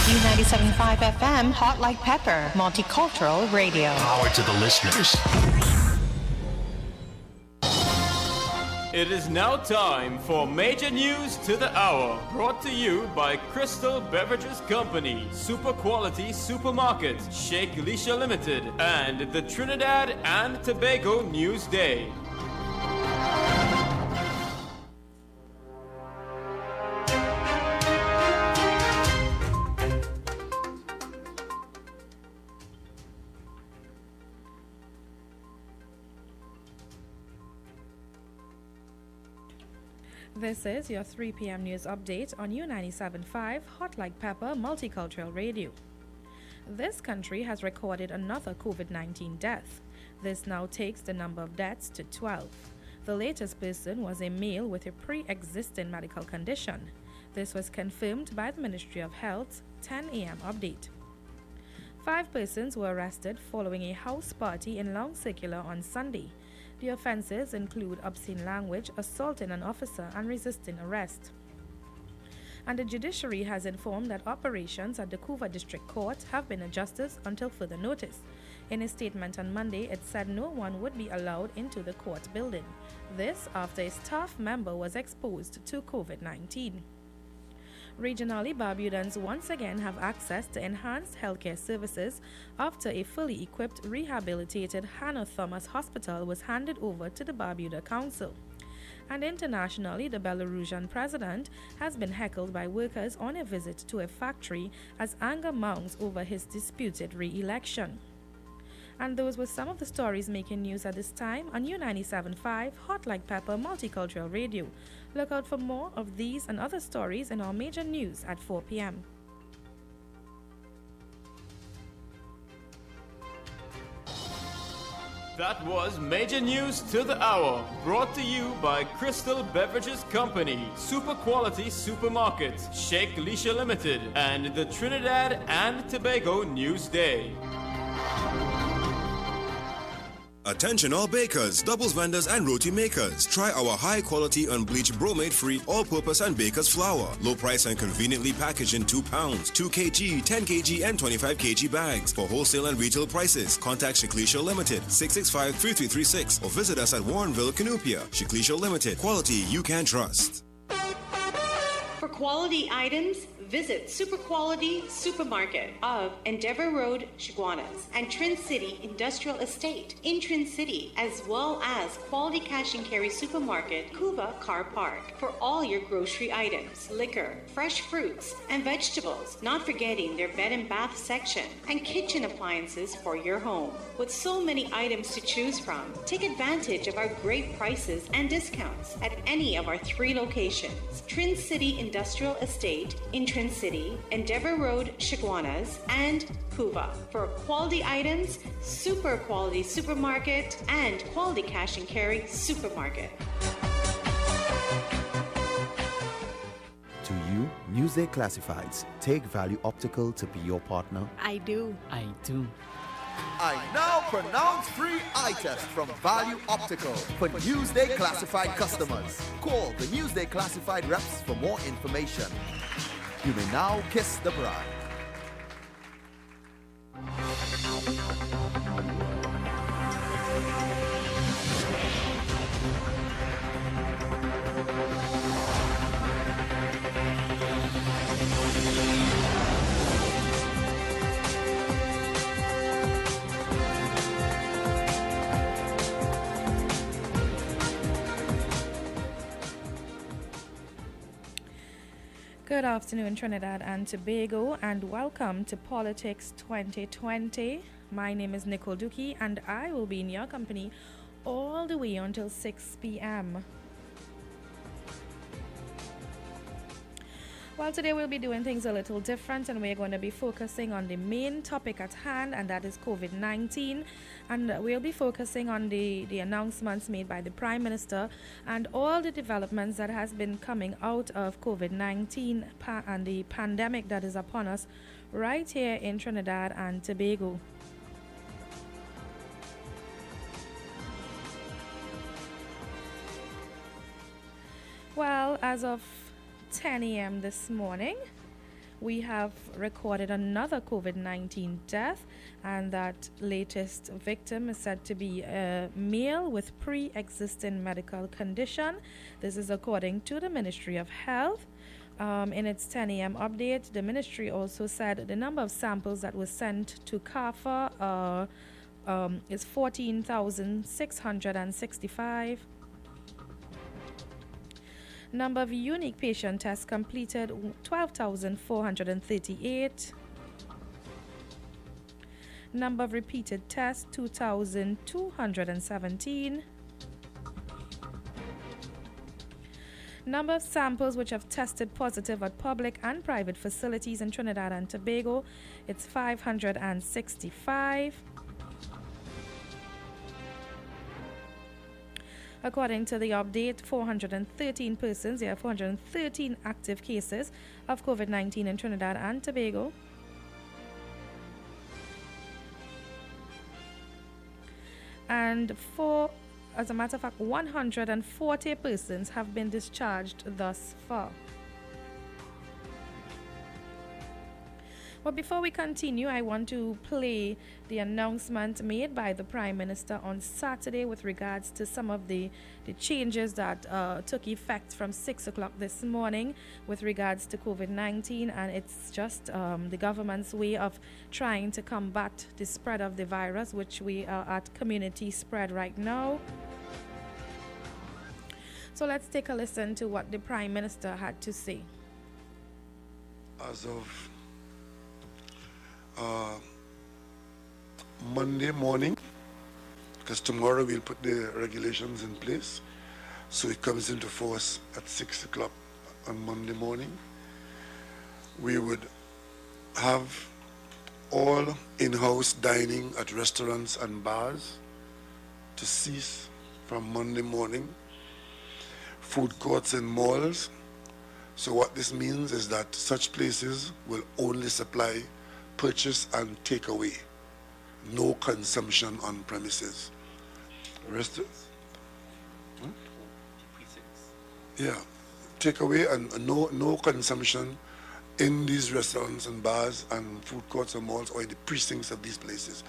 U97.5 FM, Hot Like Pepper, Multicultural Radio. Power to the listeners. It is now time for Major News to the Hour, brought to you by Crystal Beverages Company, Super Quality Supermarket, Sheikh Lisha Limited, and the Trinidad and Tobago News Day. This is your 3 p.m. news update on U97.5 Hot Like Pepper Multicultural Radio. This country has recorded another COVID-19 death. This now takes the number of deaths to 12. The latest person was a male with a pre-existing medical condition. This was confirmed by the Ministry of Health's 10 a.m. update. 5 persons were arrested following a house party in Long Circular on Sunday. The offences include obscene language, assaulting an officer, and resisting arrest. And the judiciary has informed that operations at the Couva District Court have been adjusted until further notice. In a statement on Monday, it said no one would be allowed into the court building. This after a staff member was exposed to COVID-19. Regionally, Barbudans once again have access to enhanced healthcare services after a fully equipped, rehabilitated Hannah Thomas Hospital was handed over to the Barbuda Council. And internationally, the Belarusian president has been heckled by workers on a visit to a factory as anger mounts over his disputed re-election. And those were some of the stories making news at this time on U97.5 Hot Like Pepper Multicultural Radio. Look out for more of these and other stories in our major news at 4 p.m. That was Major News to the Hour, brought to you by Crystal Beverages Company, Super Quality Supermarket, Sheikh Lisha Limited, and the Trinidad and Tobago News Day. Attention all bakers, doubles vendors and roti makers. Try our high quality unbleached bromate free all-purpose and baker's flour. Low price and conveniently packaged in 2 pounds, 2 kg, 10 kg and 25 kg bags. For wholesale and retail prices, contact Shiklisha Limited 665-3336 or visit us at Warrenville, Canupia. Shiklisha Limited, quality you can trust. For quality items, visit Super Quality Supermarket of Endeavour Road, Chaguanas, and Trin City Industrial Estate in Trin City, as well as Quality Cash and Carry Supermarket, Couva Car Park, for all your grocery items, liquor, fresh fruits, and vegetables, not forgetting their bed and bath section, and kitchen appliances for your home. With so many items to choose from, take advantage of our great prices and discounts at any of our 3 locations, Trin City Industrial Estate in Trin City, Endeavour Road, Chaguanas, and Couva. For quality items, Super Quality Supermarket and Quality Cash and Carry Supermarket. To you, Newsday Classifieds. Take Value Optical to be your partner. I do. I do. I now pronounce free eye test from Value Optical for Newsday Classified customers. Call the Newsday Classified reps for more information. You may now kiss the bride. Good afternoon, Trinidad and Tobago, and welcome to Politics 2020. My name is Nicole Duki, and I will be in your company all the way until 6 p.m. Well, today we'll be doing things a little different, and we're going to be focusing on the main topic at hand, and that is COVID-19. And we'll be focusing on the announcements made by the Prime Minister and all the developments that has been coming out of COVID-19 and the pandemic that is upon us right here in Trinidad and Tobago. Well, as of 10 a.m. this morning, we have recorded another COVID-19 death, and that latest victim is said to be a male with pre-existing medical condition. This is according to the Ministry of Health. In its 10 a.m. update, the ministry also said the number of samples that was sent to CARPHA is 14,665. Number of unique patient tests completed 12,438. Number of repeated tests 2,217. Number of samples which have tested positive at public and private facilities in Trinidad and Tobago, it's 565. According to the update, 413 persons, there are 413 active cases of COVID-19 in Trinidad and Tobago. And as a matter of fact, 140 persons have been discharged thus far. But before we continue, I want to play the announcement made by the Prime Minister on Saturday with regards to some of the changes that took effect from 6 o'clock this morning with regards to COVID-19, and it's just the government's way of trying to combat the spread of the virus, which we are at community spread right now. So let's take a listen to what the Prime Minister had to say. As of Monday morning, because tomorrow we'll put the regulations in place, so it comes into force at 6 o'clock on Monday morning. We would have all in-house dining at restaurants and bars to cease from Monday morning. Food courts and malls. So what this means is that such places will only supply purchase and take away, no consumption on premises. Yeah, take away and no consumption in these restaurants and bars and food courts and malls or in the precincts of these places,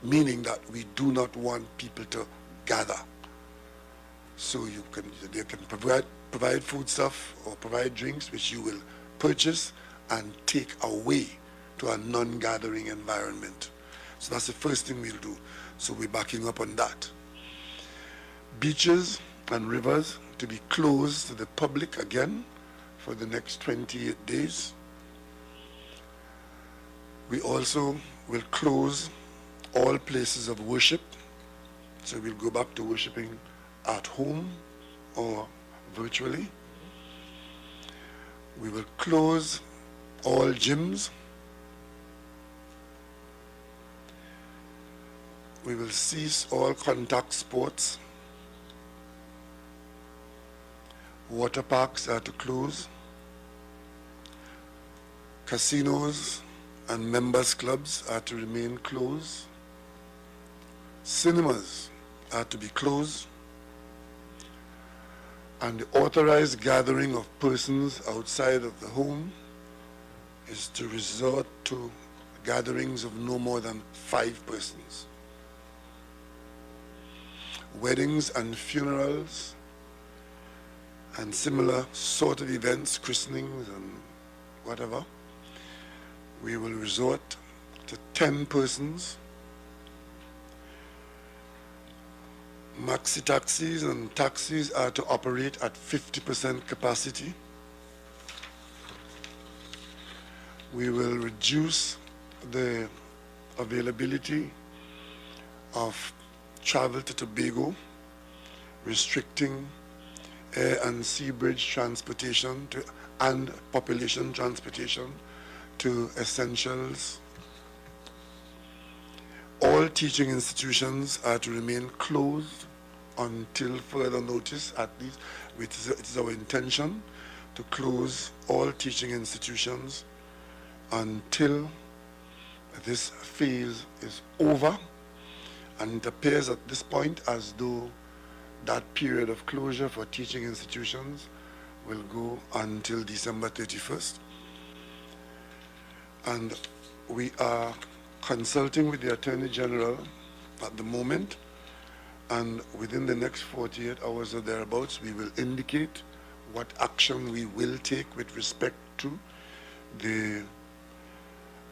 meaning that we do not want people to gather. So they can provide food stuff or provide drinks which you will purchase and take away to a non-gathering environment. So that's the first thing we'll do. So we're backing up on that. Beaches and rivers to be closed to the public again for the next 28 days. We also will close all places of worship. So we'll go back to worshiping at home or virtually. We will close all gyms. We will cease all contact sports. Water parks are to close. Casinos and members clubs are to remain closed. Cinemas are to be closed. And the authorized gathering of persons outside of the home is to resort to gatherings of no more than 5 persons. Weddings and funerals and similar sort of events, christenings and whatever, we will resort to 10 persons. Maxi taxis and taxis are to operate at 50% capacity. We will reduce the availability of travel to Tobago, restricting air and sea bridge transportation and population transportation to essentials. All teaching institutions are to remain closed until further notice. At least it is our intention to close all teaching institutions until this phase is over. And it appears at this point as though that period of closure for teaching institutions will go until December 31st. And we are consulting with the Attorney General at the moment, and within the next 48 hours or thereabouts, we will indicate what action we will take with respect to the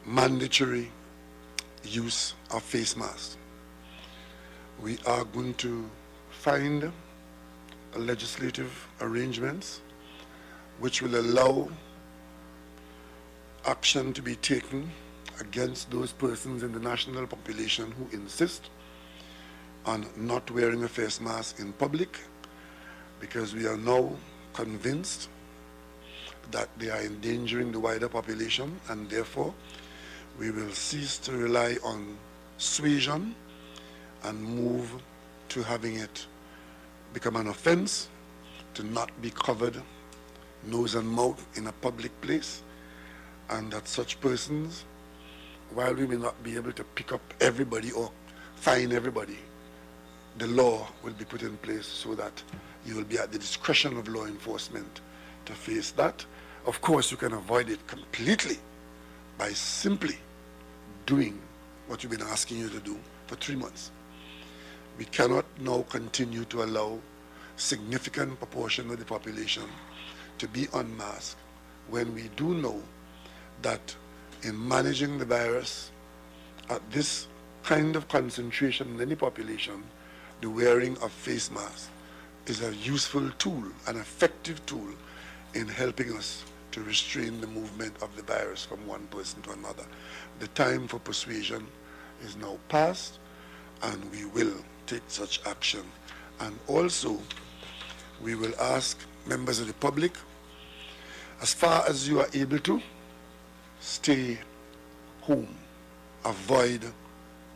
mandatory use of face masks. We are going to find legislative arrangements which will allow action to be taken against those persons in the national population who insist on not wearing a face mask in public, because we are now convinced that they are endangering the wider population, and therefore we will cease to rely on suasion and move to having it become an offense to not be covered nose and mouth in a public place, and that such persons, while we may not be able to pick up everybody or fine everybody, the law will be put in place so that you will be at the discretion of law enforcement to face that. Of course, you can avoid it completely by simply doing what we've been asking you to do for 3 months. We cannot now continue to allow significant proportion of the population to be unmasked when we do know that in managing the virus at this kind of concentration in any population, the wearing of face masks is a useful tool, an effective tool in helping us to restrain the movement of the virus from one person to another. The time for persuasion is now past, and we will take such action. And also, we will ask members of the public, as far as you are able to, stay home. Avoid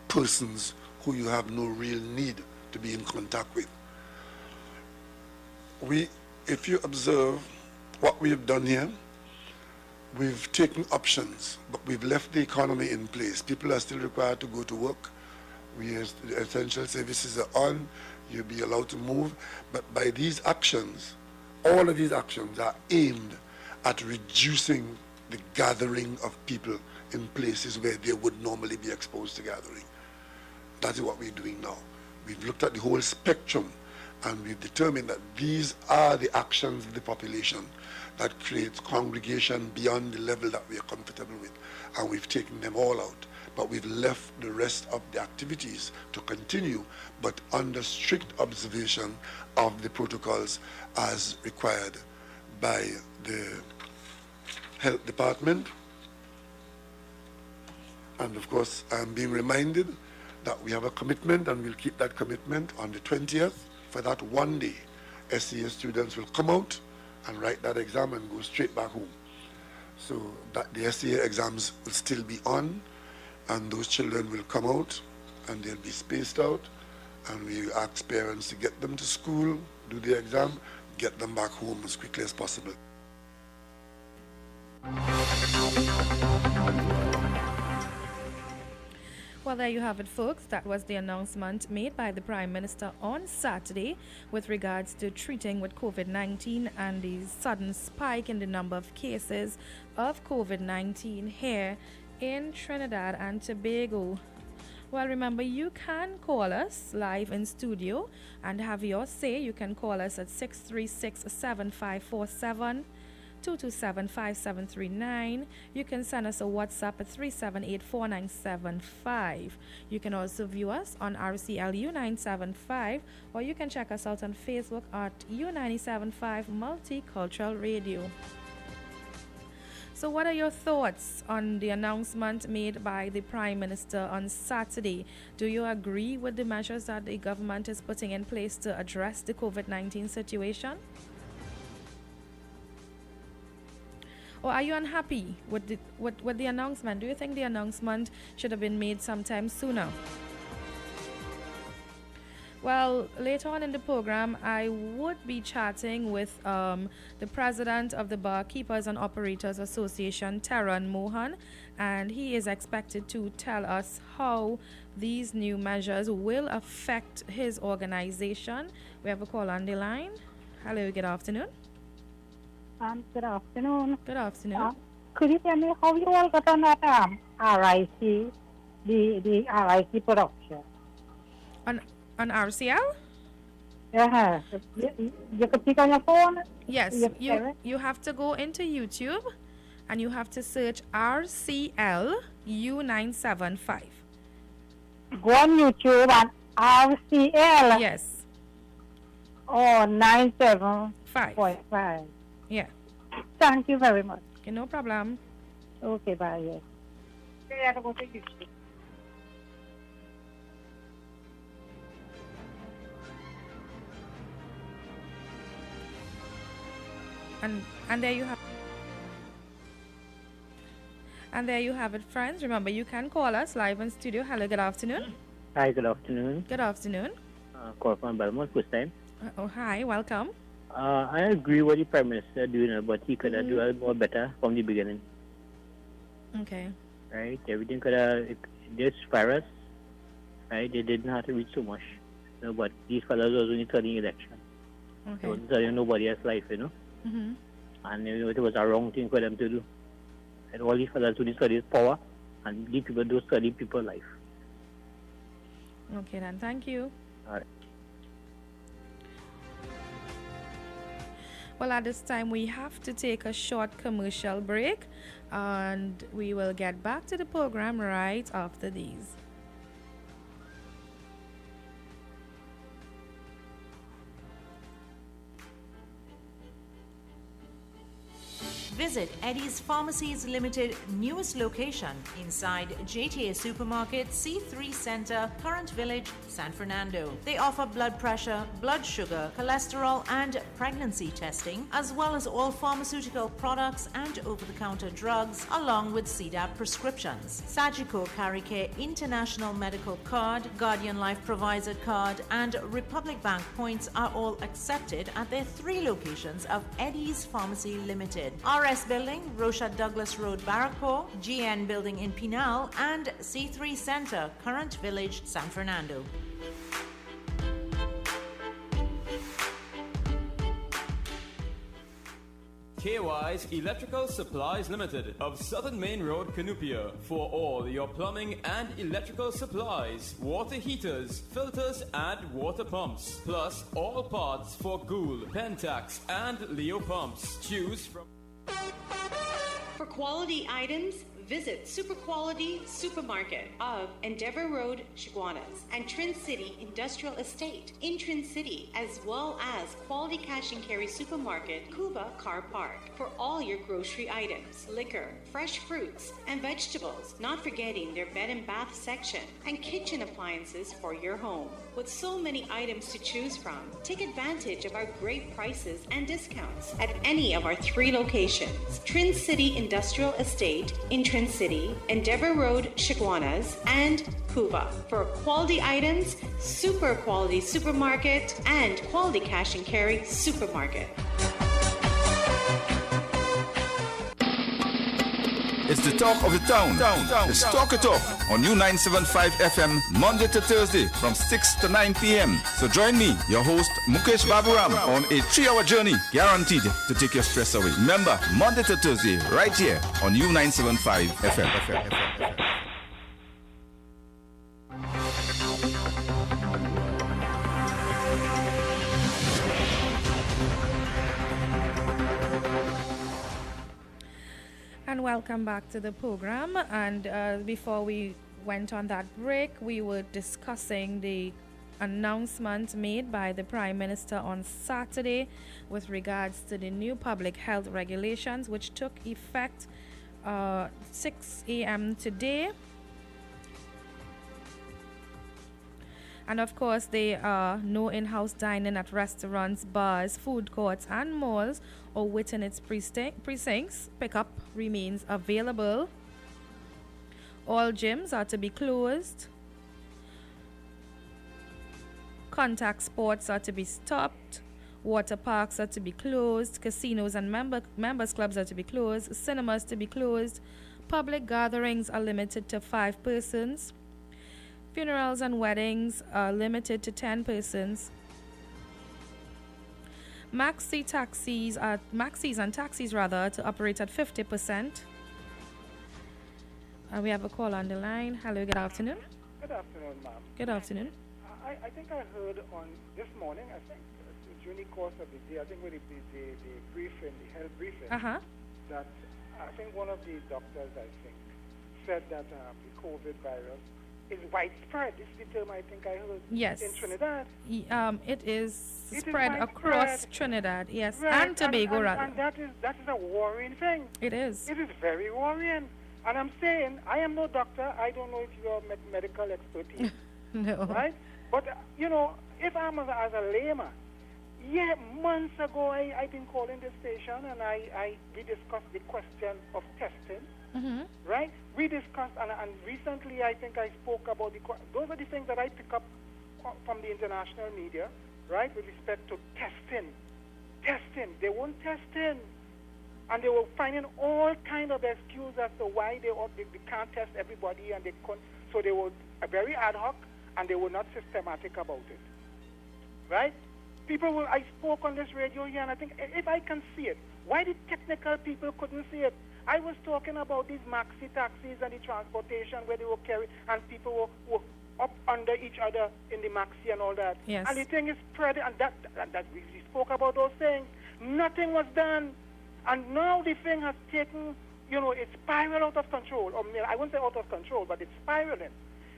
persons who you have no real need to be in contact with. If you observe what we have done here, we've taken options, but we've left the economy in place. People are still required to go to work. The essential services are on. You'll be allowed to move. But by these actions, all of these actions are aimed at reducing the gathering of people in places where they would normally be exposed to gathering. That is what we're doing now. We've looked at the whole spectrum, and we've determined that these are the actions of the population that creates congregation beyond the level that we are comfortable with, and we've taken them all out. But we've left the rest of the activities to continue, but under strict observation of the protocols as required by the Health Department. And of course, I'm being reminded that we have a commitment, and we'll keep that commitment. On the 20th, for that one day, SCA students will come out and write that exam and go straight back home. So that the SCA exams will still be on, and those children will come out and they'll be spaced out, and we ask parents to get them to school, do the exam, get them back home as quickly as possible. Well, there you have it, folks. That was the announcement made by the Prime Minister on Saturday with regards to treating with COVID-19 and the sudden spike in the number of cases of COVID-19 here in Trinidad and Tobago. Well, remember, you can call us live in studio and have your say. You can call us at 636-7547. 227-5739. You can send us a WhatsApp at 378-4975. You can also view us on RCLU 975, or you can check us out on Facebook at U975 Multicultural Radio. So what are your thoughts on the announcement made by the Prime Minister on Saturday? Do you agree with the measures that the government is putting in place to address the COVID-19 situation? Or are you unhappy with the announcement? Do you think the announcement should have been made sometime sooner? Well, later on in the program, I would be chatting with the president of the Barkeepers and Operators Association, Taran Mohan, and he is expected to tell us how these new measures will affect his organization. We have a call on the line. Hello, good afternoon. Good afternoon. Good afternoon. Could you tell me how you all got on that RIC, the RIC production? On RCL? Yeah, you could pick on your phone. Yes, You you have to go into YouTube and you have to search RCL U975. Go on YouTube and RCL. Yes, Oh, 97.5. yeah. Thank you very much. Okay, no problem. Okay, bye. Yes. Yeah, I go to YouTube. And there you have. And there you have it, friends. Remember, you can call us live in studio. Hello, good afternoon. Hi, good afternoon. Good afternoon. Call from Belmont, first time. Oh, hi, welcome. I agree with the Prime Minister doing, but he could have done more better from the beginning. Okay. Right? Everything could have, this virus, right? They didn't have to reach so much. You know, but these fellows was only studying election. Okay. They wasn't studying nobody else's life, you know? Mm-hmm. And you know, it was a wrong thing for them to do. And all these fellows only study power, and these people do study people's life. Okay, then. Thank you. All right. Well, at this time, we have to take a short commercial break, and we will get back to the program right after these. Visit Eddie's Pharmacies Limited newest location inside JTA Supermarket, C3 Center, Current Village, San Fernando. They offer blood pressure, blood sugar, cholesterol, and pregnancy testing, as well as all pharmaceutical products and over-the-counter drugs, along with CDAP prescriptions. Sagicor Caricare International Medical Card, Guardian Life Provider Card, and Republic Bank points are all accepted at their 3 locations of Eddie's Pharmacy Limited. RS Building, Rocha Douglas Road, Barrackpore, GN Building in Pinal, and C3 Center, Current Village, San Fernando. KY's Electrical Supplies Limited of Southern Main Road, Canupia, for all your plumbing and electrical supplies, water heaters, filters, and water pumps, plus all parts for Gould, Pentax, and Leo pumps. Choose from. For quality items, visit Super Quality Supermarket of Endeavour Road, Chaguanas, and Trin City Industrial Estate in Trin City, as well as Quality Cash and Carry Supermarket, Cuba Car Park, for all your grocery items, liquor, fresh fruits, and vegetables, not forgetting their bed and bath section, and kitchen appliances for your home. With so many items to choose from, take advantage of our great prices and discounts at any of our 3 locations: Trin City Industrial Estate in Trin City, Endeavour Road, Chaguanas, and Cuba. For quality items, Super Quality Supermarket and Quality Cash and Carry Supermarket. It's the talk of the town. It's Talk It Talk on U975 FM, Monday to Thursday from 6 to 9 p.m. So join me, your host Mukesh Baburam, on a 3-hour journey guaranteed to take your stress away. Remember, Monday to Thursday, right here on U975 FM. And welcome back to the program. And before we went on that break, we were discussing the announcement made by the Prime Minister on Saturday with regards to the new public health regulations, which took effect 6 a.m. today. And of course, there are no in-house dining at restaurants, bars, food courts, and malls or within its precincts. Pickup remains available. All gyms are to be closed. Contact sports are to be stopped. Water parks are to be closed. Casinos and members clubs are to be closed. Cinemas to be closed. Public gatherings are limited to 5 persons. Funerals and weddings are limited to 10 persons. Maxis and taxis to operate at 50%. We have a call on the line. Hello, good afternoon. Good afternoon, ma'am. Good afternoon. I think I heard on this morning, I think during the course of the day, I think with the briefing, the health briefing, that I think one of the doctors, I think, said that the COVID virus is widespread. This is the term I think I heard in Trinidad. It is spread across Trinidad, yes, right. and Tobago, rather. And that is a worrying thing. It is. It is very worrying. And I'm saying, I am no doctor. I don't know if you are medical expertise. No. Right? But, you know, if I'm as a layman, months ago I've been calling the station and we discussed the question of testing. Right? We discussed, and recently I think I spoke about those are the things that I pick up from the international media, right, with respect to testing. They weren't testing. And they were finding all kind of excuses as to why they can't test everybody, and so they were very ad hoc, and they were not systematic about it. Right? I spoke on this radio here, and I think if I can see it, why the technical people couldn't see it? I was talking about these maxi taxis and the transportation where they were carrying, and people were up under each other in the maxi and all that. Yes. And the thing is spread, and that we spoke about those things. Nothing was done. And now the thing has taken, it's spiraled out of control. Or I won't say out of control, but it's spiraling.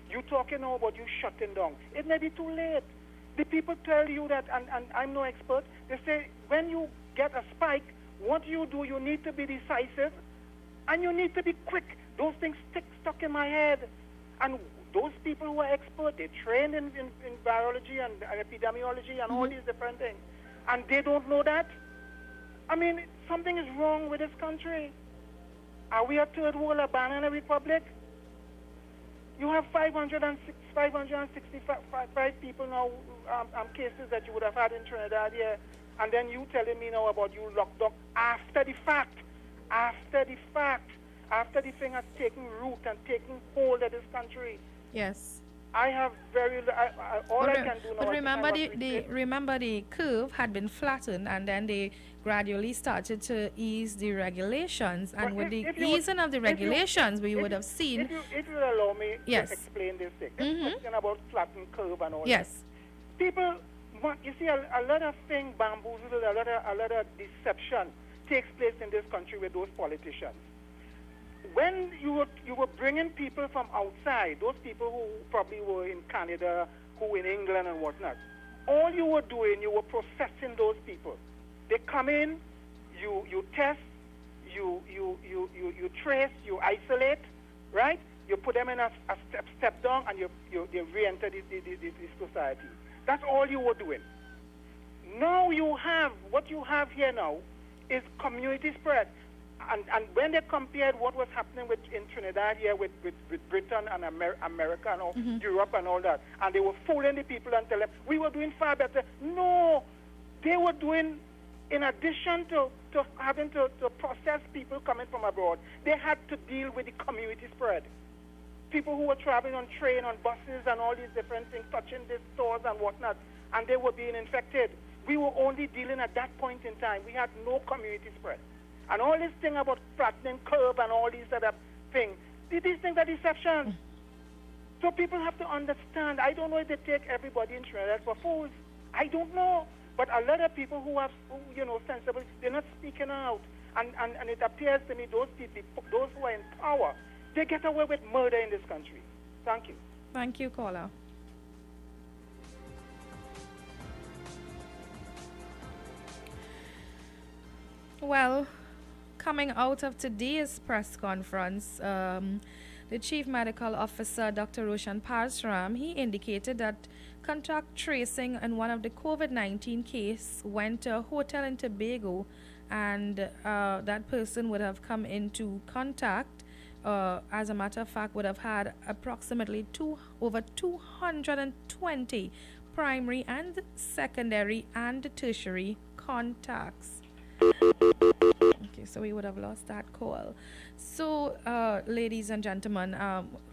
You're talking now about you shutting down. It may be too late. The people tell you that, and I'm no expert, they say when you get a spike, what you do, you need to be decisive, and you need to be quick. Those things stuck in my head. And those people who are expert, they trained in virology and epidemiology and all these different things. And they don't know that? I mean, something is wrong with this country. Are we a third world, a banana republic? You have 565 people now, cases that you would have had in Trinidad here, and then you telling me now about you locked up after the fact. After the thing has taken root and taken hold of this country. Yes. I have all I can do now. But remember the curve had been flattened, and then they gradually started to ease the regulations, and with the easing of the regulations, we would have seen. If you allow me to explain this thing, this question about flattened curve and all that. People, you see, a lot of things bamboozled, a lot of deception takes place in this country with those politicians. When you were bringing people from outside, those people who probably were in Canada, who in England and whatnot, all you were doing, you were processing those people. They come in, you test, you trace, you isolate, right? You put them in a step down, and they re-enter the society. That's all you were doing. Now what you have here now is community spread. And when they compared what was happening in Trinidad here with Britain and America and all, Europe and all that, and they were fooling the people and telling them, we were doing far better. No, they were doing, in addition to having to process people coming from abroad, they had to deal with the community spread. People who were traveling on train, on buses and all these different things, touching these stores and whatnot, and they were being infected. We were only dealing at that point in time. We had no community spread. And all this thing about flattening curve and all these other things, these things are deception. So people have to understand. I don't know if they take everybody in Trinidad for fools. I don't know. But a lot of people who are, sensible, they're not speaking out. And it appears to me those people, those who are in power, they get away with murder in this country. Thank you. Thank you, caller. Well, coming out of today's press conference, the Chief Medical Officer, Dr. Roshan Parasram, he indicated that contact tracing in one of the COVID-19 case went to a hotel in Tobago, and that person would have come into contact, as a matter of fact, would have had approximately over 220 primary and secondary and tertiary contacts. Okay, so we would have lost that call. So, ladies and gentlemen,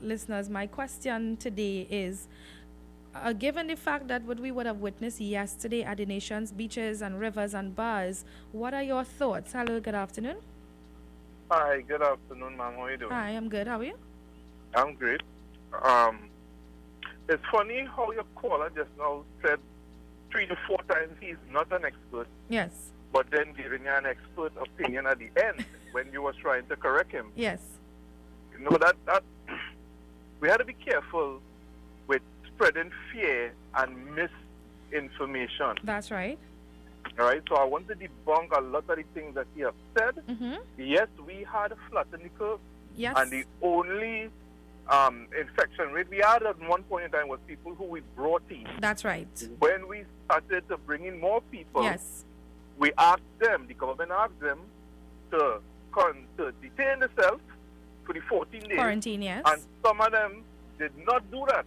listeners, my question today is, given the fact that what we would have witnessed yesterday at the nation's beaches and rivers and bars, what are your thoughts? Hello, good afternoon. Hi, good afternoon, ma'am. How are you doing? Hi, I'm good. How are you? I'm great. It's funny how your caller just now said 3 to 4 times he's not an expert, Yes. but then giving you an expert opinion at the end when you were trying to correct him. Yes. You know that we had to be careful with spreading fear and misinformation. That's right. All right, so I want to debunk a lot of the things that he has said. Yes, we had a flattening curve. Yes. And the only infection rate we had at one point in time was people who we brought in. That's right. When we started to bring in more people, Yes. we asked them, the government asked them to detain themselves for the 14 days. Quarantine, yes. And some of them did not do that.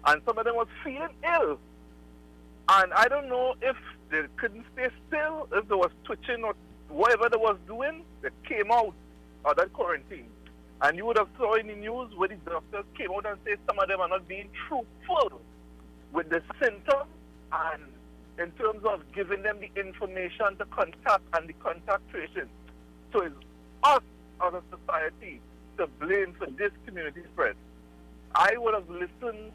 And some of them was feeling ill. And I don't know if they couldn't stay still, if they was twitching or whatever they was doing, they came out of that quarantine. And you would have saw in the news where the doctors came out and said some of them are not being truthful with the symptoms and in terms of giving them the information to contact and the contact tracing. So it's us as a society to blame for this community spread. I would have listened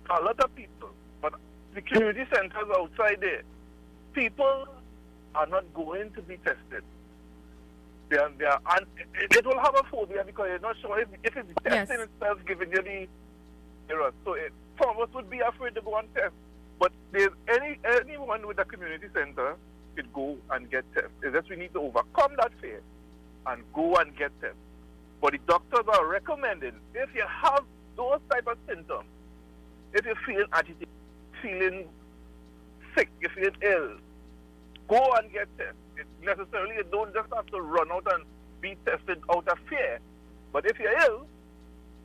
to a lot of people, but the community centers outside there, people are not going to be tested. They are, and it will have a phobia because you're not sure if it's the testing itself giving you the errors. So some of us would be afraid to go and test. But there's anyone with a community center could go and get tested. It's just we need to overcome that fear and go and get tested. But the doctors are recommending, if you have those type of symptoms, if you feel agitated, feeling sick, you feel ill, go and get tested. Necessarily, you don't just have to run out and be tested out of fear. But if you're ill,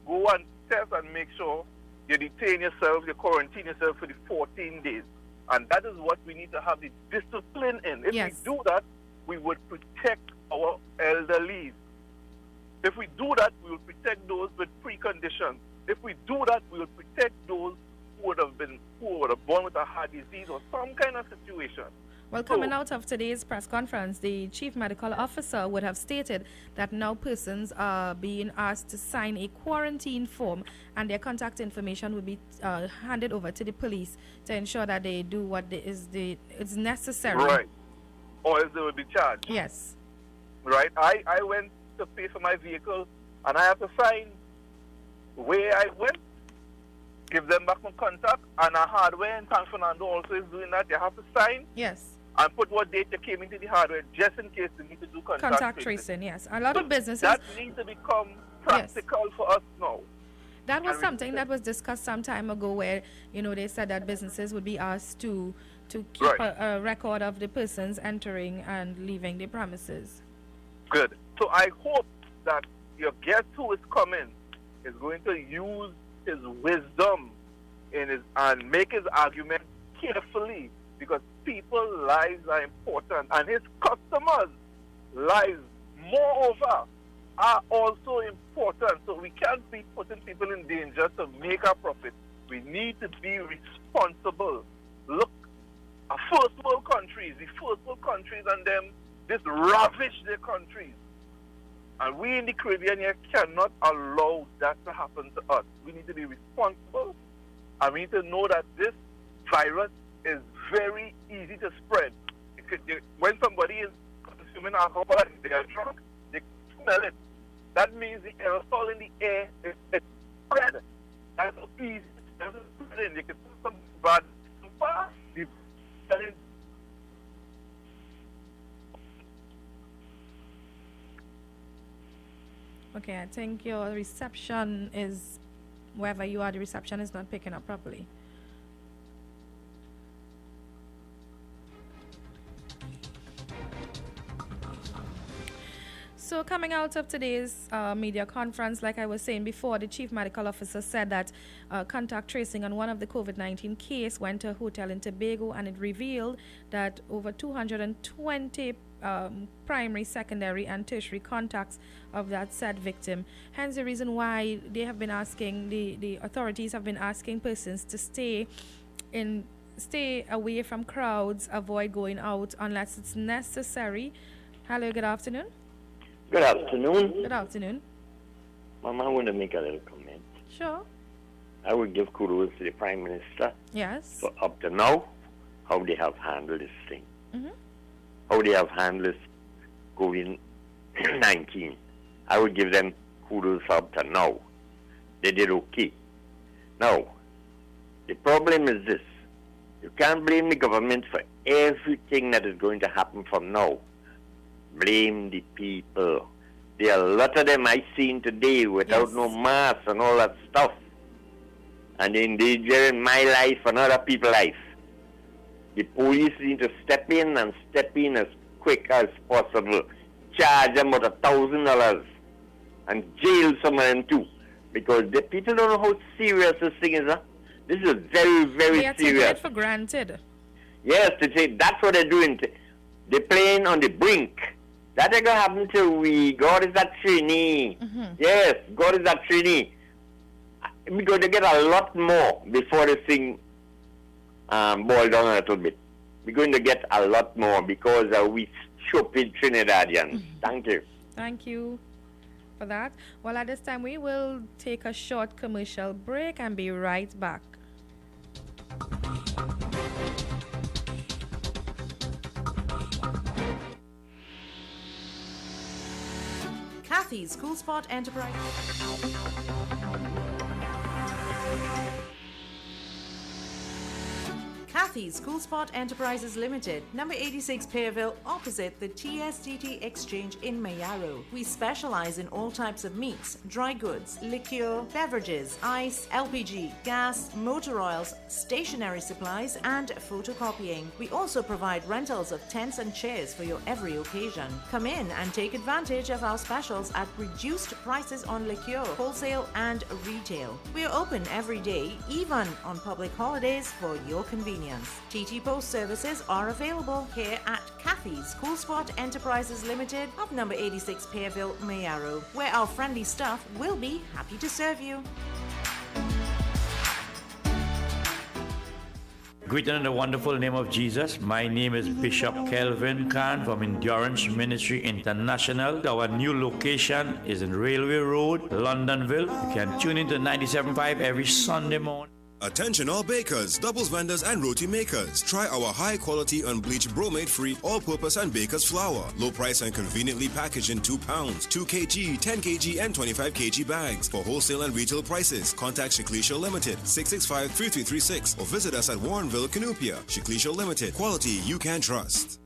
go and test and make sure you detain yourself, you quarantine yourself for the 14 days. And that is what we need to have the discipline in. If we do that, we would protect our elderly. If we do that, we will protect those with preconditions. If we do that, we will protect those who would have born with a heart disease or some kind of situation. Well, coming out of today's press conference, the chief medical officer would have stated that now persons are being asked to sign a quarantine form and their contact information will be handed over to the police to ensure that they do what is necessary. Right. Or else they will be charged. Yes. Right. I went to pay for my vehicle and I have to sign where I went, give them back my contact, and a hardware in San Fernando also is doing that. You have to sign. Yes. And put what date you came into the hardware just in case they need to do contact tracing. Yes. A lot of businesses. That needs to become practical for us now. That was something that was discussed some time ago where, they said that businesses would be asked to keep a record of the persons entering and leaving the premises. Good. So I hope that your guest who is coming is going to use his wisdom and make his argument carefully, because people's lives are important and his customers' lives, moreover, are also important. So we can't be putting people in danger to make a profit. We need to be responsible. Look, first world countries and them just ravage their countries. And we in the Caribbean here cannot allow that to happen to us. We need to be responsible, and we need to know that this virus is very easy to spread. When somebody is consuming alcohol and they are drunk, they can smell it. That means the aerosol in the air is spread. That's how easy it is to spread. You can put some bad super. Okay, I think your reception is, wherever you are, the reception is not picking up properly. So coming out of today's media conference, like I was saying before, the chief medical officer said that contact tracing on one of the COVID-19 case went to a hotel in Tobago, and it revealed that over 220 primary, secondary, and tertiary contacts of that said victim. Hence the reason why they have been asking, the authorities have been asking persons to stay away from crowds, avoid going out unless it's necessary. Hello, good afternoon. Good afternoon. Good afternoon. Mama, I want to make a little comment. Sure. I would give kudos to the Prime Minister. Yes. For up to now, how they have handled this thing. Mm-hmm. How they have handled this COVID-19. I would give them kudos up to now. They did okay. Now, the problem is this. You can't blame the government for everything that is going to happen from now. Blame the people. There are a lot of them I seen today without no mask and all that stuff. And they're endangering my life and other people's life. The police need to step in and step in as quick as possible. Charge them about $1,000 and jail some of them too. Because the people don't know how serious this thing is. Huh? This is very, very they are serious. taking it for granted. Yes, they say that's what they're doing. They're playing on the brink. That ain't gonna happen till God is that Trini. Mm-hmm. Yes, God is that Trini. We're going to get a lot more before this thing boils down a little bit. We're going to get a lot more because we stupid Trinidadians. Thank you. Thank you for that. Well, at this time, we will take a short commercial break and be right back. Kathy's Cool Spot Enterprise. Kathy's Cool Spot Enterprises Limited, number 86 Pearville, opposite the TSTT Exchange in Mayaro. We specialize in all types of meats, dry goods, liqueur, beverages, ice, LPG, gas, motor oils, stationery supplies, and photocopying. We also provide rentals of tents and chairs for your every occasion. Come in and take advantage of our specials at reduced prices on liqueur, wholesale, and retail. We are open every day, even on public holidays, for your convenience. TT Post services are available here at Kathy's Cool Spot Enterprises Limited of number 86 Pearville, Mayaro, where our friendly staff will be happy to serve you. Greeted in the wonderful name of Jesus. My name is Bishop Kelvin Khan from Endurance Ministry International. Our new location is in Railway Road, Londonville. You can tune into 97.5 every Sunday morning. Attention all bakers, doubles vendors and roti makers. Try our high quality unbleached bromate free all-purpose and baker's flour. Low price and conveniently packaged in 2 pounds, 2 kg, 10 kg and 25 kg bags. For wholesale and retail prices, contact Shiklisha Limited 665-3336 or visit us at Warrenville, Canupia. Shiklisha Limited, quality you can trust.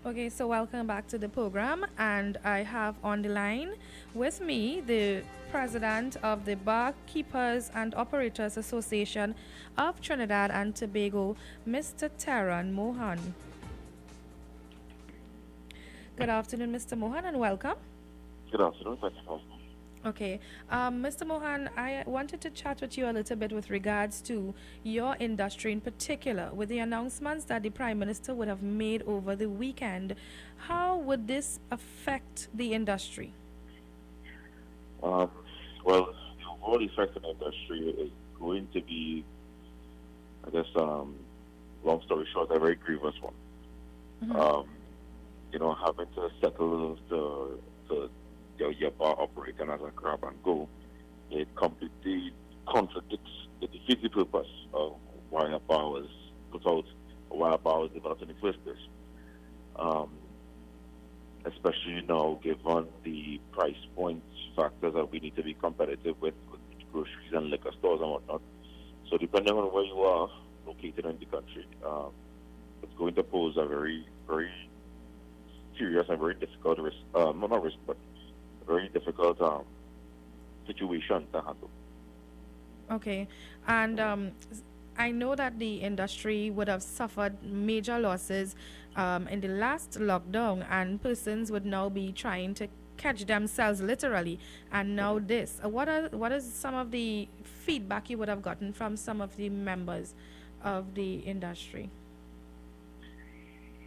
Okay, so welcome back to the program, and I have on the line with me the president of the Barkeepers and Operators Association of Trinidad and Tobago, Mr. Taran Mohan. Good afternoon, Mr. Mohan, and welcome. Good afternoon, thank you. Okay, Mr. Mohan, I wanted to chat with you a little bit with regards to your industry in particular, with the announcements that the Prime Minister would have made over the weekend. How would this affect the industry? Well, the overall effect on the industry is going to be, I guess, long story short, a very grievous one. Mm-hmm. Having to settle your bar operating as a grab and go, it completely contradicts the defeats the purpose of why a bar was put out, or why a bar was developed in the first place. Especially now, given the price point factors that we need to be competitive with groceries and liquor stores and whatnot. So depending on where you are located in the country, it's going to pose a very, very serious and very difficult risk, not risk, but very difficult situation to handle. Okay, and I know that the industry would have suffered major losses in the last lockdown, and persons would now be trying to catch themselves literally. And now this, what is some of the feedback you would have gotten from some of the members of the industry?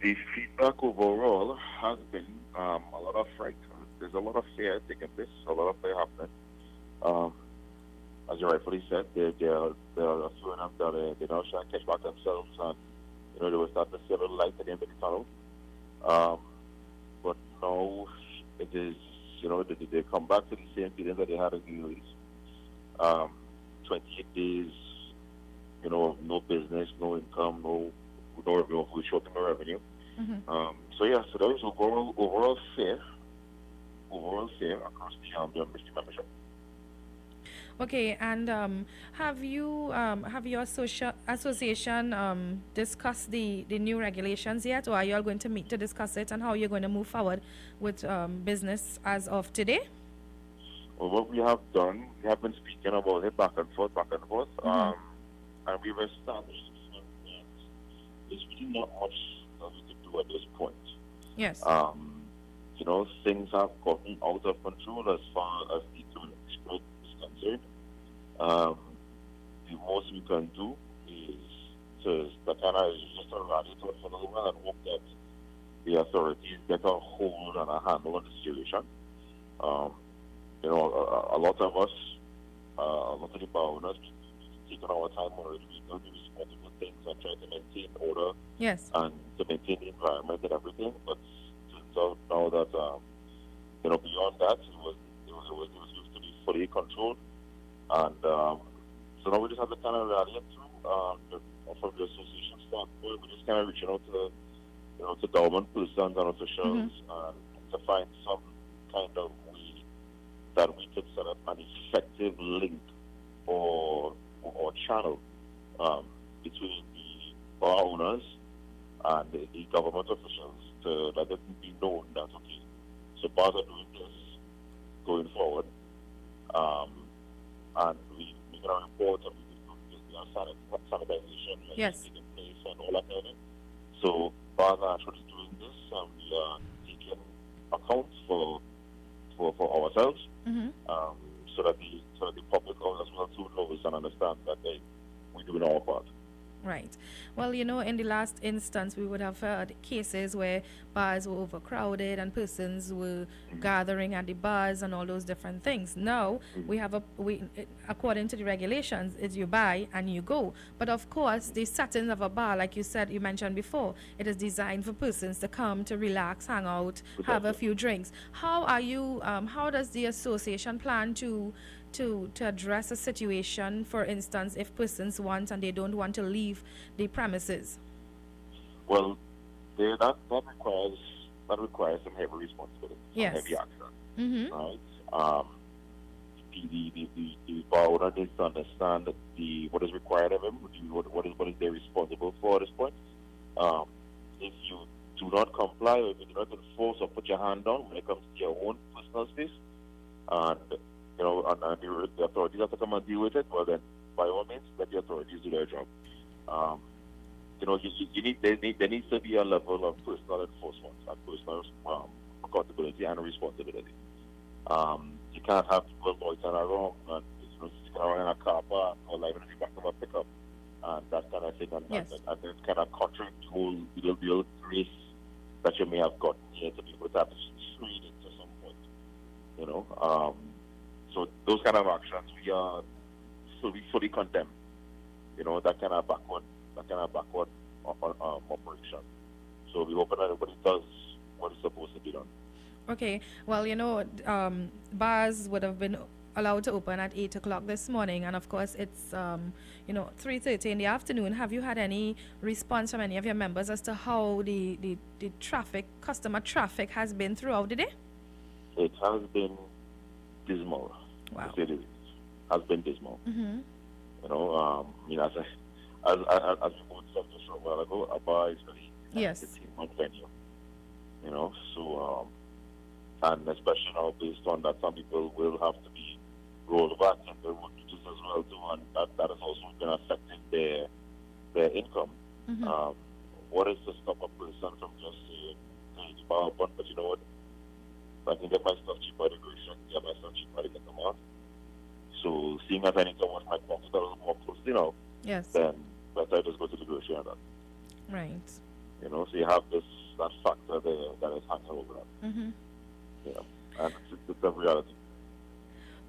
The feedback overall has been a lot of fright. There's a lot of fear taking place, a lot of fear happening. as you rightfully said, there are a few of them that they now try to catch back themselves, and they were starting to see a little light at the end of the tunnel. But now it is, they come back to the same feeling that they had in the release. 28 days, no business, no income, no revenue, short-term revenue. So that was overall fair across the membership. Okay, and have your association discussed the new regulations yet, or are you all going to meet to discuss it, and how you're going to move forward with business as of today? Well, what we have done, we have been speaking about it back and forth, and we've established there's really not much that we can do at this point. Yes. Things have gotten out of control as far as the economic spread is concerned. The most we can do is just to rally to it for a little while and hope that the authorities get a hold and a handle on the situation. A lot of us, a lot of the bar owners, taking our time already. We do the responsible things and try to maintain order. Yes. And to maintain the environment and everything. But it turns out now that beyond that, it was used to be fully controlled. And so now we just have to kind of rally it through. From the association standpoint, we're just kind of reaching out to government persons and officials to find some kind of way that we could set up an effective link or channel between the bar owners and the government officials to let it be known that, okay, so bars are doing this going forward, and we can report and we can do sanitization taking place and all that kind of thing. So bars are actually doing this, and we are taking account for ourselves, so that the public as well too knows and understand that we're doing our part. Right. Well, in the last instance, we would have heard cases where bars were overcrowded and persons were gathering at the bars and all those different things. Now, we have according to the regulations, it's you buy and you go. But of course, the settings of a bar, like you mentioned before, it is designed for persons to come to relax, hang out, have a few drinks. How does the association plan to address a situation, for instance, if persons want and they don't want to leave the premises? Well, that requires some heavy responsibility, some heavy action. Right? The bar owner needs to understand that what is required of him, what is they responsible for at this point. If you do not comply, or if you do not enforce or put your hand down when it comes to your own personal space, and the authorities have to come and deal with it, well then, by all means, let the authorities do their job. There needs to be a level of personal enforcement and personal accountability and responsibility. You can't have people loitering around and sitting around in a car park or living in the back of a pickup and that kind of thing. And it's kind of contrary to the whole grace that you may have gotten here to be able to have to street it to some point. So those kind of actions we are fully condemn. That kind of backward operation. So we hope that everybody does what is supposed to be done. Okay. Well, bars would have been allowed to open at 8 o'clock this morning, and of course it's 3:30 in the afternoon. Have you had any response from any of your members as to how the customer traffic has been throughout the day? It has been dismal. Wow. To say the least. Has been dismal. As we both said just a while ago, a bar is really a team venue. So and especially now based on that, some people will have to be rolled back in their wages as well too, and that has also been affecting their income. What is to stop a person from just saying, hey, the bar open, but you know what? I can get my stuff cheaper at the grocery, I can get my stuff cheaper at the mart. So seeing as I need to watch my pocket a little more closely now, then better just go to the grocery and that. Right. So you have that factor there that is hanging over that. And it's a reality.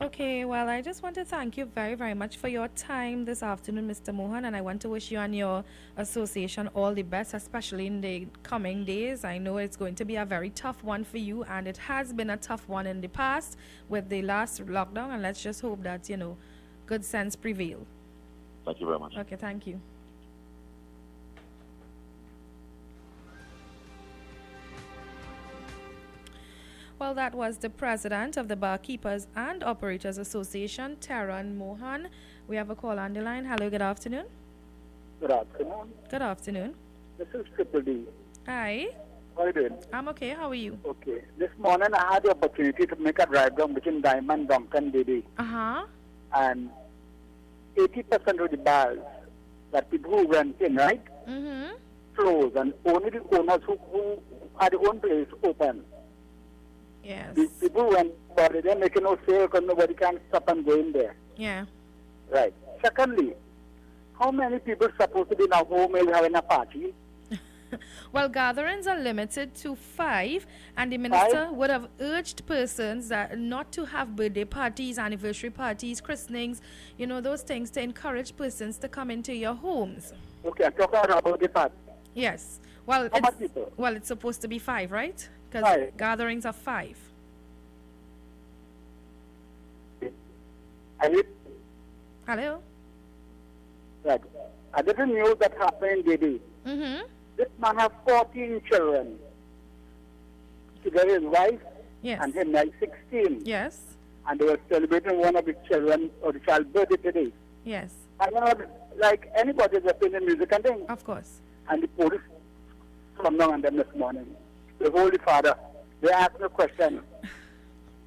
Okay, well, I just want to thank you very, very much for your time this afternoon, Mr. Mohan, and I want to wish you and your association all the best, especially in the coming days. I know it's going to be a very tough one for you, and it has been a tough one in the past with the last lockdown, and let's just hope that, good sense prevail. Thank you very much. Okay, thank you. Well, that was the president of the Barkeepers and Operators Association, Taran Mohan. We have a call on the line. Hello, good afternoon. Good afternoon. Good afternoon. This is Triple D. Hi. How are you doing? I'm okay. How are you? Okay. This morning I had the opportunity to make a drive down between Diamond, Duncan, Dede. Uh-huh. And 80% of the bars that people who rent in, right? Mm-hmm. Close, and only the owners who had their own place open. Yes. The people went, but they're making no sale because nobody can stop and go in there. Yeah. Right. Secondly, how many people supposed to be in a home having a party? Well, gatherings are limited to 5, and the minister would have urged persons that not to have birthday parties, anniversary parties, christenings, those things, to encourage persons to come into your homes. Okay, I'm talking about the party. Yes. Well, how much people? Well, it's supposed to be 5, right? Because gatherings are 5. Hello? Right. I didn't know that happened in Dede. Mm-hmm. This man has 14 children. Together his wife and him like 16. Yes. And they were celebrating one of the children or the child's birthday today. Yes. And like anybody that's playing the music and things. Of course. And the police come down on them this morning. The Holy Father, they asked me a question.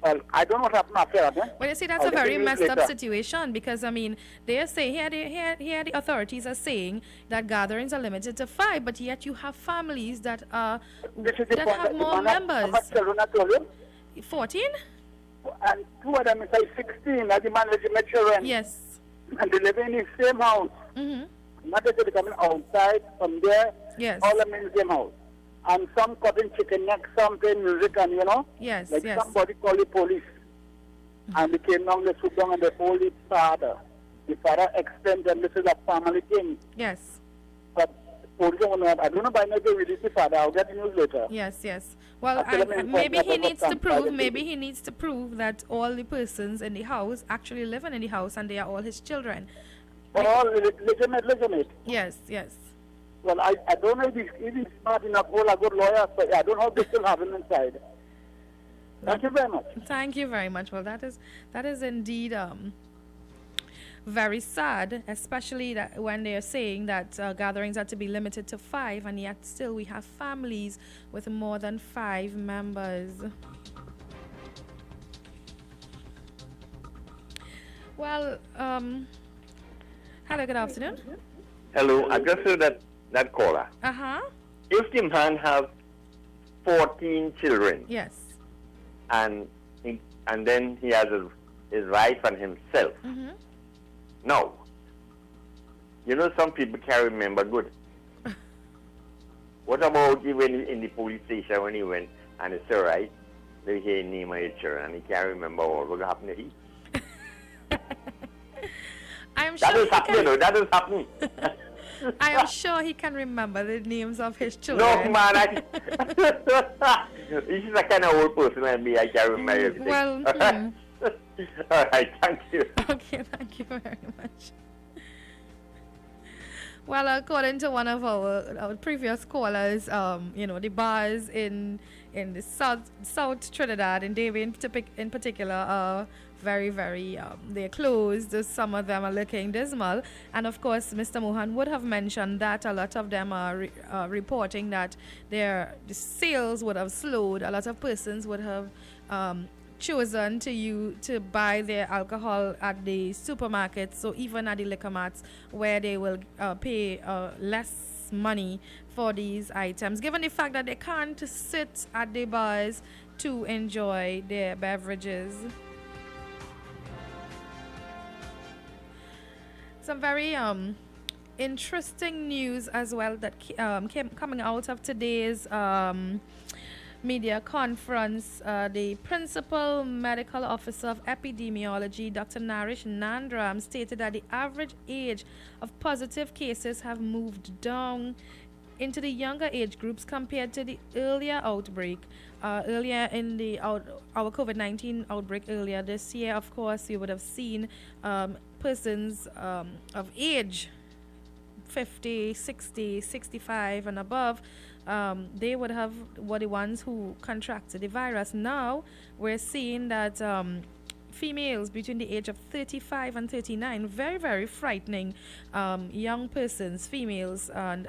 Well, I don't know what happened after that. Well, you see, that's a very messed up situation because, they say here the authorities are saying that gatherings are limited to 5, but yet you have families that have more members. How much children I told you? 14? And 2 of them is like 16, as the man legitimate children. Yes. And they live in the same house. Mm-hmm. Not that they're coming outside from there. Yes. All of them in the same house. And some cutting chicken neck, some playing music, and yes, like somebody called the police. And they came down, they stood down, and they told the father. The father explained that this is a family thing. Yes. But police don't know. I don't know by now they release the father. I'll get the news later. Yes. Well, maybe he needs to prove. Maybe he needs to prove that all the persons in the house actually live in the house, and they are all his children. All legitimate. Yes. Well, I don't know if he's smart enough, a good lawyer, but I don't know if they still have him inside. Thank you very much. Thank you very much. Well, that is indeed very sad, especially that when they are saying that gatherings are to be limited to 5, and yet still we have families with more than 5 members. Well, hello, good afternoon. Hello, I just heard that caller. Uh-huh. If the man have 14 children. Yes. And then he has his wife and himself. Mm-hmm. Now, some people can't remember good. What about you when in the police station when he went and it's all right, they hear the name of your children and he can't remember what happened to him? That is happening. I am sure he can remember the names of his children. No, man. This is a kind of old person like me. I can't remember everything. Well, all right, thank you. Okay, thank you very much. Well, according to one of our previous callers, the bars in the South Trinidad and Davie in particular are very, very, they're closed. Some of them are looking dismal. And of course, Mr. Mohan would have mentioned that a lot of them are reporting that the sales would have slowed. A lot of persons would have chosen to buy their alcohol at the supermarkets, so even at the liquor marts, where they will pay less money for these items, given the fact that they can't sit at the bars to enjoy their beverages. Some very interesting news as well that coming out of today's media conference, the Principal Medical Officer of Epidemiology, Dr. Naresh Nandram, stated that the average age of positive cases have moved down into the younger age groups compared to the earlier outbreak. Earlier in the our COVID-19 outbreak earlier this year, of course, you would have seen persons of age 50, 60, 65 and above, they were the ones who contracted the virus. Now we're seeing that females between the age of 35 and 39, very, very frightening young persons, females, and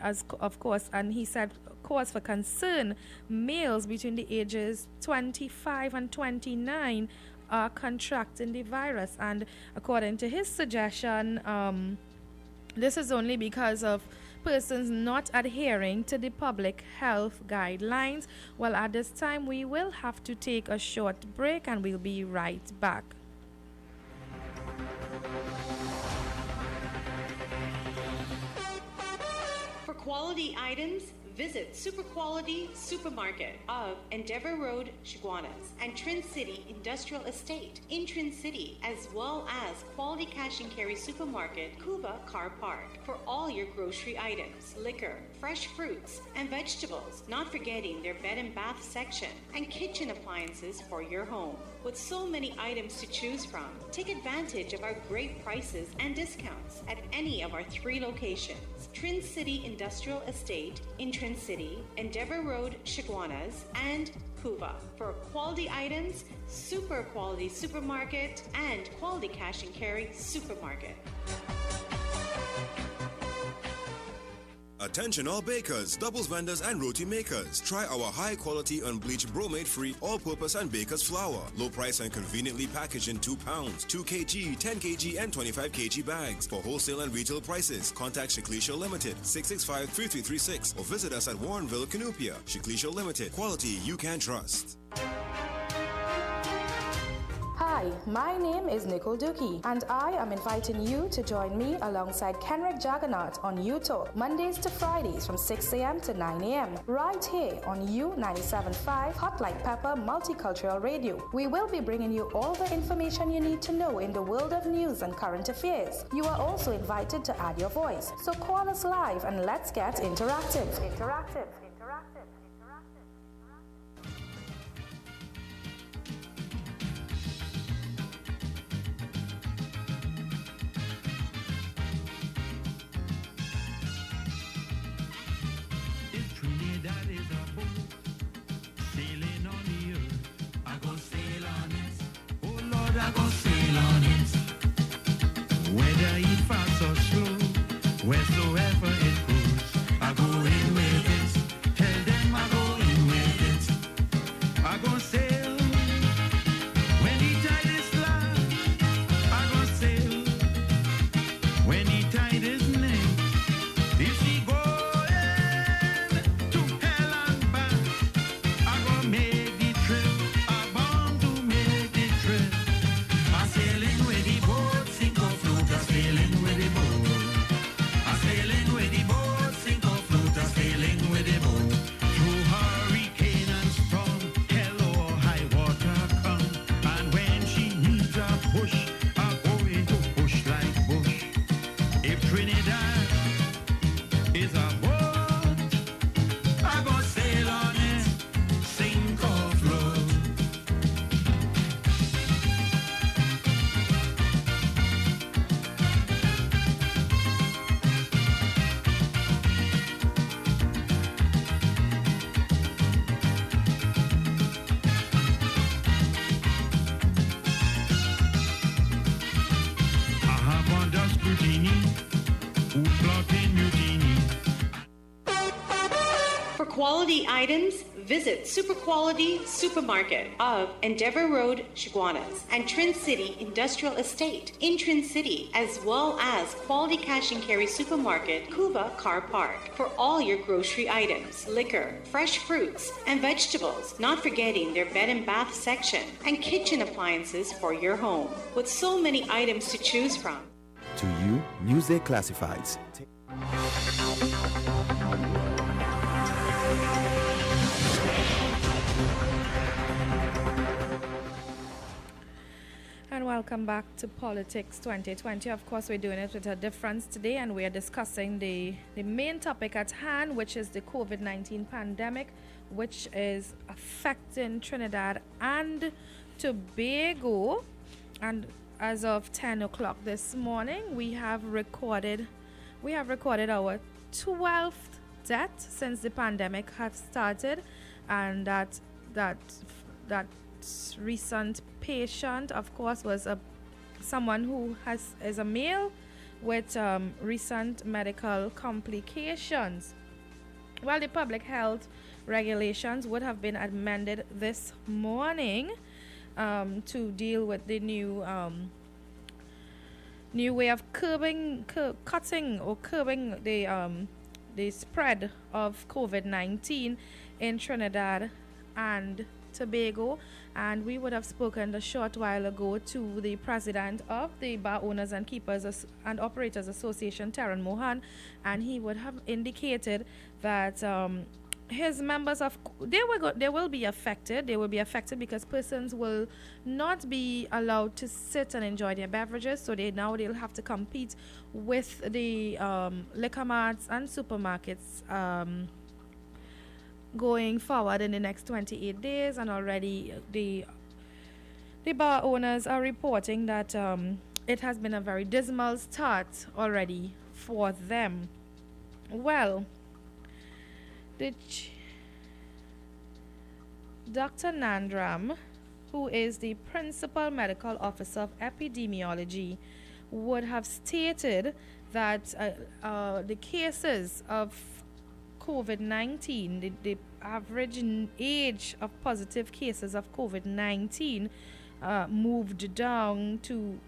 and he said cause for concern, males between the ages 25 and 29 are contracting the virus. And according to his suggestion, this is only because of persons not adhering to the public health guidelines. Well, at this time, we will have to take a short break and we'll be right back. For quality items, visit Super Quality Supermarket of Endeavour Road, Chaguanas, and Trin City Industrial Estate in Trin City, as well as Quality Cash and Carry Supermarket, Cuba Car Park, for all your grocery items, liquor, fresh fruits, and vegetables, not forgetting their bed and bath section, and kitchen appliances for your home. With so many items to choose from, take advantage of our great prices and discounts at any of our 3 locations: Trin City Industrial Estate in Trin City, Endeavour Road, Chaguanas, and Cuba. For quality items, Super Quality Supermarket and Quality Cash and Carry Supermarket. Attention all bakers, doubles vendors and roti makers. Try our high quality unbleached bromate free all purpose and baker's flour. Low price and conveniently packaged in 2 pounds, 2 kg, 10 kg and 25 kg bags. For wholesale and retail prices, contact Shiklisha Limited 665-3336 or visit us at Warrenville, Canupia. Shiklisha Limited, quality you can trust. Hi, my name is Nicole Dookie, and I am inviting you to join me alongside Kenrick Jaggernaut on U-Talk, Mondays to Fridays from 6 a.m. to 9 a.m. right here on U97.5 Hot Like Pepper Multicultural Radio. We will be bringing you all the information you need to know in the world of news and current affairs. You are also invited to add your voice, so call us live and let's get interactive. I go sail on it. Whether it fast or slow, wheresoever it goes, I go in with it. Tell them I go in with it. I go sail. When the tide is flat, I go sail. When the tide is neck, if she going to hell and back, I go make the trip. I'm bound to make the trip. Sailing with the boat, sink or float, sailing with the boat. Sailing with the boat, sink or float, sailing with the boat. Through hurricane and storm, hell or high water come. And when she needs a push, I'm going to push like bush. If Trinidad is a boat, I go sail on it, sink or float. For quality items, visit Super Quality Supermarket of Endeavour Road, Chaguanas, and Trin City Industrial Estate in Trin City, as well as Quality Cash and Carry Supermarket, Cuba Car Park, for all your grocery items, liquor, fresh fruits, and vegetables, not forgetting their bed and bath section, and kitchen appliances for your home. With so many items to choose from. To you, Newsday Classifieds. welcome back to Politics 2020. Of course, we're doing it with a difference today, and we are discussing the main topic at hand, which is the COVID-19 pandemic, which is affecting Trinidad and Tobago. And as of 10 o'clock this morning, we have recorded our 12th death since the pandemic has started, and that recent patient, of course, was someone who is a male with recent medical complications. Well, the public health regulations would have been amended this morning to deal with the new way of curbing the spread of COVID-19 in Trinidad and Tobago. And we would have spoken a short while ago to the president of the Bar Owners and Keepers and Operators Association, Taran Mohan, and he would have indicated that his members they will be affected. They will be affected because persons will not be allowed to sit and enjoy their beverages, so they'll have to compete with the liquor marts and supermarkets going forward in the next 28 days. And already the bar owners are reporting that it has been a very dismal start already for them. Well, Dr. Nandram, who is the principal medical officer of epidemiology, would have stated that the cases of COVID-19, the average age of positive cases of COVID-19 moved down to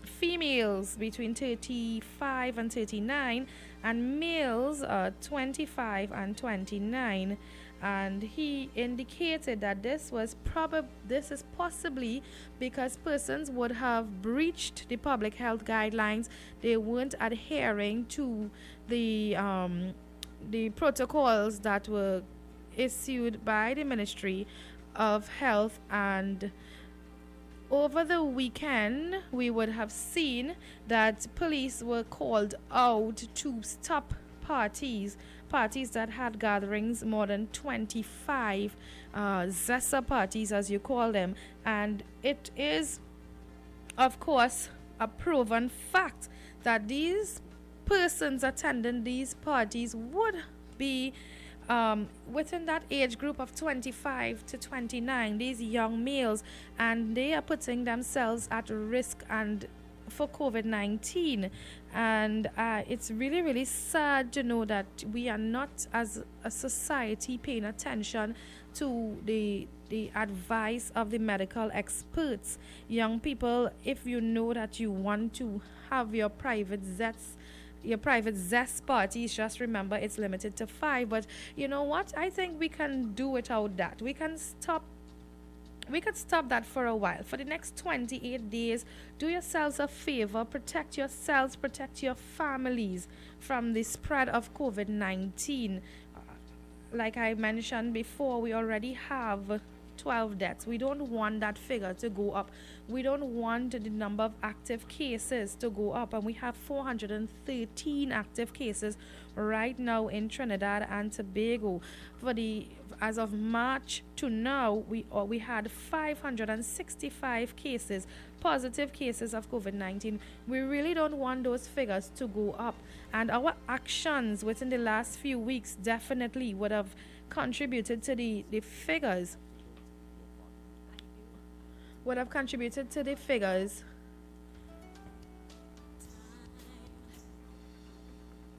females between 35 and 39 and males 25 and 29. And he indicated that this is possibly because persons would have breached the public health guidelines. They weren't adhering to the protocols that were issued by the Ministry of Health. And over the weekend, we would have seen that police were called out to stop parties that had gatherings, more than 25 Zessa parties, as you call them. And it is, of course, a proven fact that these persons attending these parties would be within that age group of 25 to 29, these young males, and they are putting themselves at risk and for COVID-19. And it's really, really sad to know that we are not, as a society, paying attention to the advice of the medical experts. Young people, if you know that you want to have your private zest parties, just remember it's limited to 5. But you know what? I think we can do without that. We could stop that for a while. For the next 28 days, do yourselves a favor, protect yourselves, protect your families from the spread of COVID-19. Like I mentioned before, we already have 12 deaths. We don't want that figure to go up. We don't want the number of active cases to go up. And we have 413 active cases right now in Trinidad and Tobago. As of March to now, we had 565 cases, positive cases of COVID-19. We really don't want those figures to go up. And our actions within the last few weeks definitely would have contributed to the figures. Would have contributed to the figures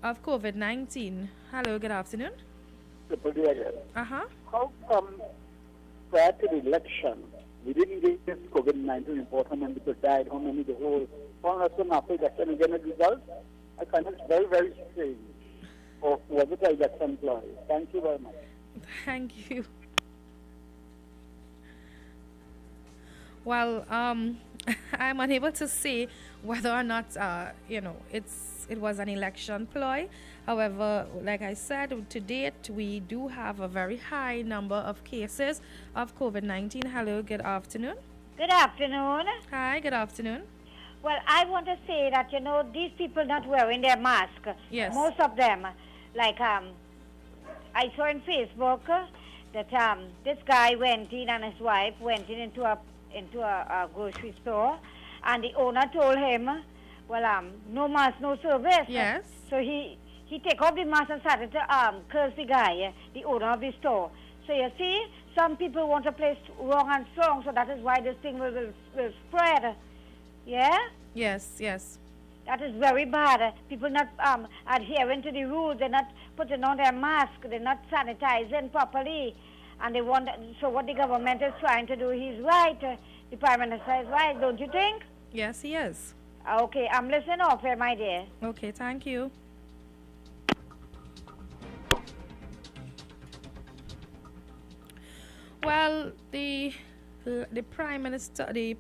of COVID-19. Hello, good afternoon. How come prior to the election we didn't get this COVID-19 report, how many people died, how many the whole, after election again the results? I find it very, very strange. Or was it an election ploy? Thank you very much. Thank you. Well, I'm unable to say whether or not, it was an election ploy. However, like I said, to date, we do have a very high number of cases of COVID-19. Hello, good afternoon. Good afternoon. Hi, good afternoon. Well, I want to say that, these people not wearing their mask. Yes. Most of them. Like, I saw on Facebook that this guy went in and his wife went into a grocery store, and the owner told him, well, no mask, no service. Yes. So he take off the mask and started to curse the guy, the owner of the store. So you see, some people want to play wrong and strong, so that is why this thing will spread. Yeah? Yes, yes. That is very bad. People not adhering to the rules. They're not putting on their mask. They're not sanitizing properly. And they want. So what the government is trying to do, he's right. The Prime Minister is right, don't you think? Yes, he is. Okay, I'm listening off here, my dear. Okay, thank you. Well, the Prime Minister, the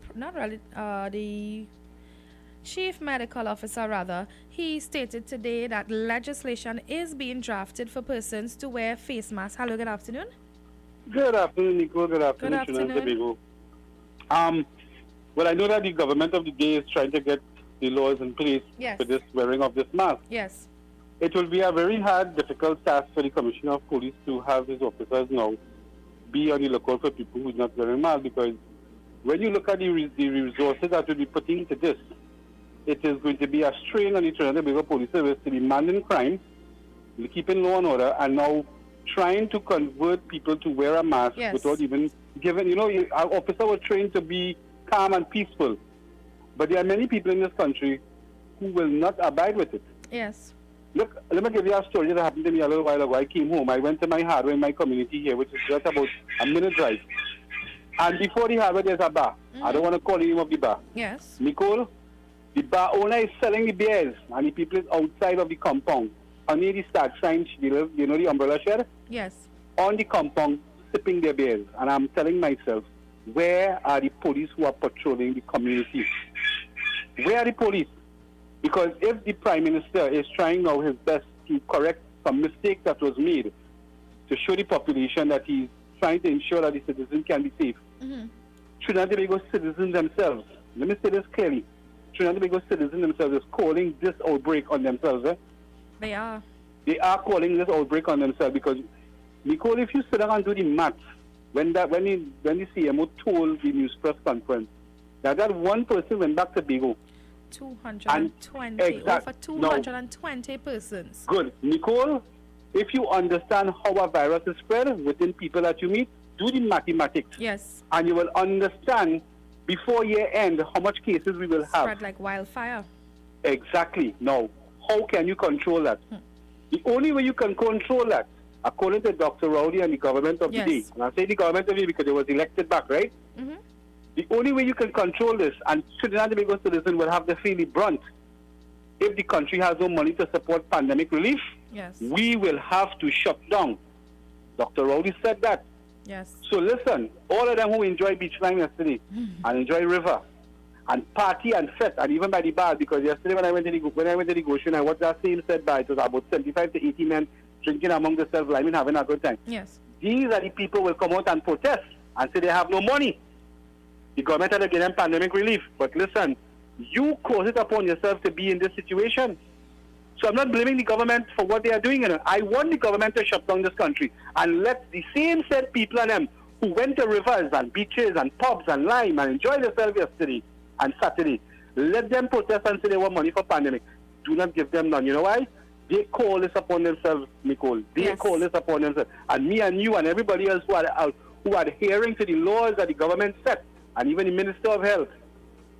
Chief Medical Officer, rather, he stated today that legislation is being drafted for persons to wear face masks. Hello, good afternoon. Good afternoon, Nico. Good afternoon, Trinidad and well, I know that the government of the day is trying to get the laws in place for this wearing of this mask. Yes. It will be a very hard, difficult task for the Commissioner of Police to have his officers now be on the lookout for people who are not wearing masks, because when you look at the resources that will be put into this, it is going to be a strain on the Trinidad and Tobago Police Service to be manning crime, keeping law and order, and now trying to convert people to wear a mask without even giving, our officer was trained to be calm and peaceful. But there are many people in this country who will not abide with it. Yes. Look, let me give you a story that happened to me a little while ago. I came home. I went to my hardware in my community here, which is just about a minute drive. And before the hardware, there's a bar. I don't want to call the name of the bar. Yes. Nicole, the bar owner is selling the beers, and the people is outside of the compound. Under the start sign, the umbrella shed? Yes. On the compound, sipping their beers. And I'm telling myself, where are the police who are patrolling the community? Where are the police? Because if the Prime Minister is trying now his best to correct some mistake that was made, to show the population that he's trying to ensure that the citizens can be safe, Trinidad and Tobago citizens themselves, let me say this clearly, Trinidad and Tobago citizens themselves is calling this outbreak on themselves. They are. They are calling this outbreak on themselves because, Nicole, if you sit down and do the maths, when the CMO told the news press conference that one person went back to Tobago, 220, over 220 persons. Good. Nicole, if you understand how a virus is spread within people that you meet, do the mathematics. Yes. And you will understand before year end how much cases we will have. Spread like wildfire. Exactly. Now, how can you control that? The only way you can control that, according to Dr. Rowley and the government of the day, and I say the government of the day because it was elected back, right? The only way you can control this, and Trinidad and Tobago citizens will have to feel the brunt, if the country has no money to support pandemic relief, we will have to shut down. Dr. Rowley said that. Yes. So listen, all of them who enjoy beach time yesterday and enjoy river and party and fet and even by the bar, because yesterday when I went to the Goshen, I watched that same set bar. It was about 75 to 80 men drinking among themselves, having a good time. Yes. These are the people who will come out and protest and say they have no money. The government had to give them pandemic relief. But listen, you cause it upon yourself to be in this situation. So I'm not blaming the government for what they are doing. I want the government to shut down this country and let the same set people and them who went to rivers and beaches and pubs and lime and enjoyed themselves yesterday and Saturday, let them protest and say they want money for pandemic. Do not give them none. You know why? They call this upon themselves, Nicole. They call this upon themselves. And me and you and everybody else who are adhering to the laws that the government set, and even the Minister of Health,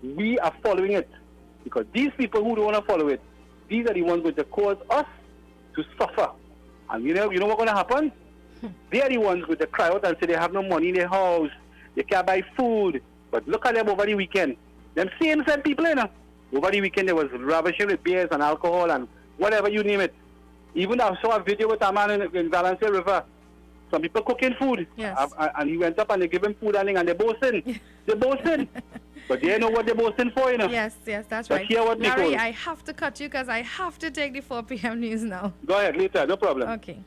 we are following it. Because these people who don't want to follow it, these are the ones going to cause us to suffer. And you know what's going to happen? They are the ones going to cry out and say they have no money in their house, they can't buy food. But look at them over the weekend. Them same people, over the weekend there was ravishing with beers and alcohol and whatever you name it. Even I saw a video with a man in Valencia River. Some people cooking food. Yes. And he went up and they give him food and they're boasting. They're boasting. But they know what they're boasting for, Yes, that's but right. Hear what Larry, I have to cut you because I have to take the 4 p.m. news now. Go ahead, later, no problem. Okay.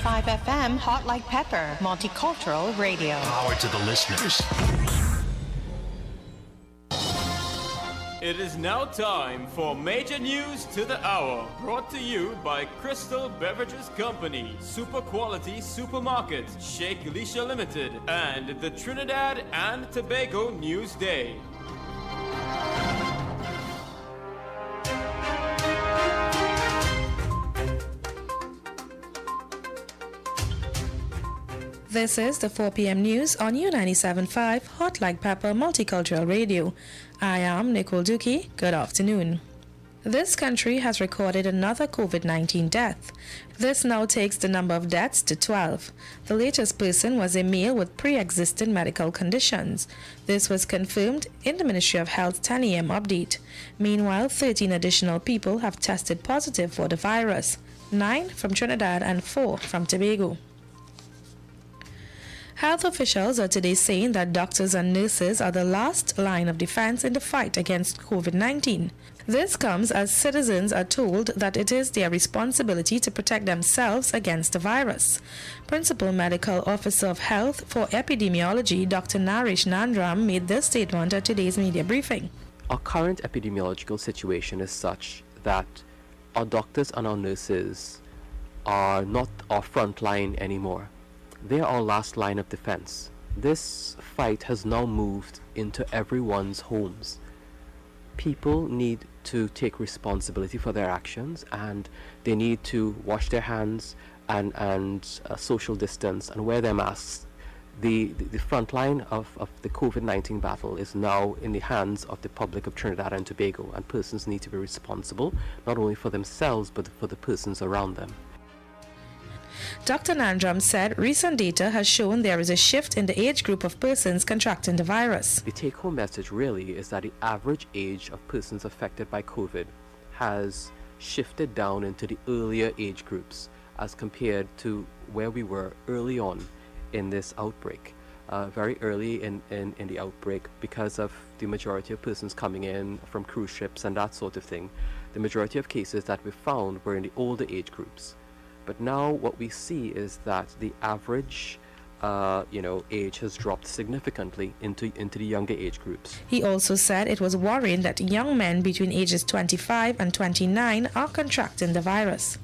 97.5 FM, Hot Like Pepper, Multicultural Radio. Power to the listeners. It is now time for Major News to the Hour, brought to you by Crystal Beverages Company, Super Quality Supermarket, Sheikh Elisha Limited, and the Trinidad and Tobago Newsday. This is the 4 p.m. news on U97.5 Hot Like Pepper Multicultural Radio. I am Nicole Dookie. Good afternoon. This country has recorded another COVID-19 death. This now takes the number of deaths to 12. The latest person was a male with pre-existing medical conditions. This was confirmed in the Ministry of Health 10 a.m. update. Meanwhile, 13 additional people have tested positive for the virus, 9 from Trinidad and 4 from Tobago. Health officials are today saying that doctors and nurses are the last line of defense in the fight against COVID-19. This comes as citizens are told that it is their responsibility to protect themselves against the virus. Principal Medical Officer of Health for Epidemiology, Dr. Naresh Nandram, made this statement at today's media briefing. Our current epidemiological situation is such that our doctors and our nurses are not our front line anymore. They are our last line of defense. This fight has now moved into everyone's homes. People need to take responsibility for their actions, and they need to wash their hands and social distance and wear their masks. The front line of the COVID-19 battle is now in the hands of the public of Trinidad and Tobago, and persons need to be responsible not only for themselves but for the persons around them. Dr. Nandram said recent data has shown there is a shift in the age group of persons contracting the virus. The take-home message really is that the average age of persons affected by COVID has shifted down into the earlier age groups as compared to where we were early on in this outbreak. Very early in the outbreak, because of the majority of persons coming in from cruise ships and that sort of thing, the majority of cases that we found were in the older age groups. But now what we see is that the average age has dropped significantly into the younger age groups. He also said it was worrying that young men between ages 25 and 29 are contracting the virus.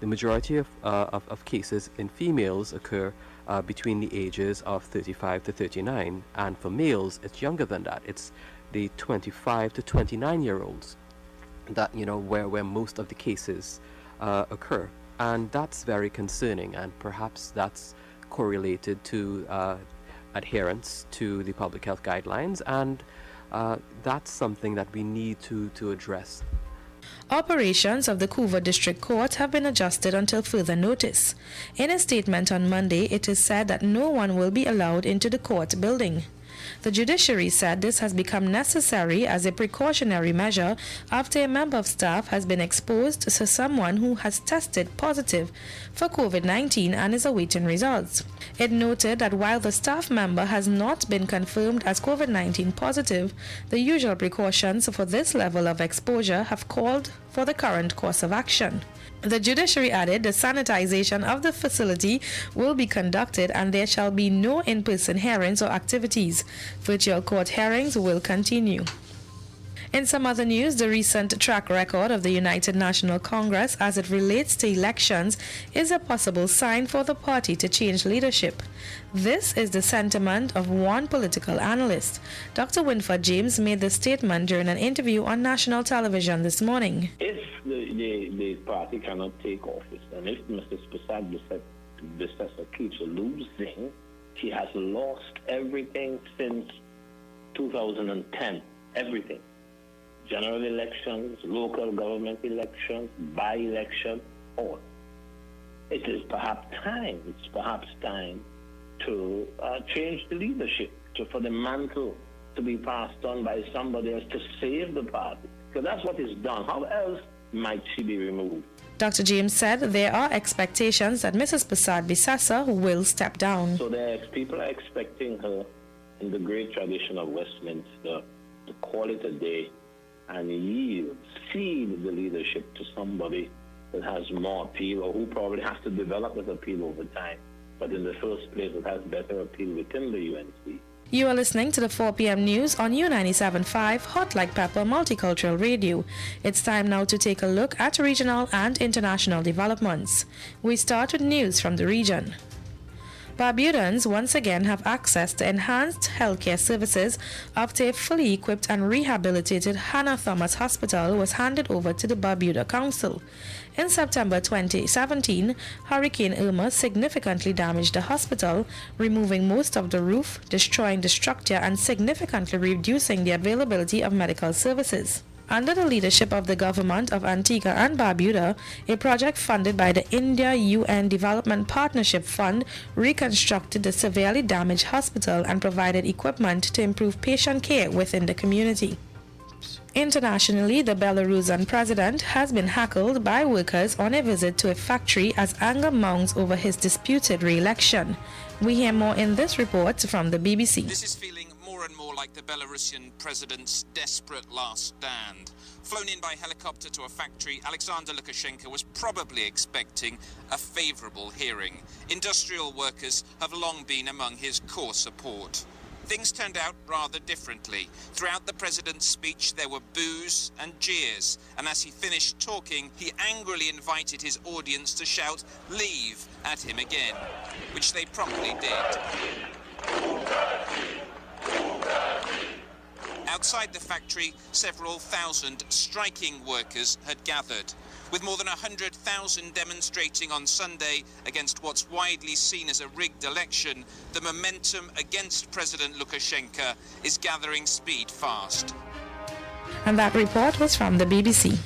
The majority of cases in females occur between the ages of 35 to 39, and for males it's younger than that. It's the 25 to 29-year-olds that where most of the cases occur. And that's very concerning, and perhaps that's correlated to adherence to the public health guidelines, and that's something that we need to address. Operations of the Couva District Court have been adjusted until further notice. In a statement on Monday, it is said that no one will be allowed into the court building. The judiciary said this has become necessary as a precautionary measure after a member of staff has been exposed to someone who has tested positive for COVID-19 and is awaiting results. It noted that while the staff member has not been confirmed as COVID-19 positive, the usual precautions for this level of exposure have called for the current course of action. The judiciary added the sanitization of the facility will be conducted and there shall be no in-person hearings or activities. Virtual court hearings will continue. In some other news, the recent track record of the United National Congress as it relates to elections is a possible sign for the party to change leadership. This is the sentiment of one political analyst. Dr. Winford James made the statement during an interview on national television this morning. If the party cannot take office, and if Mr. Prasad Bissessar keeps losing, he has lost everything since 2010, everything. General elections, local government elections, by-election, all. It is perhaps time to change the leadership, for the mantle to be passed on by somebody else to save the party. Because that's what is done. How else might she be removed? Dr. James said there are expectations that Mrs. Prasad Bissessar will step down. So people are expecting her, in the great tradition of Westminster, to call it a day and cede the leadership to somebody it has more appeal, or who probably has to develop this appeal over time. But in the first place, it has better appeal within the UNC. You are listening to the 4 p.m. news on U97.5 Hot Like Pepper Multicultural Radio. It's time now to take a look at regional and international developments. We start with news from the region. Barbudans once again have access to enhanced healthcare services after a fully equipped and rehabilitated Hannah Thomas Hospital was handed over to the Barbuda Council. In September 2017, Hurricane Irma significantly damaged the hospital, removing most of the roof, destroying the structure, and significantly reducing the availability of medical services. Under the leadership of the government of Antigua and Barbuda, a project funded by the India-UN Development Partnership Fund reconstructed the severely damaged hospital and provided equipment to improve patient care within the community. Internationally, the Belarusian president has been heckled by workers on a visit to a factory as anger mounts over his disputed re-election. We hear more in this report from the BBC. This is feeling more and more like the Belarusian president's desperate last stand. Flown in by helicopter to a factory, Alexander Lukashenko was probably expecting a favourable hearing. Industrial workers have long been among his core support. Things turned out rather differently. Throughout the president's speech, there were boos and jeers, and as he finished talking, he angrily invited his audience to shout "Leave" at him again, which they promptly did. Outside the factory, several thousand striking workers had gathered. With more than 100,000 demonstrating on Sunday against what's widely seen as a rigged election, the momentum against President Lukashenko is gathering speed fast. And that report was from the BBC.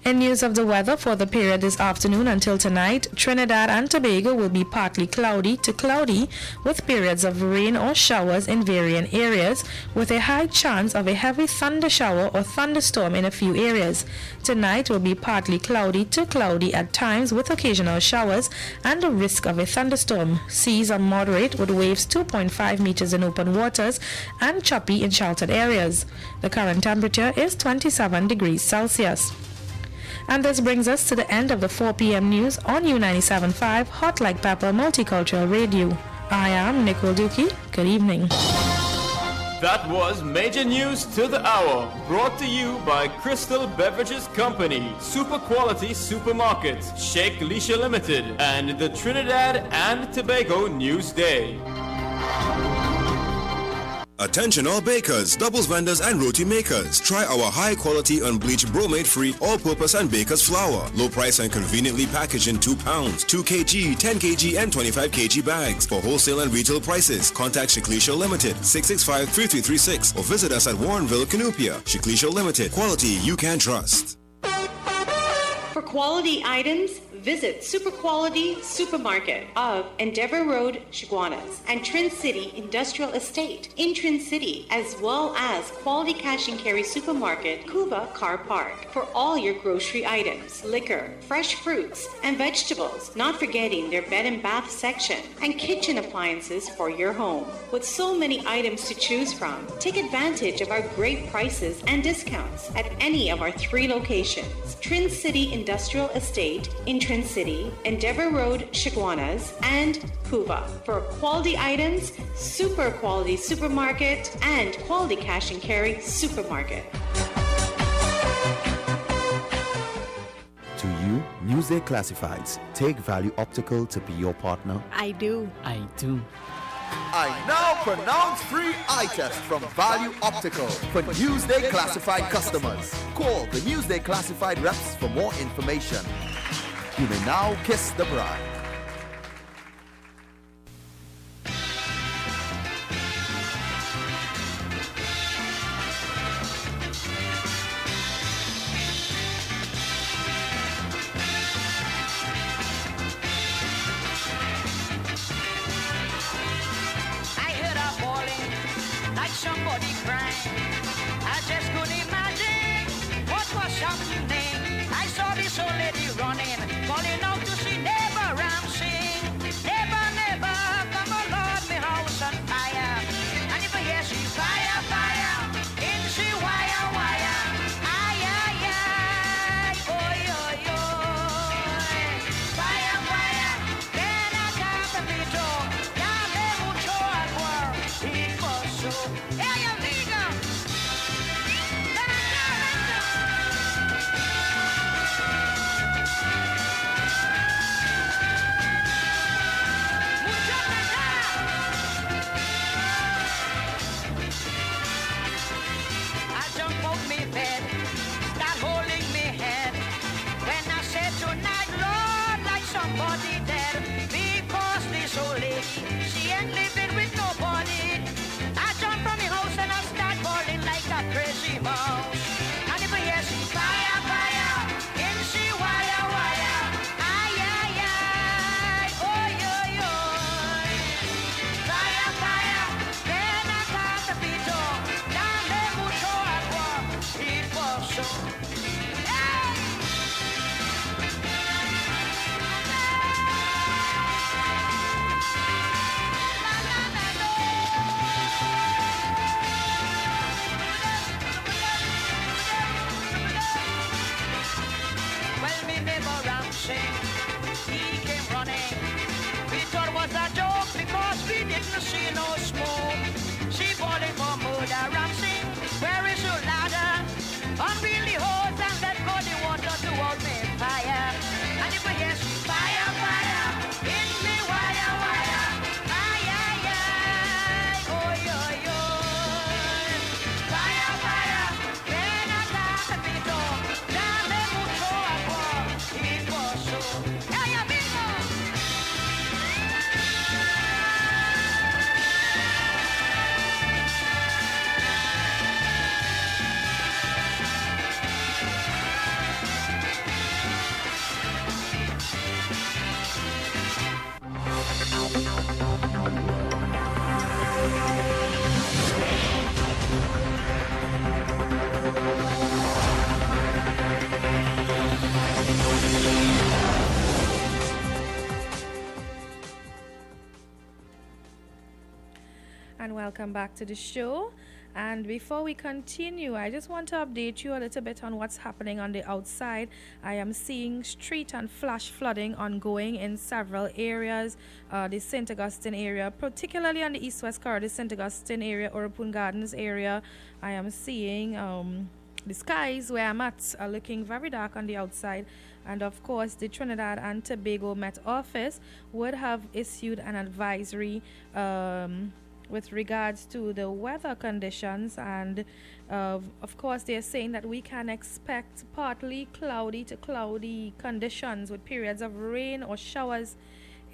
In news of the weather for the period this afternoon until tonight, Trinidad and Tobago will be partly cloudy to cloudy with periods of rain or showers in varying areas, with a high chance of a heavy thunder shower or thunderstorm in a few areas. Tonight will be partly cloudy to cloudy at times with occasional showers and a risk of a thunderstorm. Seas are moderate with waves 2.5 meters in open waters and choppy in sheltered areas. The current temperature is 27 degrees Celsius. And this brings us to the end of the 4 p.m. news on U97.5 Hot Like Pepper Multicultural Radio. I am Nicole Dukey. Good evening. That was Major News to the Hour, brought to you by Crystal Beverages Company, Super Quality Supermarket, Sheikh Leisha Limited, and the Trinidad and Tobago News Day. Attention all bakers, doubles vendors and roti makers. Try our high quality unbleached bromate free all-purpose and baker's flour. Low price and conveniently packaged in 2 pounds, 2 kg, 10 kg and 25 kg bags. For wholesale and retail prices, contact Shiklisha Limited 665-3336 or visit us at Warrenville, Canupia. Shiklisha Limited, quality you can trust. For quality items, visit Super Quality Supermarket of Endeavour Road, Chaguanas, and Trin City Industrial Estate in Trin City, as well as Quality Cash and Carry Supermarket, Cuba Car Park, for all your grocery items, liquor, fresh fruits, and vegetables, not forgetting their bed and bath section, and kitchen appliances for your home. With so many items to choose from, take advantage of our great prices and discounts at any of our 3 locations, Trin City Industrial Estate in Trin City, Endeavour Road, Chaguanas, and Cuba. For quality items, Super Quality Supermarket and Quality Cash and Carry Supermarket. To you, Newsday Classifieds. Take Value Optical to be your partner. I do. I do. I now pronounce free eye test from Value Optical for Newsday Classified customers. Call the Newsday Classified reps for more information. You may now kiss the bride. Somebody crying. I just couldn't imagine what was happening. I saw this old lady running, calling out to see neighbor Ram sing. Never, never, come on, Lord, me house on fire. And if I hear she fire, fire, in she wire, wire. Ay, ay, ay, oy, oy, oy. Well, me neighbor Ramsing, he came running. We thought it was a joke because we didn't see no smoke. She falling for murder, Ramsing. Where is your ladder? Unveil the hose and let go the water towards me fire. And if we hear fire, fire, in me wire, wire. Ay, ay, ay, oh, yo, yo. Fire, fire, ven acá, Pepito. Dame mucho agua y gozo. Hey, amigo. And welcome back to the show. And before we continue, I just want to update you a little bit on what's happening on the outside. I am seeing street and flash flooding ongoing in several areas. The St. Augustine area, particularly on the east-west corridor, St. Augustine area, Orapun Gardens area. I am seeing the skies where I'm at are looking very dark on the outside. And of course, the Trinidad and Tobago Met Office would have issued an advisory with regards to the weather conditions, and of course they're saying that we can expect partly cloudy to cloudy conditions with periods of rain or showers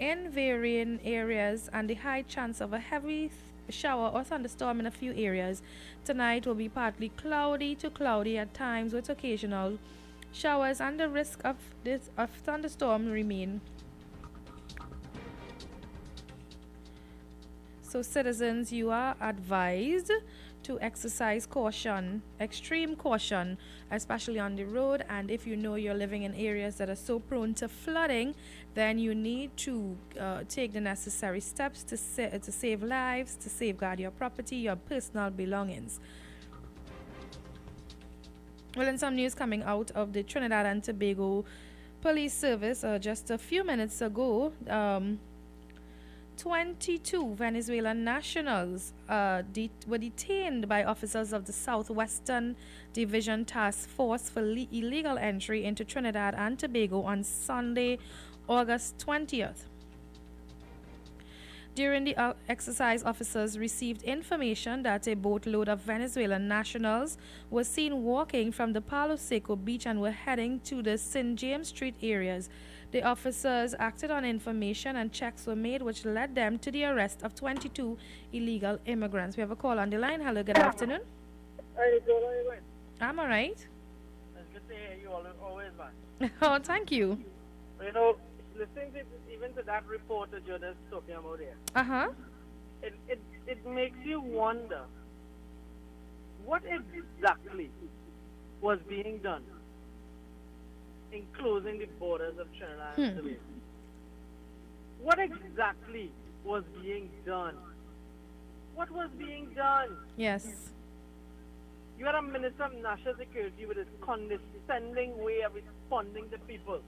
in varying areas and the high chance of a heavy shower or thunderstorm in a few areas. Tonight will be partly cloudy to cloudy at times with occasional showers, and the risk of thunderstorm remain. So citizens, you are advised to exercise caution, extreme caution, especially on the road. And if you know you're living in areas that are so prone to flooding, then you need to take the necessary steps to save lives, to safeguard your property, your personal belongings. Well, in some news coming out of the Trinidad and Tobago Police Service, just a few minutes ago, 22 Venezuelan nationals were detained by officers of the Southwestern Division Task Force for illegal entry into Trinidad and Tobago on Sunday, August 20th. During the exercise, officers received information that a boatload of Venezuelan nationals was seen walking from the Palo Seco beach and were heading to the St. James Street areas. The officers acted on information and checks were made, which led them to the arrest of 22 illegal immigrants. We have a call on the line. Hello, good afternoon. Hey, Joel, how you doing? I'm all right. It's good to hear you always, man. Oh, thank you. You know, listening to even to that report that you're just talking about here, Uh-huh. it makes you wonder what exactly was being done in closing the borders of Trinidad and Tobago. What exactly was being done? What was being done? Yes. You had a Minister of National Security with his condescending way of responding to people.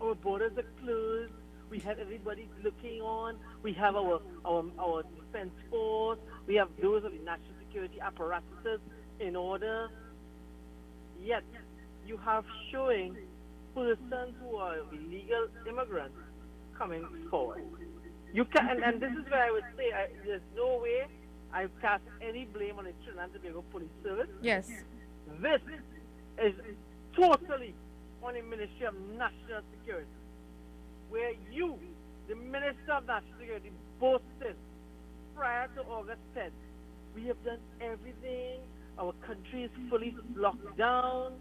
Our borders are closed. We have everybody looking on. We have our defense force. We have those of the national security apparatuses in order. Yet, you have showing persons who are illegal immigrants coming forward. You can, and this is where I would say there's no way I cast any blame on the Trinidad and Tobago Police Service. Yes. This is totally on the Ministry of National Security, where you, the Minister of National Security, boasted prior to August 10th, we have done everything, our country is fully locked down,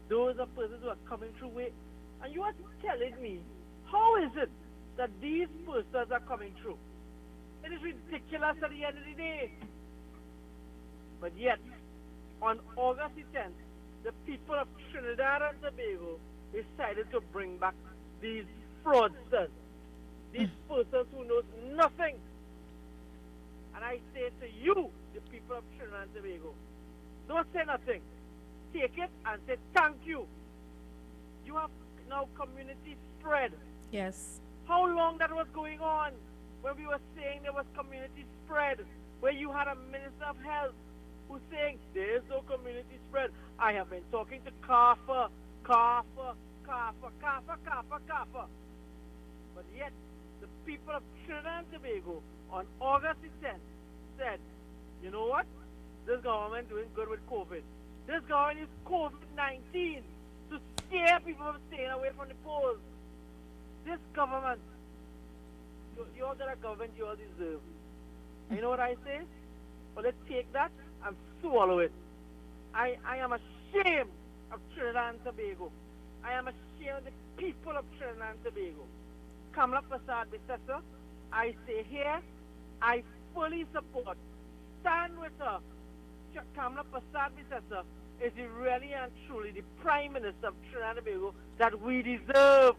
those are persons who are coming through it, and you are telling me, how is it that these persons are coming through? It is ridiculous at the end of the day. But yet, on August 10th, the people of Trinidad and Tobago decided to bring back these fraudsters, these persons who knows nothing. And I say to you, the people of Trinidad and Tobago, don't say nothing. Take it and say thank you. You have now community spread. Yes. How long that was going on when we were saying there was community spread, where you had a Minister of Health who's saying there is no community spread. I have been talking to CARFA. But yet, the people of Trinidad and Tobago on August the 10th said, you know what? This government doing good with COVID. This government is COVID-19 to scare people from staying away from the polls. This government, you all got a government you all deserve. And you know what I say? Well, let's take that and swallow it. I am ashamed of Trinidad and Tobago. I am ashamed of the people of Trinidad and Tobago. Kamala Persad-Bissessar, I say here, I fully support, stand with her. Kamala Persad-Bissessar is really and truly the Prime Minister of Trinidad and Tobago that we deserve.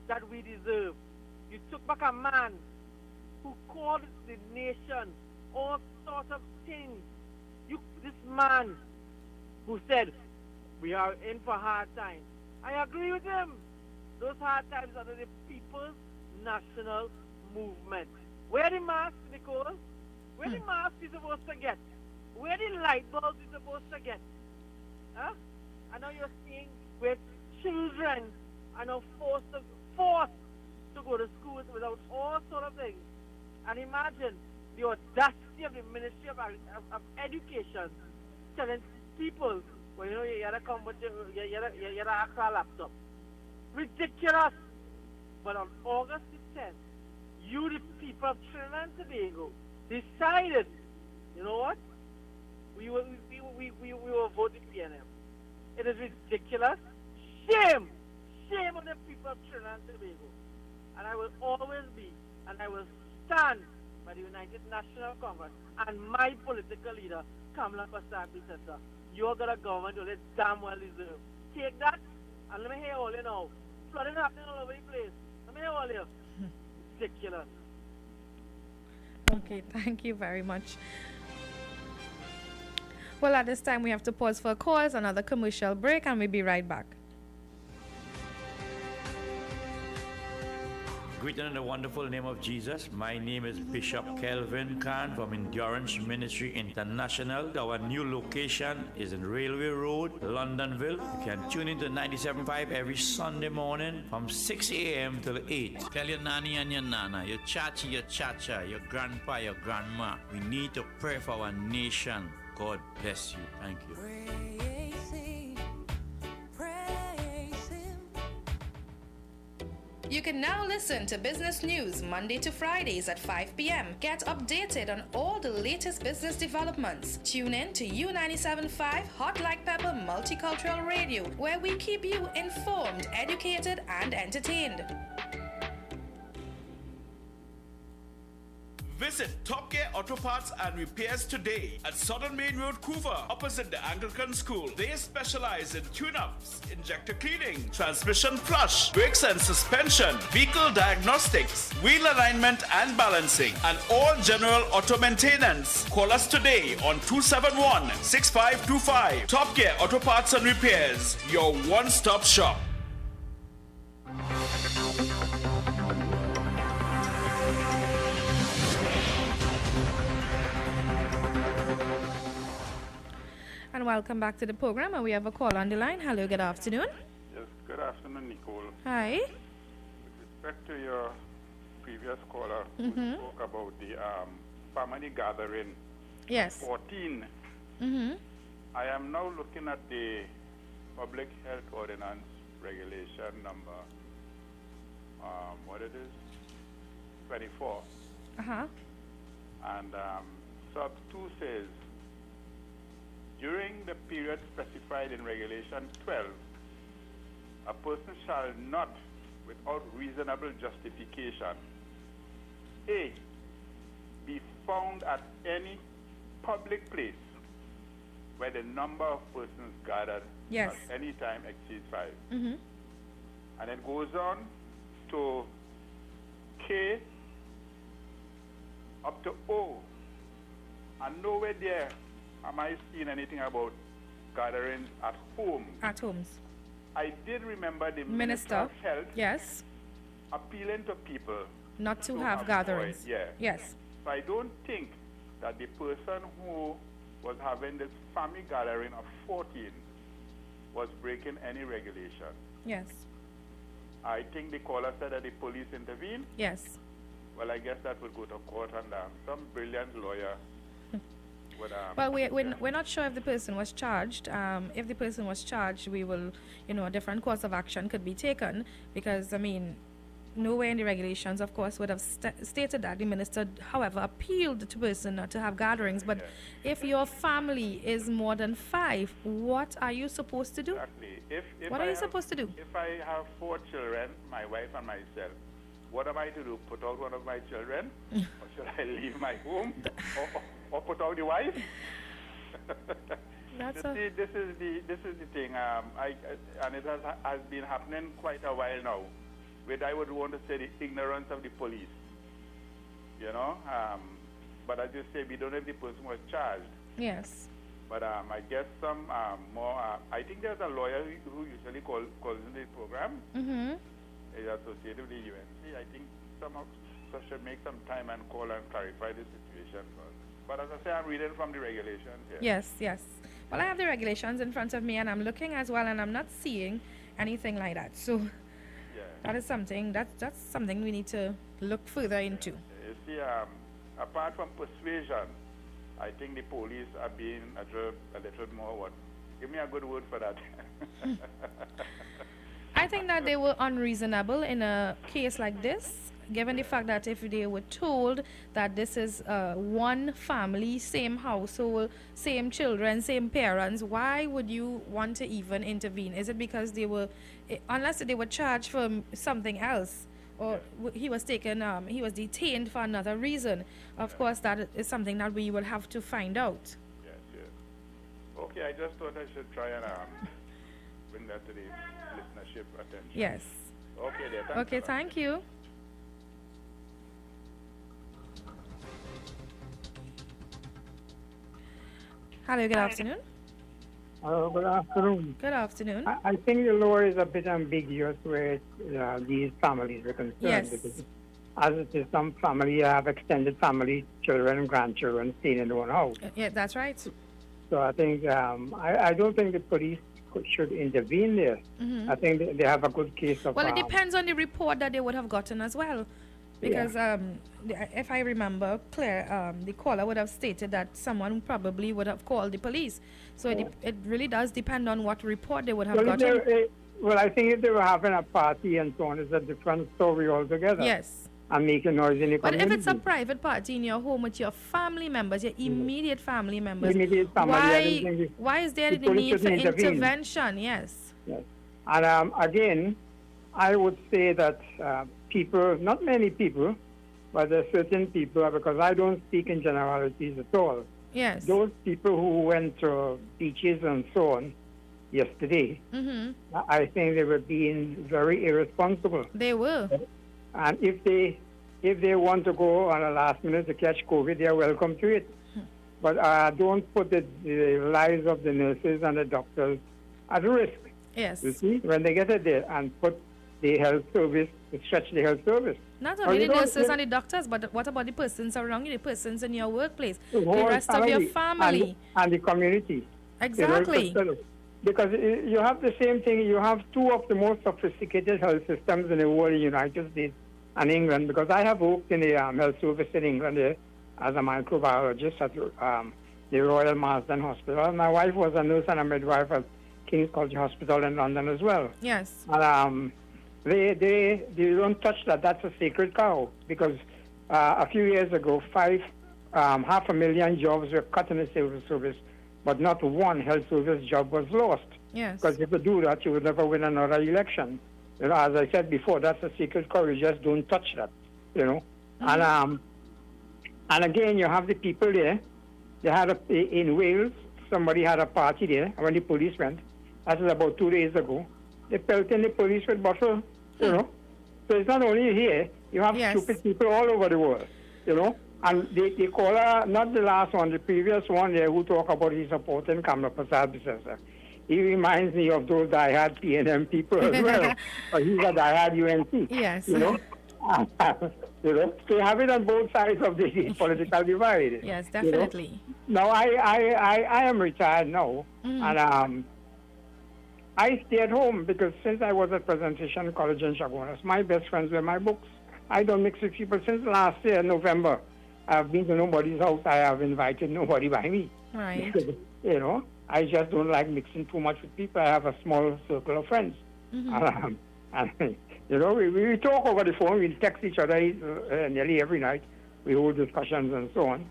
That we deserve. You took back a man who called the nation all sorts of things. This man who said, we are in for hard times. I agree with him. Those hard times are the People's National Movement. Where the masks, Nicole? Where the masks is supposed to get? Where the light bulbs is supposed to get? Huh? I know you're seeing where children are now forced to go to schools without all sort of things. And imagine the audacity of the Ministry of Education telling people, well, you know, you gotta come with you gotta extra laptop. Ridiculous. But on August the 10th, you, the people of Trinidad and Tobago, decided, you know what? We will vote the PNM. It is ridiculous. Shame! Shame on the people of Trinidad and Tobago. And I will always be, and I will stand by the United National Congress and my political leader, Kamala Persad-Bissessar. You're got a government that is damn well deserved. Take that, and let me hear all you know. Flooding happening all over the place. Let me hear all you. Ridiculous. Okay, thank you very much. Well, at this time, we have to pause for calls, another commercial break, and we'll be right back. Greeted in the wonderful name of Jesus. My name is Bishop Kelvin Khan from Endurance Ministry International. Our new location is in Railway Road, Londonville. You can tune into 97.5 every Sunday morning from 6 a.m. till 8. Tell your nanny and your nana, your chachi, your chacha, your grandpa, your grandma. We need to pray for our nation. God bless you. Thank you. You can now listen to business news Monday to Fridays at 5 p.m. Get updated on all the latest business developments. Tune in to U97.5 Hot Like Pepper Multicultural Radio, where we keep you informed, educated, and entertained. Visit Top Gear Auto Parts and Repairs today at Southern Main Road, Couva, opposite the Anglican School. They specialize in tune-ups, injector cleaning, transmission flush, brakes and suspension, vehicle diagnostics, wheel alignment and balancing, and all general auto maintenance. Call us today on 271-6525. Top Gear Auto Parts and Repairs, your one-stop shop. And welcome back to the program, and we have a call on the line. Hello, good afternoon. Yes, good afternoon, Nicole. Hi. With respect to your previous caller who spoke about the family gathering, yes, 14, I am now looking at the Public Health Ordinance Regulation number, what it is, 24. And sub 2 says, during the period specified in Regulation 12, a person shall not, without reasonable justification, A, be found at any public place, where the number of persons gathered Yes. at any time exceeds 5. Mm-hmm. And it goes on to K up to O. And nowhere there am I seeing anything about gatherings at home. At homes. I did remember the Minister of Health yes. appealing to people Not to have gatherings. Yeah. Yes. So I don't think that the person who was having this family gathering of 14 was breaking any regulation. Yes. I think the caller said that the police intervened. Yes. Well, I guess that would go to court, and some brilliant lawyer would... Well, we're not sure if the person was charged. If the person was charged, we will, a different course of action could be taken, because, I mean, nowhere in the regulations, of course, would have stated that. The minister, however, appealed to the person not to have gatherings. But if your family is more than 5, what are you supposed to do? Exactly. What are you supposed to do? If I have 4 children, my wife and myself, what am I to do? Put out one of my children? Or should I leave my home? or put out the wife? This is the thing. And it has been happening quite a while now. Which I would want to say the ignorance of the police, but as you say, we don't know if the person was charged. Yes. But I guess some more, I think there's a lawyer who usually calls in the program. Mm-hmm. He's associated with the UNC. I think some should make some time and call and clarify the situation first. But as I say, I'm reading from the regulations here. Yes, yes. Well, I have the regulations in front of me, and I'm looking as well, and I'm not seeing anything like that. So... that is something that's something we need to look further into. You see, apart from persuasion, I think the police are being a little more give me a good word for that. I think that they were unreasonable in a case like this, given the fact that if they were told that this is one family, same household, same children, same parents, why would you want to even intervene? Is it because they were, unless they were charged for something else, or he was detained for another reason? Of course, that is something that we will have to find out. Yes. Okay, I just thought I should try and bring that to the listenership attention. Yes. Okay, there. Okay, thank you. Hello, good afternoon. Good afternoon. Good afternoon. I think the law is a bit ambiguous where these families are concerned. Yes. Because as it is, some family have extended family, children and grandchildren staying in one house. Yeah, that's right. So I think, I don't think the police should intervene there. Mm-hmm. I think they have a good case of... Well, it depends on the report that they would have gotten as well. Because if I remember, Claire, the caller would have stated that someone probably would have called the police. So it really does depend on what report they would have gotten. Well, I think if they were having a party and so on, it's a different story altogether. Yes. And making noise in the community. But if it's a private party in your home with your family members, your immediate family members, why is there the need for intervention? Yes. And again, I would say that people, not many people, but there are certain people, because I don't speak in generalities at all. Yes. Those people who went to beaches and so on yesterday, I think they were being very irresponsible. They were. And if they want to go on a last minute to catch COVID, they are welcome to it. But don't put the lives of the nurses and the doctors at risk. Yes. You see, when they get it there and put the health service, stretch the health service. Not only the nurses and the doctors, but what about the persons around you, the persons in your workplace, the rest of your family? And the community. Exactly. Because you have the same thing. You have two of the most sophisticated health systems in the world, in the United States and England, because I have worked in the health service in England as a microbiologist at the Royal Marsden Hospital. My wife was a nurse and a midwife at King's College Hospital in London as well. Yes. And they don't touch that. That's a sacred cow, because a few years ago, 500,000 jobs were cut in the civil service, but not one health service job was lost. Yes. Because if you do that, you would never win another election. As I said before, that's a secret cow. You just don't touch that, And again, you have the people there. They had in Wales somebody had a party there, and when the police went, that was about 2 days ago, they pelted the police with bottles, you know. So it's not only here, you have stupid people all over the world, you know. And they call her, not the last one, the previous one there who talk about his supporting Kamla Prasad Bisesa. He reminds me of those diehard PNM people as well. But he's a diehard UNC. Yes. You know? You know? So you have it on both sides of the political divide. Yes, definitely. You know? Now, I am retired now. And I stay at home because since I was at Presentation College in Chaguanas, my best friends were my books. I don't mix with people since last year, November. I've been to nobody's house. I have invited nobody by me. Right. You know, I just don't like mixing too much with people. I have a small circle of friends. And you know, we talk over the phone. We text each other nearly every night. We hold discussions and so on.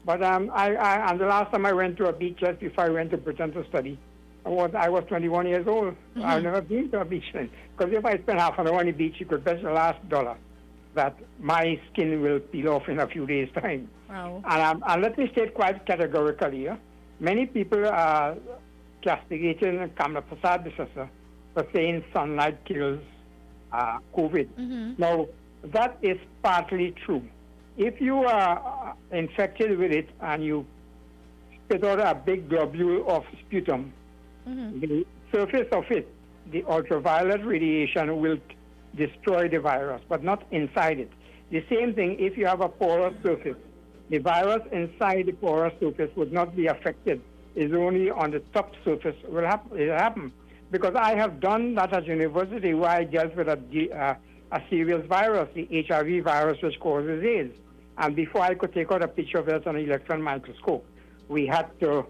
But and the last time I went to a beach just before I went to Britain to study, I was 21 years old. I've never been to a beach then. Because if I spend half an hour on the beach, you could bet the last dollar that my skin will peel off in a few days' time. Wow. And let me state quite categorically, many people are castigating Kamla Prasad Bisesa for saying sunlight kills COVID. Now, that is partly true. If you are infected with it and you spit out a big globule of sputum, the surface of it, the ultraviolet radiation will destroy the virus, but not inside it. The same thing if you have a porous surface. The virus inside the porous surface would not be affected. It's only on the top surface will happen. Because I have done that at university where I dealt with a serious virus, the HIV virus which causes AIDS. And before I could take out a picture of it on an electron microscope, we had to,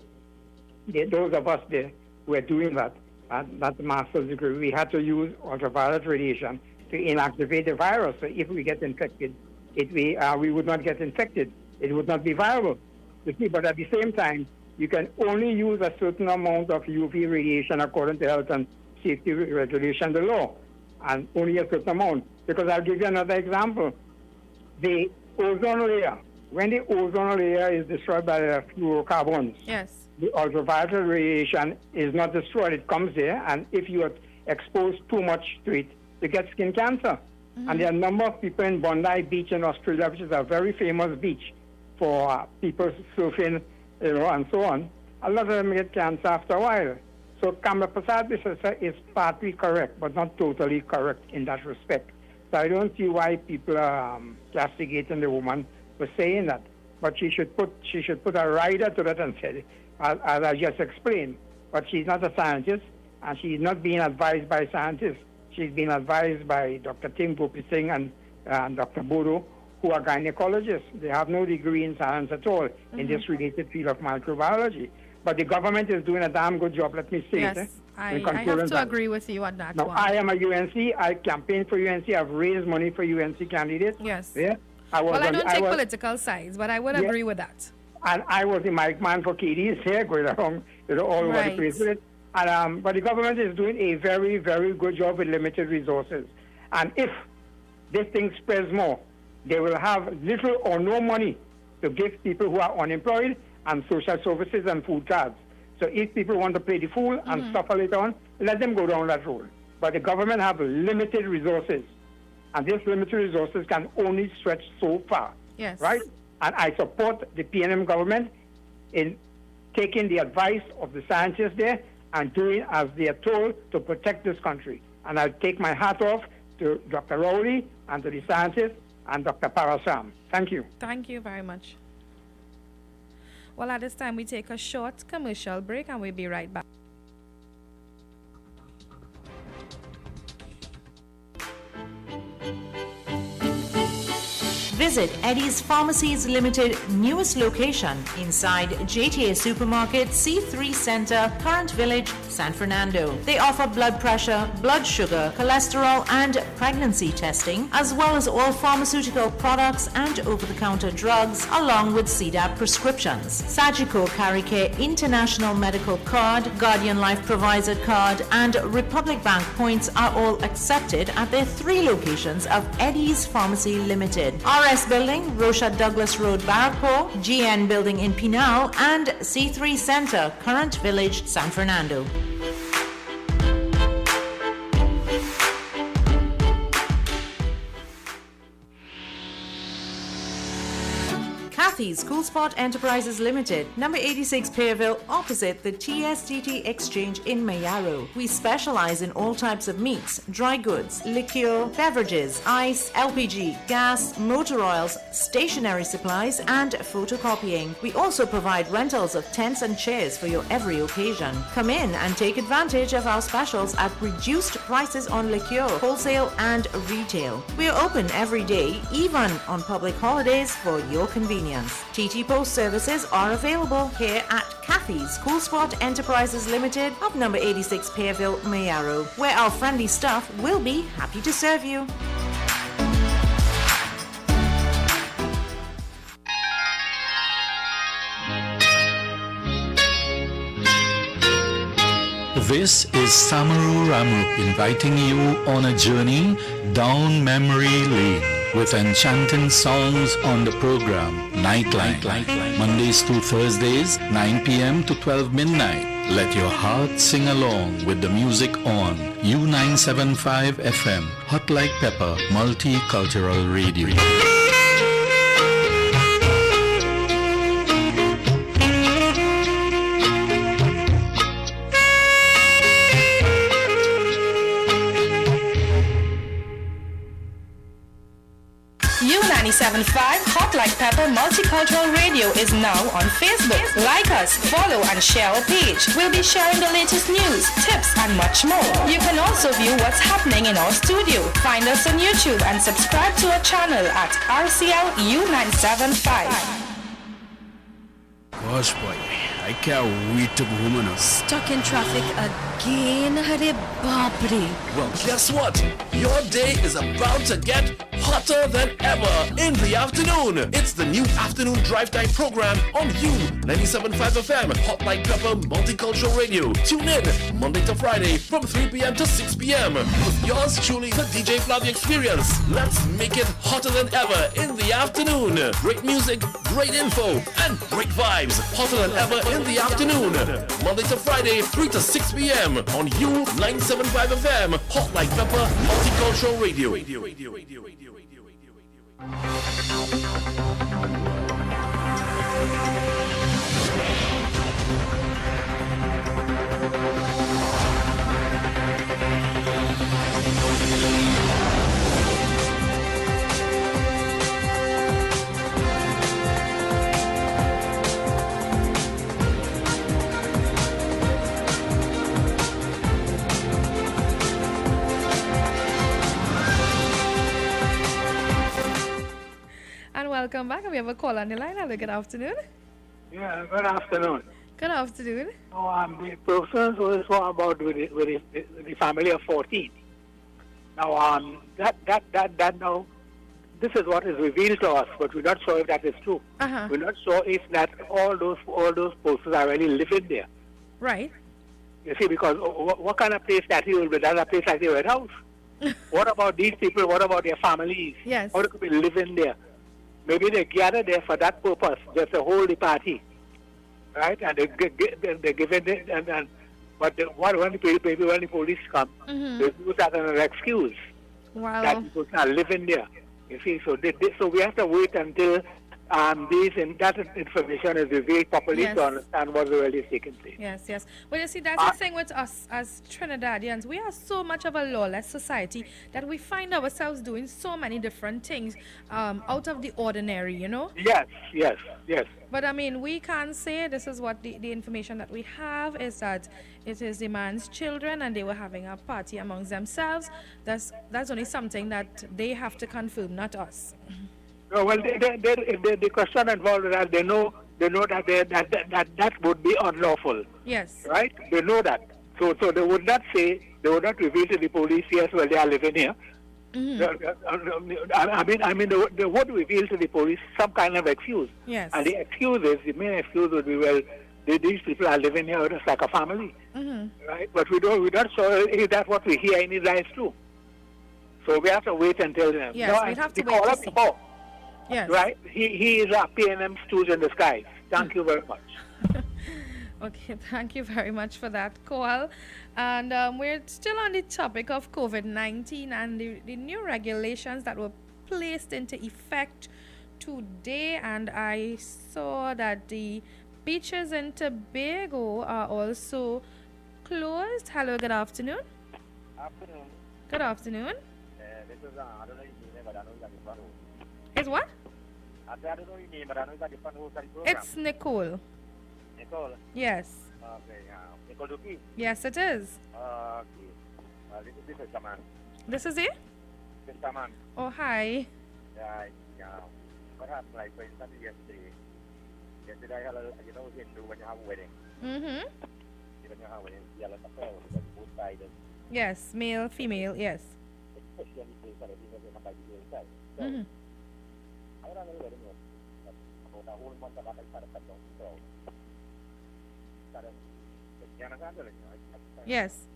those of us there who were doing that, that's the master's degree, we had to use ultraviolet radiation to inactivate the virus. So if we get infected, we would not get infected. It would not be viable. You see, but at the same time, you can only use a certain amount of UV radiation according to health and safety regulation, the law, and only a certain amount. Because I'll give you another example. The ozone layer, when the ozone layer is destroyed by the fluorocarbons, the ultraviolet radiation is not destroyed. It comes there, and if you are exposed too much to it, you get skin cancer. And there are a number of people in Bondi Beach in Australia, which is a very famous beach for people surfing, you know, and so on. A lot of them get cancer after a while. So Kamla Prasad Bisesa is partly correct, but not totally correct in that respect. So I don't see why people are castigating the woman for saying that. But she should put a rider to that and say, as I just explained. But she's not a scientist, and she's not being advised by scientists. She's been advised by Dr. Tim Gopi Singh and Dr. Bodo, who are gynecologists. They have no degree in science at all in this related field of microbiology. But the government is doing a damn good job, let me say it. I have to agree with you on that now, one. I am a UNC. I campaign for UNC. I've raised money for UNC candidates. Yes. Yeah. I don't take political sides, but I would agree with that. And I was the mic man for KDs here, going around, you know, all over the place with it. And, but the government is doing a very, very good job with limited resources. And if this thing spreads more, they will have little or no money to give people who are unemployed and social services and food cards. So if people want to play the fool and suffer later on, let them go down that road. But the government have limited resources. And these limited resources can only stretch so far. Yes. Right? And I support the PNM government in taking the advice of the scientists there and doing as they are told to protect this country. And I take my hat off to Dr. Rowley and to the scientists and Dr. Parasam. Thank you. Thank you very much. Well, at this time, we take a short commercial break and we'll be right back. Visit Eddie's Pharmacies Limited newest location inside JTA Supermarket, C3 Center, Current Village, San Fernando. They offer blood pressure, blood sugar, cholesterol, and pregnancy testing, as well as all pharmaceutical products and over-the-counter drugs, along with CDAP prescriptions. Sagicor Carry Care International Medical Card, Guardian Life Provider Card, and Republic Bank points are all accepted at their 3 locations of Eddie's Pharmacy Limited. RS Building, Rosha Douglas Road, Barraco, GN Building in Pinal, and C3 Center, Current Village, San Fernando. Kathy's Cool Spot Enterprises Limited, number 86 Pearville, opposite the TSTT Exchange in Mayaro. We specialize in all types of meats, dry goods, liquor, beverages, ice, LPG, gas, motor oils, stationery supplies, and photocopying. We also provide rentals of tents and chairs for your every occasion. Come in and take advantage of our specials at reduced prices on liquor, wholesale, and retail. We are open every day, even on public holidays, for your convenience. TT Post services are available here at Kathy's Cool Spot Enterprises Limited of number 86 Pearville, Mayaro, where our friendly staff will be happy to serve you. This is Samaru Ramu inviting you on a journey down memory lane with enchanting songs on the program Nightline, Mondays to Thursdays, 9 p.m. to 12 midnight. Let your heart sing along with the music on U975 FM, Hot Like Pepper, Multicultural Radio. U975 Hot Like Pepper Multicultural Radio is now on Facebook. Like us, follow and share our page. We'll be sharing the latest news, tips, and much more. You can also view what's happening in our studio. Find us on YouTube and subscribe to our channel at RCL U975. Gosh, boy, I can't wait to go home now. Stuck in traffic again, Hare Bapri. Well, guess what? Your day is about to get hotter than ever in the afternoon. It's the new afternoon drive time program on U97.5 FM, Hot Like Pepper Multicultural Radio. Tune in Monday to Friday from 3 p.m. to 6 p.m. with yours truly, the DJ Flavia Experience. Let's make it hotter than ever in the afternoon. Great music, great info, and great vibes. Hotter than ever in the afternoon. Monday to Friday, 3 to 6 p.m. on U97.5 FM, Hot Like Pepper Multicultural Radio. And welcome back. We have a call on the line. Hello, good afternoon. Yeah, good afternoon. Good afternoon. The person was talking about with the family of 14. Now, that now, this is what is revealed to us, but we're not sure if that is true. We're not sure if that all those posters are really living there. Right. You see, because what kind of place that he will be? That's a place like the Red House. What about these people? What about their families? Yes. How they could be living there? Maybe they gather there for that purpose, just to hold the party, right? And they give it, but when the police come, they use that as an excuse. Wow. That people are living there. You see, so so we have to wait until that information is revealed properly to understand what's really taking place. Yes. Well, you see, that's the thing with us as Trinidadians. We are so much of a lawless society that we find ourselves doing so many different things out of the ordinary, you know? Yes. But I mean, we can't say this is what the information that we have is that it is the man's children and they were having a party amongst themselves. That's only something that they have to confirm, not us. No, well, the question involved is that they know that that would be unlawful. Yes. Right? They know that. So they would not reveal to the police, yes, well, they are living here. I mean, they would reveal to the police some kind of excuse. Yes. And the main excuse would be, well, these people are living here just like a family, right? But we're not sure if that's what we hear in his eyes too. So we have to wait until then. Yes, we have to wait to see. Before, yes. Right? He is a P&M stooge in disguise. Thank you very much. Okay, thank you very much for that call. And we're still on the topic of COVID-19 and the new regulations that were placed into effect today. And I saw that the beaches in Tobago are also closed. Hello, good afternoon. Afternoon. Good afternoon. This is, I don't know your name, but I know you got the front row. It's what? I don't know your name, but I know you got the front row for the program. It's Nicole. Nicole? Yes. Okay, Nicole Duki? Yes, it is. Okay. This is Saman. This is it? This is Saman. Oh, hi. Yeah, what happened, like, for instance, yesterday I had Hindu when you have a wedding. When you have a wedding, you have a pair with both sides. Yes, male, female, yes. Especially on the place that they come by the male side. So, I don't know whether you know, about a whole month of I started cut down the crowd. Yes.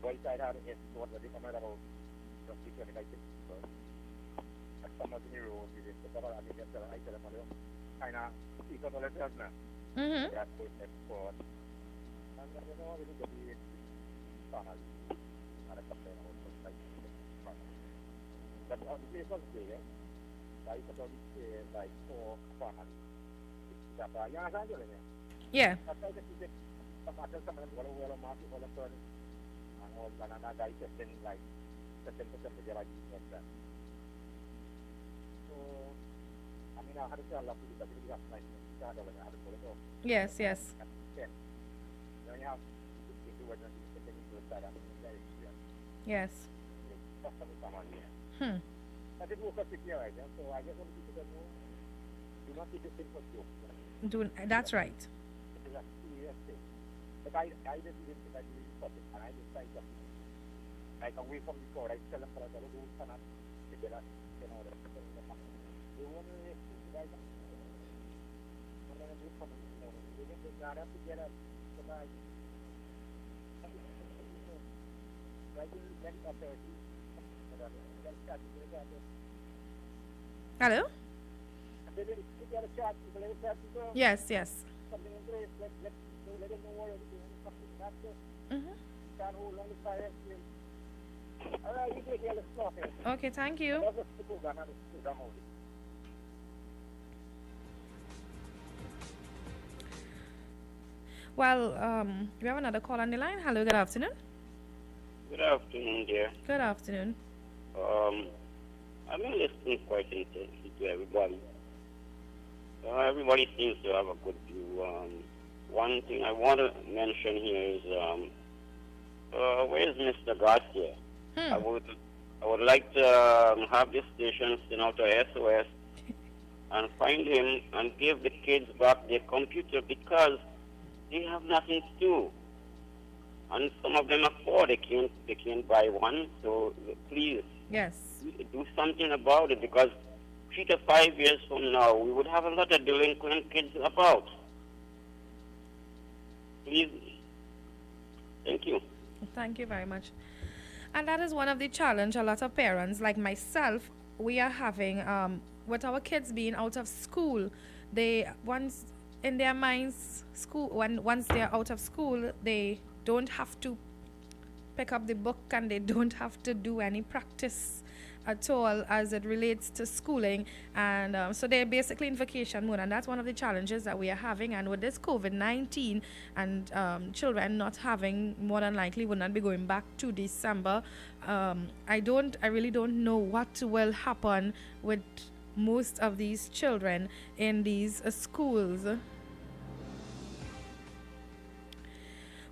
Boy side had it what they come about roughly 25 people. At some of the road, we did the cover and they tell I tell them kind of speak out all the time now. That was next sport. And I don't know, we need to be family. And a couple of hours like but on the place was there. I thought it's like 4 family. Yeah. Some of them go to the market all of a sudden. And all banana guys testing like 7% of their ideas. So, I mean, I had to say a lot of people that really have nice started when I had to pull it off. Yes, yes. Then you have to do what you take into the side and very experience. Yes. That's what I'm on. I did work up here, right? So I just want people to know, do not take this thing for joke. That's right. It is a serious thing. But I just didn't think I did it public, and I just tried to like away from the crowd. I tell them for a little bit, and they get us, you know, they want to make the guys, I'm going to do something, you know, they get the guard up to get us, so I get up there, hello? Yes, yes. Okay, thank you. Well, we have another call on the line. Hello, good afternoon. Good afternoon, dear. Good afternoon. I've been listening quite intensely to everybody. Everybody seems to have a good view. One thing I want to mention here is, where is Mr. Garcia? I would like to have this station send out a SOS and find him and give the kids back their computer because they have nothing to do. And some of them are poor, they can't buy one, so please do something about it because 3 to 5 years from now, we would have a lot of delinquent kids about. Please. Thank you. Thank you very much. And that is one of the challenge a lot of parents, like myself, we are having with our kids being out of school. They once in their minds, once they're out of school, they don't have to pick up the book and they don't have to do any practice at all as it relates to schooling, and so they're basically in vacation mode, and that's one of the challenges that we are having. And with this COVID-19 and children not having, more than likely will not be going back to December, I really don't know what will happen with most of these children in these schools.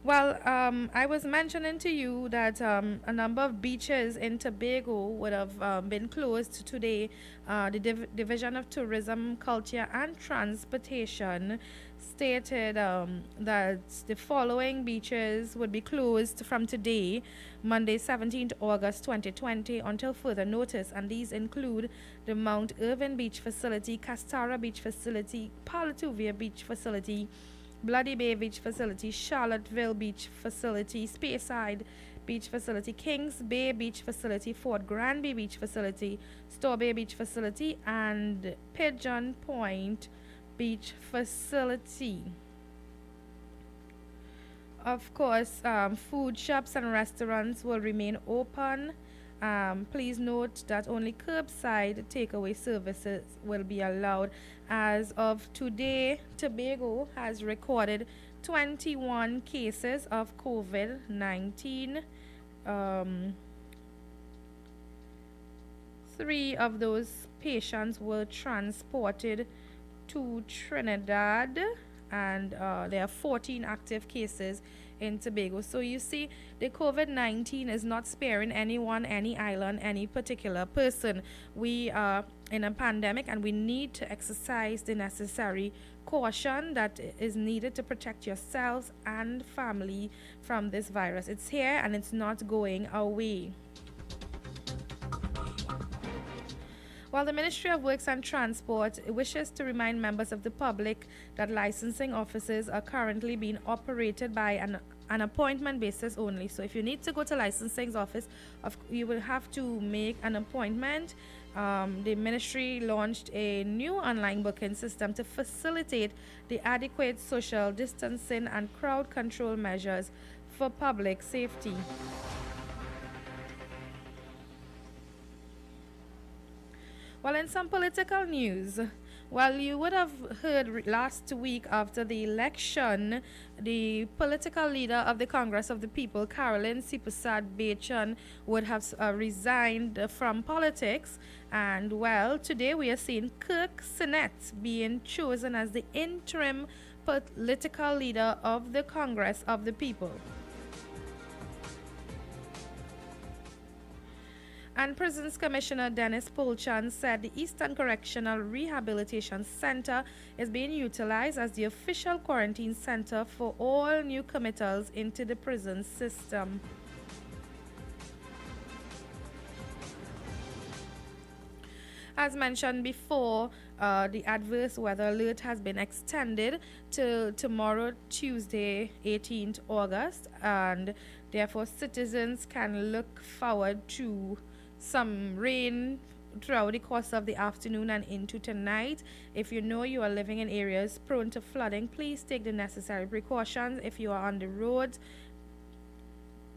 Well, I was mentioning to you that a number of beaches in Tobago would have been closed today. The Division of Tourism, Culture and Transportation stated that the following beaches would be closed from today, Monday 17th August 2020, until further notice, and these include the Mount Irvin Beach Facility, Castara Beach Facility, Palatuvia Beach Facility, Bloody Bay Beach Facility, Charlottesville Beach Facility, Speyside Beach Facility, Kings Bay Beach Facility, Fort Granby Beach Facility, Store Bay Beach Facility, and Pigeon Point Beach Facility. Of course, food shops and restaurants will remain open. Please note that only curbside takeaway services will be allowed. As of today, Tobago has recorded 21 cases of COVID-19. 3 of those patients were transported to Trinidad, and there are 14 active cases in Tobago. So you see, the COVID-19 is not sparing anyone, any island, any particular person. We are in a pandemic, and we need to exercise the necessary caution that is needed to protect yourselves and family from this virus. It's here and it's not going away. While the Ministry of Works and Transport wishes to remind members of the public that licensing offices are currently being operated by an appointment basis only. So if you need to go to licensing's office, you will have to make an appointment. The ministry launched a new online booking system to facilitate the adequate social distancing and crowd control measures for public safety. Well, in some political news, well, you would have heard last week after the election, the political leader of the Congress of the People, Caroline Sipusad Bachan, would have resigned from politics. And, well, today we are seeing Kirk Sinnett being chosen as the interim political leader of the Congress of the People. And Prisons Commissioner Dennis Polchan said the Eastern Correctional Rehabilitation Center is being utilized as the official quarantine center for all new committals into the prison system. As mentioned before, the adverse weather alert has been extended to tomorrow, Tuesday, 18th August, and therefore citizens can look forward to some rain throughout the course of the afternoon and into tonight. If you know you are living in areas prone to flooding, please take the necessary precautions. If you are on the road,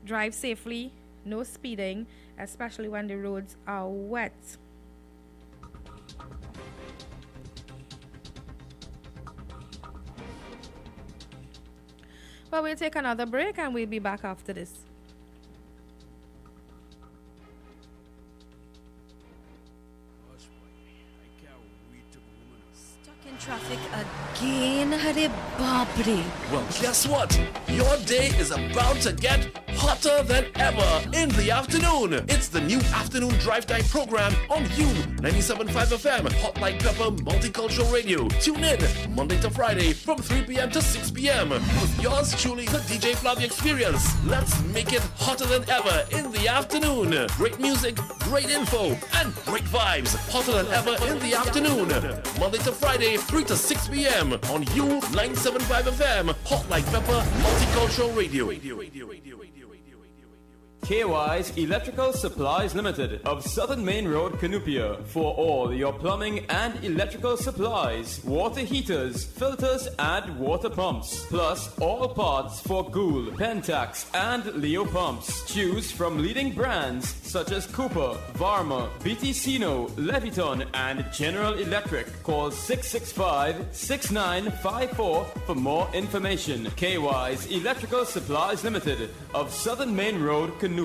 drive safely, no speeding, especially when the roads are wet. Well, we'll take another break and we'll be back after this. Traffic again, Hare Babri. Well, guess what? Your day is about to get hotter than ever in the afternoon. It's the new afternoon drive time program on You 97.5 FM, Hot Like Pepper Multicultural Radio. Tune in Monday to Friday from 3 p.m. to 6 p.m. with yours truly, the DJ Flavia Experience. Let's make it hotter than ever in the afternoon. Great music, great info, and great vibes. Hotter than ever in the afternoon. Monday to Friday, 3 to 6 p.m. on You 97.5 FM, Hot Like Pepper Multicultural Radio. KY's Electrical Supplies Limited of Southern Main Road, Cunupia, for all your plumbing and electrical supplies, water heaters, filters and water pumps, plus all parts for Gould, Pentax and Leo pumps. Choose from leading brands such as Cooper, Varma, BT Sino, Leviton and General Electric. Call 665-6954 for more information. KY's Electrical Supplies Limited of Southern Main Road, Cunupia.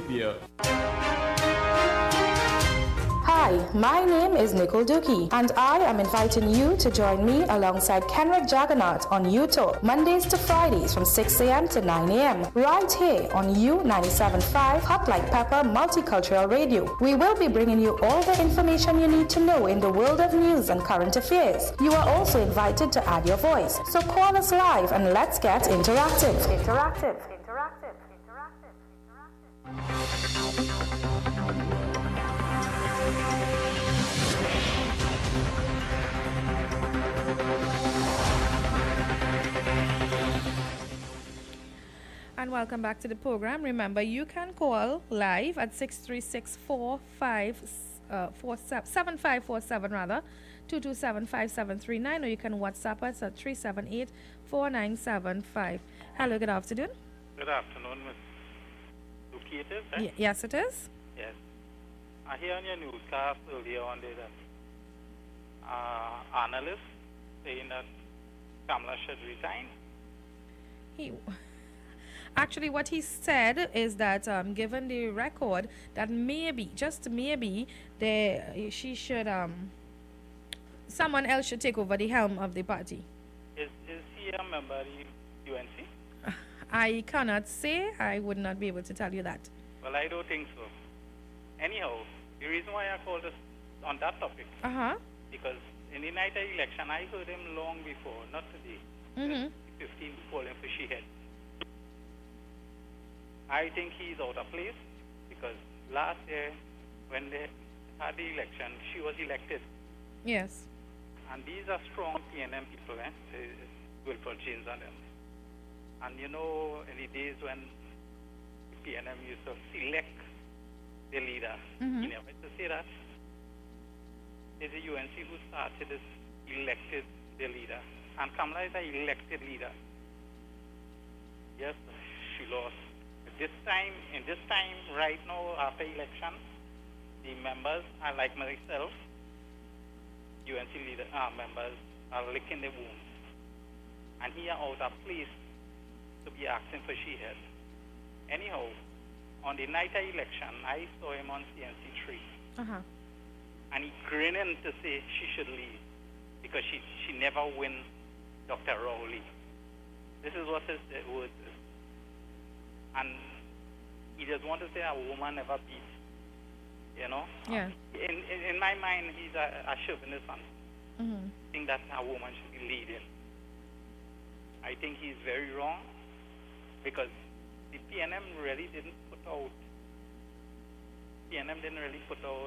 Hi, Hi, my name is Nicole Dookie, and I am inviting you to join me alongside Kenrick Juggernaut on U-Talk, Mondays to Fridays from 6 a.m. to 9 a.m. right here on U97.5 Hot Like Pepper Multicultural Radio. We will be bringing you all the information you need to know in the world of news and current affairs. You are also invited to add your voice. So call us live and let's get interactive. Interactive. And welcome back to the program. Remember, you can call live at 636-7547 rather, 227-5739, or you can WhatsApp us at 378-4975. Hello, good afternoon. Good afternoon, Ms. Dookie, it is, right? Yes, it is. Yes. I hear on your newscast earlier on there that analysts saying that Kamala should resign. Actually, what he said is that given the record, that maybe, just maybe, she should, someone else should take over the helm of the party. Is he a member of the UNC? I cannot say. I would not be able to tell you that. Well, I don't think so. Anyhow, the reason why I called us on that topic, because in the night of election, I heard him long before, not today, 15 calling for Sheehan. I think he's out of place because last year when they had the election, she was elected. Yes. And these are strong PNM people, Wilford James and them. And you know, in the days when PNM used to select the leader, you never to say that. It's the UNC who started this, elected the leader. And Kamala is an elected leader. Yes, she lost. In this time, right now, after election, the members are like myself, UNC leader members are licking the wounds. And he are out of place to be asking for Sheehan. Anyhow, on the night of election, I saw him on CNC3. And he grinning to say she should leave because she never win Dr. Rowley. This is what his words is. And he just want to say a woman never beats, you know? Yeah. In my mind, he's a chauvinist son. Think that a woman should be leading. I think he's very wrong because the PNM really didn't put out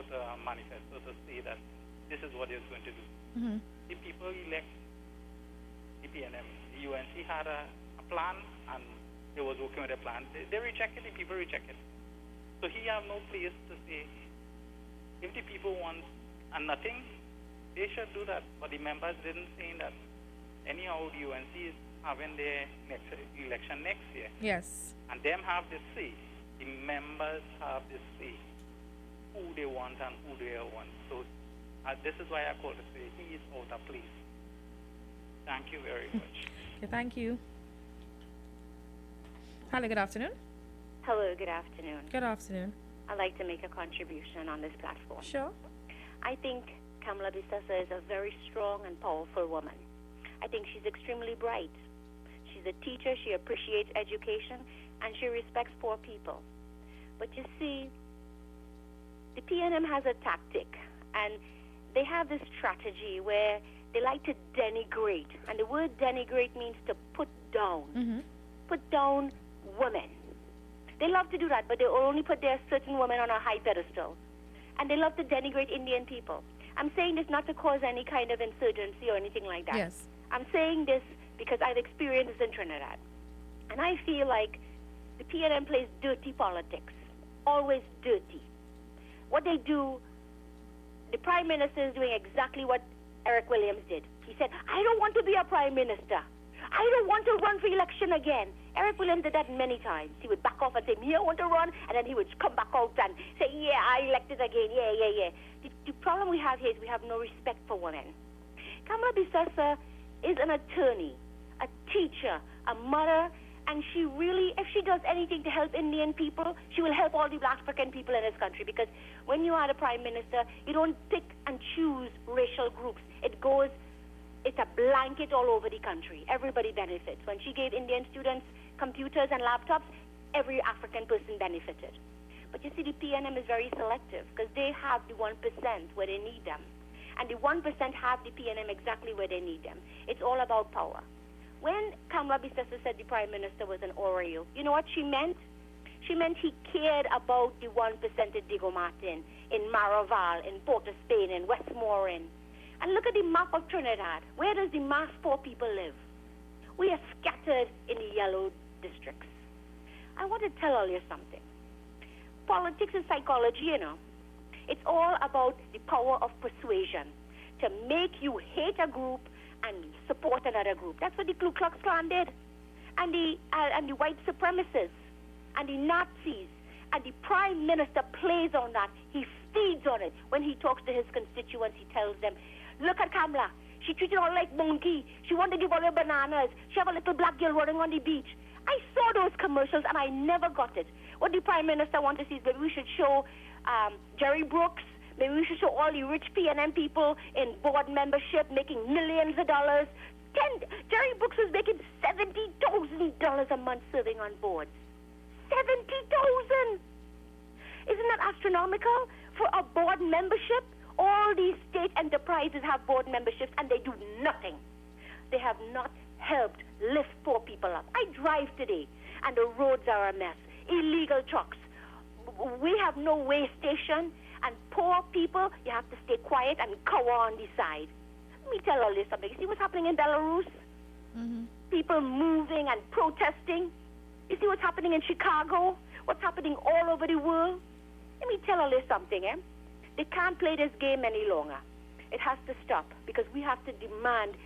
a manifesto to say that this is what it's going to do. The people elect the PNM. The UNC had a plan and they was working with a plan. They rejected, the people rejected. So he have no place to say, if the people want nothing, they should do that. But the members didn't say that. Anyhow, the UNC is having their next election next year. Yes. And them have the say. The members have the say who they want and who they want. So this is why I call to say he is out of place. Thank you very much. Okay, thank you. Hello, good afternoon. Hello, good afternoon. Good afternoon. I'd like to make a contribution on this platform. Sure. I think Kamala Bissessa is a very strong and powerful woman. I think she's extremely bright. She's a teacher, she appreciates education, and she respects poor people. But you see, the PNM has a tactic, and they have this strategy where they like to denigrate, and the word denigrate means to put down. Put down women. They love to do that, but they only put their certain women on a high pedestal. And they love to denigrate Indian people. I'm saying this not to cause any kind of insurgency or anything like that. Yes. I'm saying this because I've experienced this in Trinidad. And I feel like the PNM plays dirty politics. Always dirty. What they do, the Prime Minister is doing exactly what Eric Williams did. He said, I don't want to be a Prime Minister. I don't want to run for election again. Eric Williams did that many times. He would back off and say, me, I want to run, and then he would come back out and say, yeah, I elected again, yeah. The problem we have here is we have no respect for women. Kamala Bissessa is an attorney, a teacher, a mother, And she really, if she does anything to help Indian people, she will help all the black African people in this country. Because when you are the prime minister, you don't pick and choose racial groups. It's a blanket all over the country. Everybody benefits. When she gave Indian students computers and laptops, every African person benefited. But you see, the PNM is very selective because they have the 1% where they need them. And the 1% have the PNM exactly where they need them. It's all about power. When Kamala Bissessa said the Prime Minister was an Oreo, you know what she meant? She meant he cared about the 1% in Diego Martin, in Maraval, in Port of Spain, in Westmoreland. And look at the map of Trinidad. Where does the mass poor people live? We are scattered in the yellow districts. I want to tell all you something. Politics and psychology, you know, it's all about the power of persuasion to make you hate a group and support another group. That's what the Ku Klux Klan did. And the white supremacists and the Nazis. And the Prime Minister plays on that. He feeds on it. When he talks to his constituents, he tells them, look at Kamala. She treated all like monkey. She wanted to give all her bananas. She have a little black girl running on the beach. I saw those commercials and I never got it. What the Prime Minister wants to see is maybe we should show Jerry Brooks. Maybe we should show all the rich PNM people in board membership making millions of dollars. Jerry Brooks was making $70,000 a month serving on boards. 70,000! Isn't that astronomical for a board membership? All these state enterprises have board memberships and they do nothing. They have not helped lift poor people up. I drive today and the roads are a mess. Illegal trucks. We have no way station, and poor people, you have to stay quiet and cower on the side. Let me tell all this something. You see what's happening in Belarus? Mm-hmm. People moving and protesting. You see what's happening in Chicago? What's happening all over the world? Let me tell all this something, They can't play this game any longer. It has to stop because we have to demand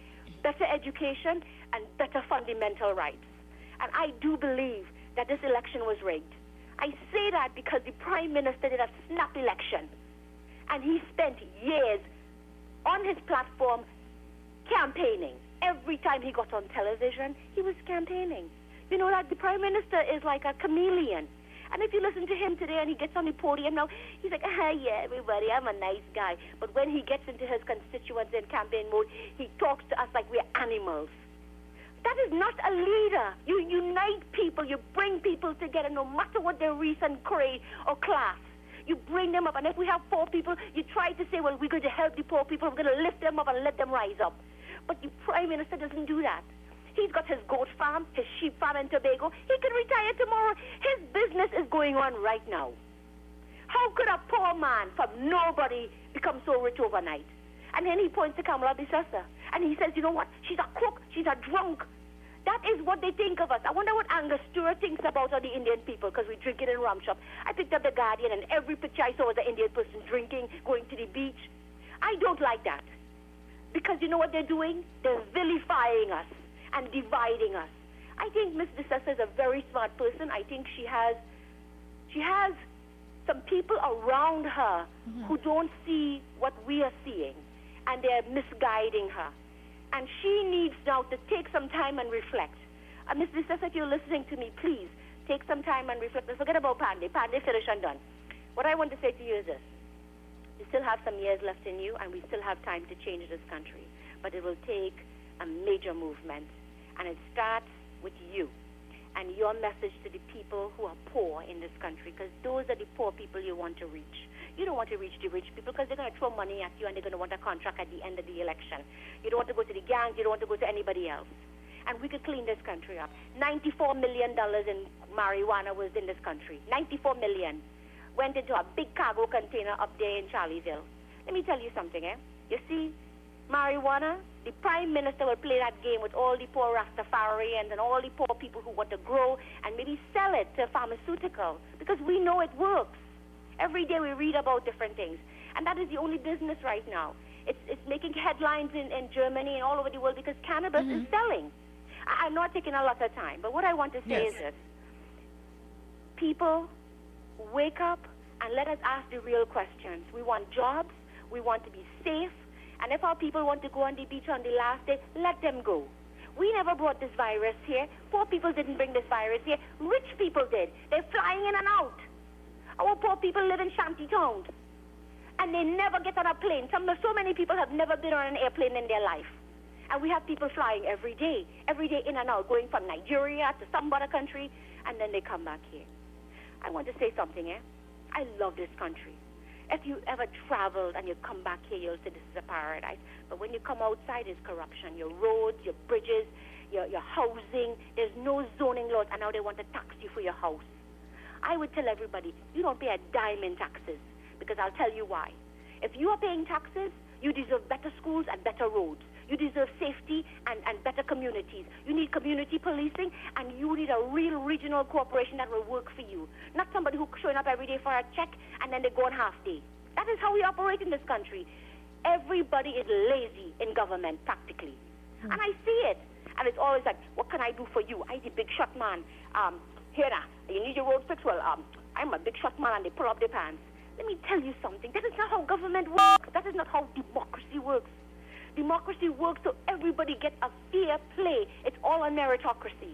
better education and better fundamental rights. And I do believe that this election was rigged. I say that because the Prime Minister did a snap election. And he spent years on his platform campaigning. Every time he got on television, he was campaigning. You know that the Prime Minister is like a chameleon. And if you listen to him today and he gets on the podium now, he's like, yeah, everybody, I'm a nice guy. But when he gets into his constituents in campaign mode, he talks to us like we're animals. That is not a leader. You unite people. You bring people together no matter what their race and creed or class. You bring them up. And if we have poor people, you try to say, well, we're going to help the poor people. We're going to lift them up and let them rise up. But the Prime Minister doesn't do that. He's got his goat farm, his sheep farm in Tobago. He can retire tomorrow. His business is going on right now. How could a poor man from nobody become so rich overnight? And then he points to Kamala Bissessa. And he says, you know what? She's a crook. She's a drunk. That is what they think of us. I wonder what Angus Stewart thinks about all the Indian people because we drink it in rum shop. I picked up The Guardian and every picture I saw was an Indian person drinking, going to the beach. I don't like that. Because you know what they're doing? They're vilifying us and dividing us. I think Ms. Bissessa is a very smart person. I think she has some people around her who don't see what we are seeing. And they're misguiding her. And she needs now to take some time and reflect. Ms. Bissessa, if you're listening to me, please take some time and reflect. And forget about Pandey. Pandey finished and done. What I want to say to you is this. You still have some years left in you, and we still have time to change this country. But it will take a major movement. And it starts with you and your message to the people who are poor in this country, because those are the poor people you want to reach. You don't want to reach the rich people because they're going to throw money at you and they're going to want a contract at the end of the election. You don't want to go to the gangs. You don't want to go to anybody else. And we could clean this country up. $94 million in marijuana was in this country. $94 million. Went into a big cargo container up there in Charlieville. Let me tell you something, You see, marijuana, the Prime Minister will play that game with all the poor Rastafarians and all the poor people who want to grow and maybe sell it to pharmaceutical because we know it works. Every day we read about different things. And that is the only business right now. It's making headlines in Germany and all over the world because cannabis is selling. I'm not taking a lot of time, but what I want to say is this. People, wake up and let us ask the real questions. We want jobs. We want to be safe. And if our people want to go on the beach on the last day, let them go. We never brought this virus here. Poor people didn't bring this virus here. Rich people did. They're flying in and out. Our poor people live in shanty towns. And they never get on a plane. So many people have never been on an airplane in their life. And we have people flying every day in and out, going from Nigeria to some other country, and then they come back here. I want to say something, I love this country. If you ever traveled and you come back here, you'll say this is a paradise. But when you come outside, it's corruption. Your roads, your bridges, your housing, there's no zoning laws, and now they want to tax you for your house. I would tell everybody, you don't pay a dime in taxes, because I'll tell you why. If you are paying taxes, you deserve better schools and better roads. You deserve safety and better communities. You need community policing, and you need a real regional corporation that will work for you. Not somebody who's showing up every day for a check and then they go on half day. That is how we operate in this country. Everybody is lazy in government, practically. And I see it. And it's always like, what can I do for you? I the big shot man. Here now, you need your road fixed? Well, I'm a big shot man, and they pull up their pants. Let me tell you something. That is not how government works. That is not how democracy works. Democracy works so everybody gets a fair play. It's all a meritocracy.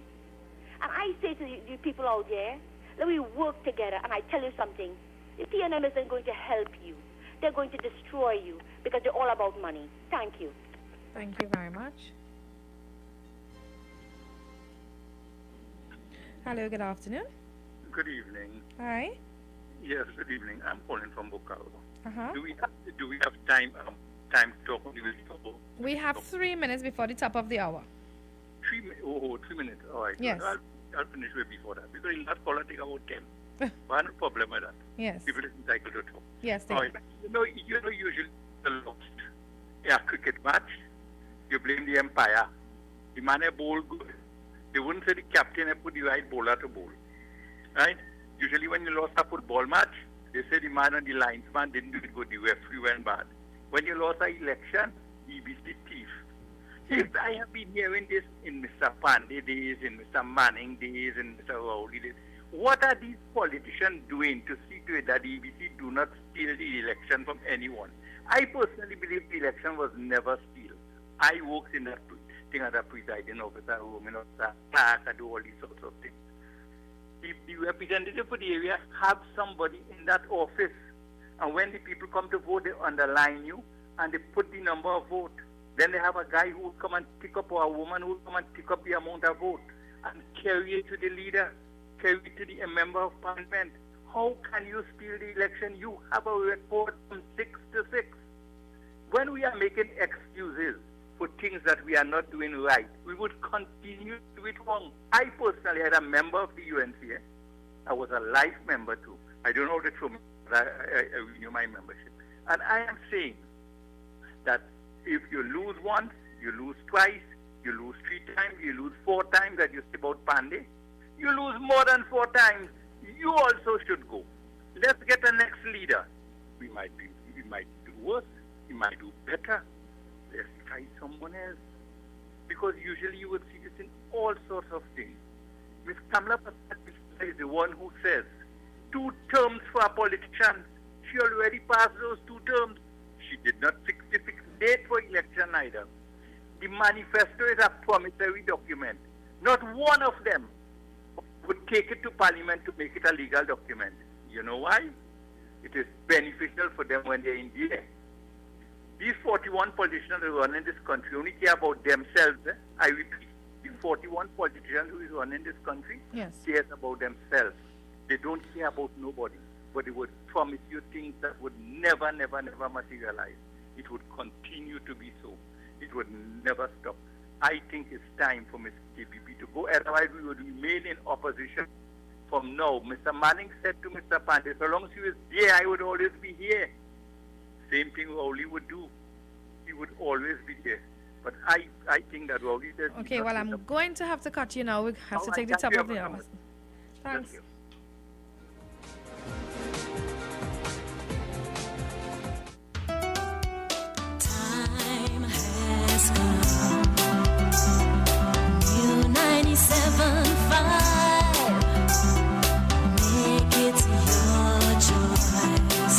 And I say to you people out there, let me work together. And I tell you something, the PNM isn't going to help you. They're going to destroy you because they're all about money. Thank you. Thank you very much. Hello, good afternoon. Good evening. Hi. Yes, good evening. I'm calling from Bukau. Uh-huh. Do we have time to talk on the radio? We have 3 minutes before the top of the hour. 3 minutes. All right. Yes. I'll finish way before that, because in that call I take about 10. One problem with that. Yes. People are entitled to talk. Yes. All right. You know, usually the lost a cricket match, you blame the umpire. The man a bowl good. They wouldn't say the captain had put the right bowler to bowl. Right? Usually when you lost a football match, they say the man on the linesman didn't do it good, the referee went bad. When you lost an election, he beat the thief. If I have been hearing this in Mr. Pandey days, in Mr. Manning days, in Mr. Rowley days, what are these politicians doing to see to it that the EBC do not steal the election from anyone? I personally believe the election was never stolen. I worked in that thing as a presiding officer, woman officer, clerk, I do all these sorts of things. If the representative for the area have somebody in that office, and when the people come to vote, they underline you and they put the number of vote. Then they have a guy who will come and pick up, or a woman who will come and pick up the amount of vote and carry it to the leader, carry it to the member of parliament. How can you steal the election? You have a record from 6 to 6. When we are making excuses for things that we are not doing right, we would continue to do it wrong. I personally had a member of the UNCA. I was a life member too. I don't know the truth, but I renew my membership. And I am saying that if you lose once, you lose twice, you lose 3 times, you lose 4 times, that you say about Pandey, you lose more than 4 times, you also should go. Let's get the next leader. We might do worse, we might do better. Let's try someone else. Because usually you would see this in all sorts of things. Ms. Kamala Prasad is the one who says 2 terms for a politician. She already passed those 2 terms. She did not fix the fixed date for election either. The manifesto is a promissory document. Not one of them would take it to Parliament to make it a legal document. You know why? It is beneficial for them when they're in the air. These 41 politicians who run in this country only care about themselves. I repeat, the 41 politicians who is running this country cares about themselves. They don't care about nobody. But they would promise you things that would never, never, never materialize. It would continue to be so. It would never stop. I think it's time for Mr. KBP to go. Otherwise, we would remain in opposition from now. Mr. Manning said to Mr. Pandey, so long as he was there, I would always be here. Same thing Rowley would do. He would always be there. But I think that Rowley says... Okay, well, I'm going to have to cut you now. We have to take the top of the hour. Thanks. Time has come. New 97.5. Make it your choice.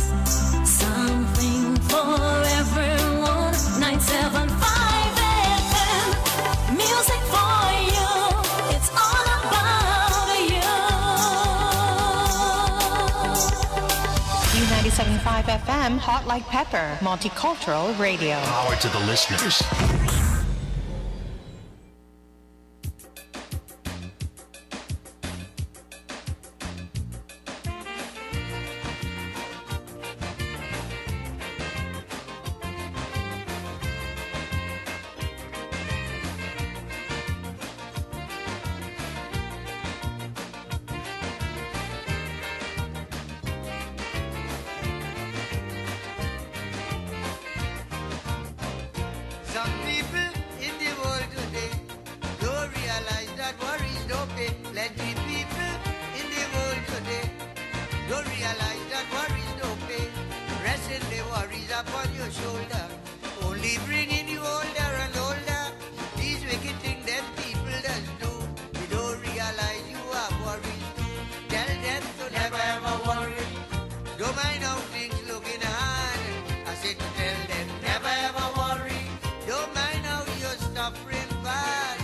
Something for everyone. 97.5 FM. Music for 97.5 FM, Hot Like Pepper, Multicultural Radio. Power to the listeners. Some people in the world today don't realize that worries don't pay. Plenty people in the world today don't realize that worries don't pay. Resting the worries upon your shoulder, only bringing you older and older. These wicked things them people does do. You don't realize you have worries too. Tell them to never ever worry. Don't mind how things looking hard. I said to tell them never ever worry. Don't mind how you're suffering bad.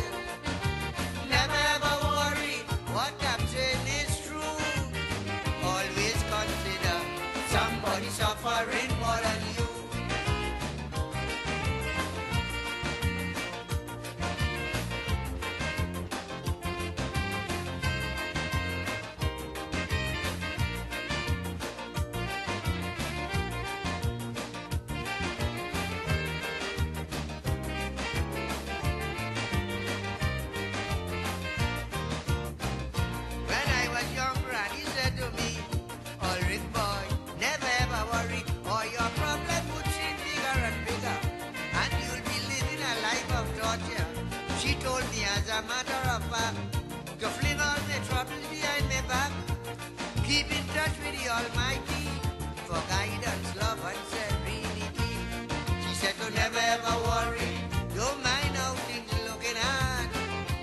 Never ever worry. What I'm saying is true. Always consider somebody suffering more than you. When I was young, Granny said to me, Ulrich boy, never ever worry, or your problem would seem bigger and bigger, and you'll be living a life of torture. She told me as a matter of fact, to fling all my troubles behind my back, keep in touch with the Almighty, for guidance, love, and serenity. She said to never ever worry, don't mind how things looking hard.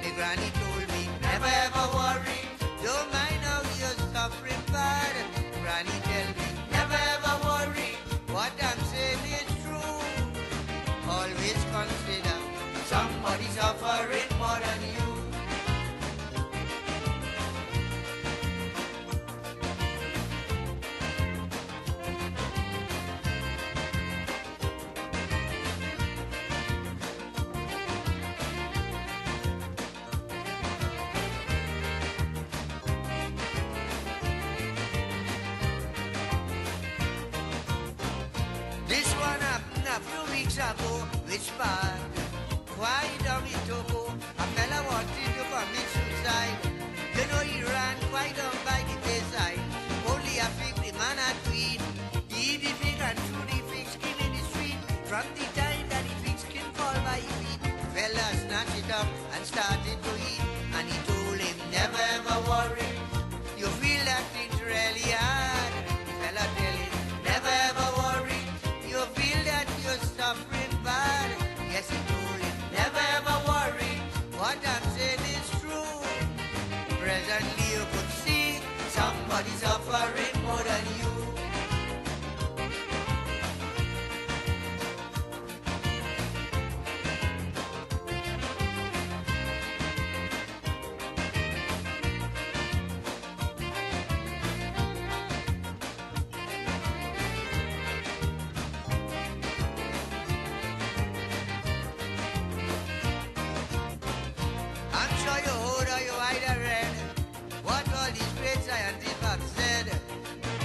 The granny told me, never ever worry, don't mind how you're suffering bad. Granny tell me, never ever worry, what I'm saying is true. Always consider somebody suffering more than you. This one happened a few weeks ago, which part? Quiet down in Togo, a fella wanted to commit suicide. You know he ran quite down by the wayside. Only a fig the man had to eat. He eat the fig and threw the fig skin in the street. From the time that the fig skin fall by his feet, fella snatched it up and started to eat. And he told him, never ever worry. You feel that it's really hard. The fella tell him, never ever worry. You feel that you're suffering bad. Yes, he told him, never ever worry. What I'm saying is true. Presently you could see somebody suffering more than you. I'm sure you heard or you either read what all these great scientists have said.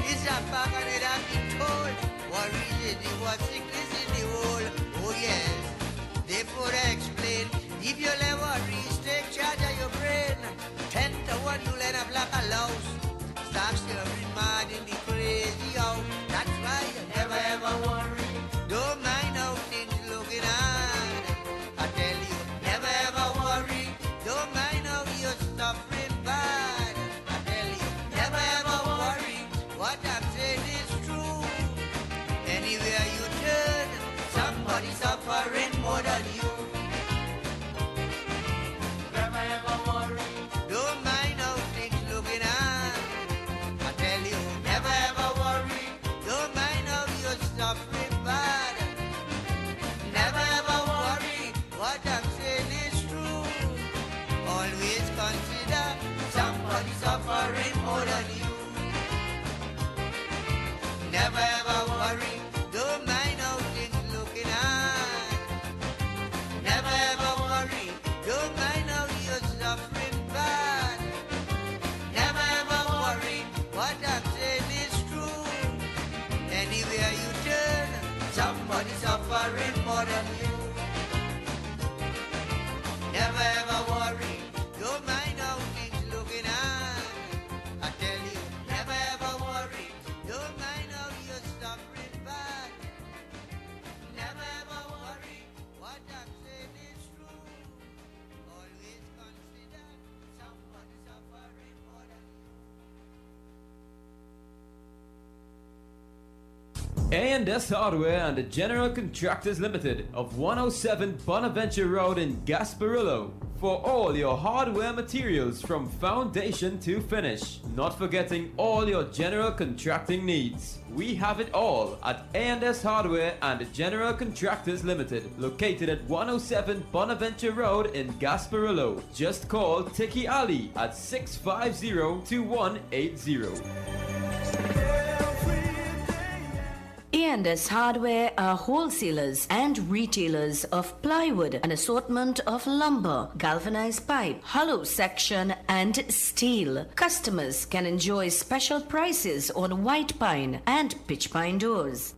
It's a fact and it has been told. Worry is the worst sickness in the world. Oh yes, they put explain. If you let worries take charge of your brain, 10 to 1 you'll end up like a louse. Start stirring mad in the crazy house. That's why you never ever worry. Don't mind how things looking hard. I tell you, never ever worry. Don't mind how you're suffering bad. I tell you, never ever worry. What I'm saying is true. Anywhere you turn, somebody suffering more than you. Never ever worry. Don't mind how things looking hard. I tell you, never ever worry. Don't mind how you're suffering bad. Never ever worry. What I'm saying is true. Always consider somebody suffering more than you. Never ever A&S Hardware and the General Contractors Limited of 107 Bonaventure Road in Gasparillo. For all your hardware materials from foundation to finish. Not forgetting all your general contracting needs. We have it all at A&S Hardware and the General Contractors Limited, located at 107 Bonaventure Road in Gasparillo. Just call Tiki Ali at 650-2180. A&S Hardware are wholesalers and retailers of plywood, an assortment of lumber, galvanized pipe, hollow section, and steel. Customers can enjoy special prices on white pine and pitch pine doors.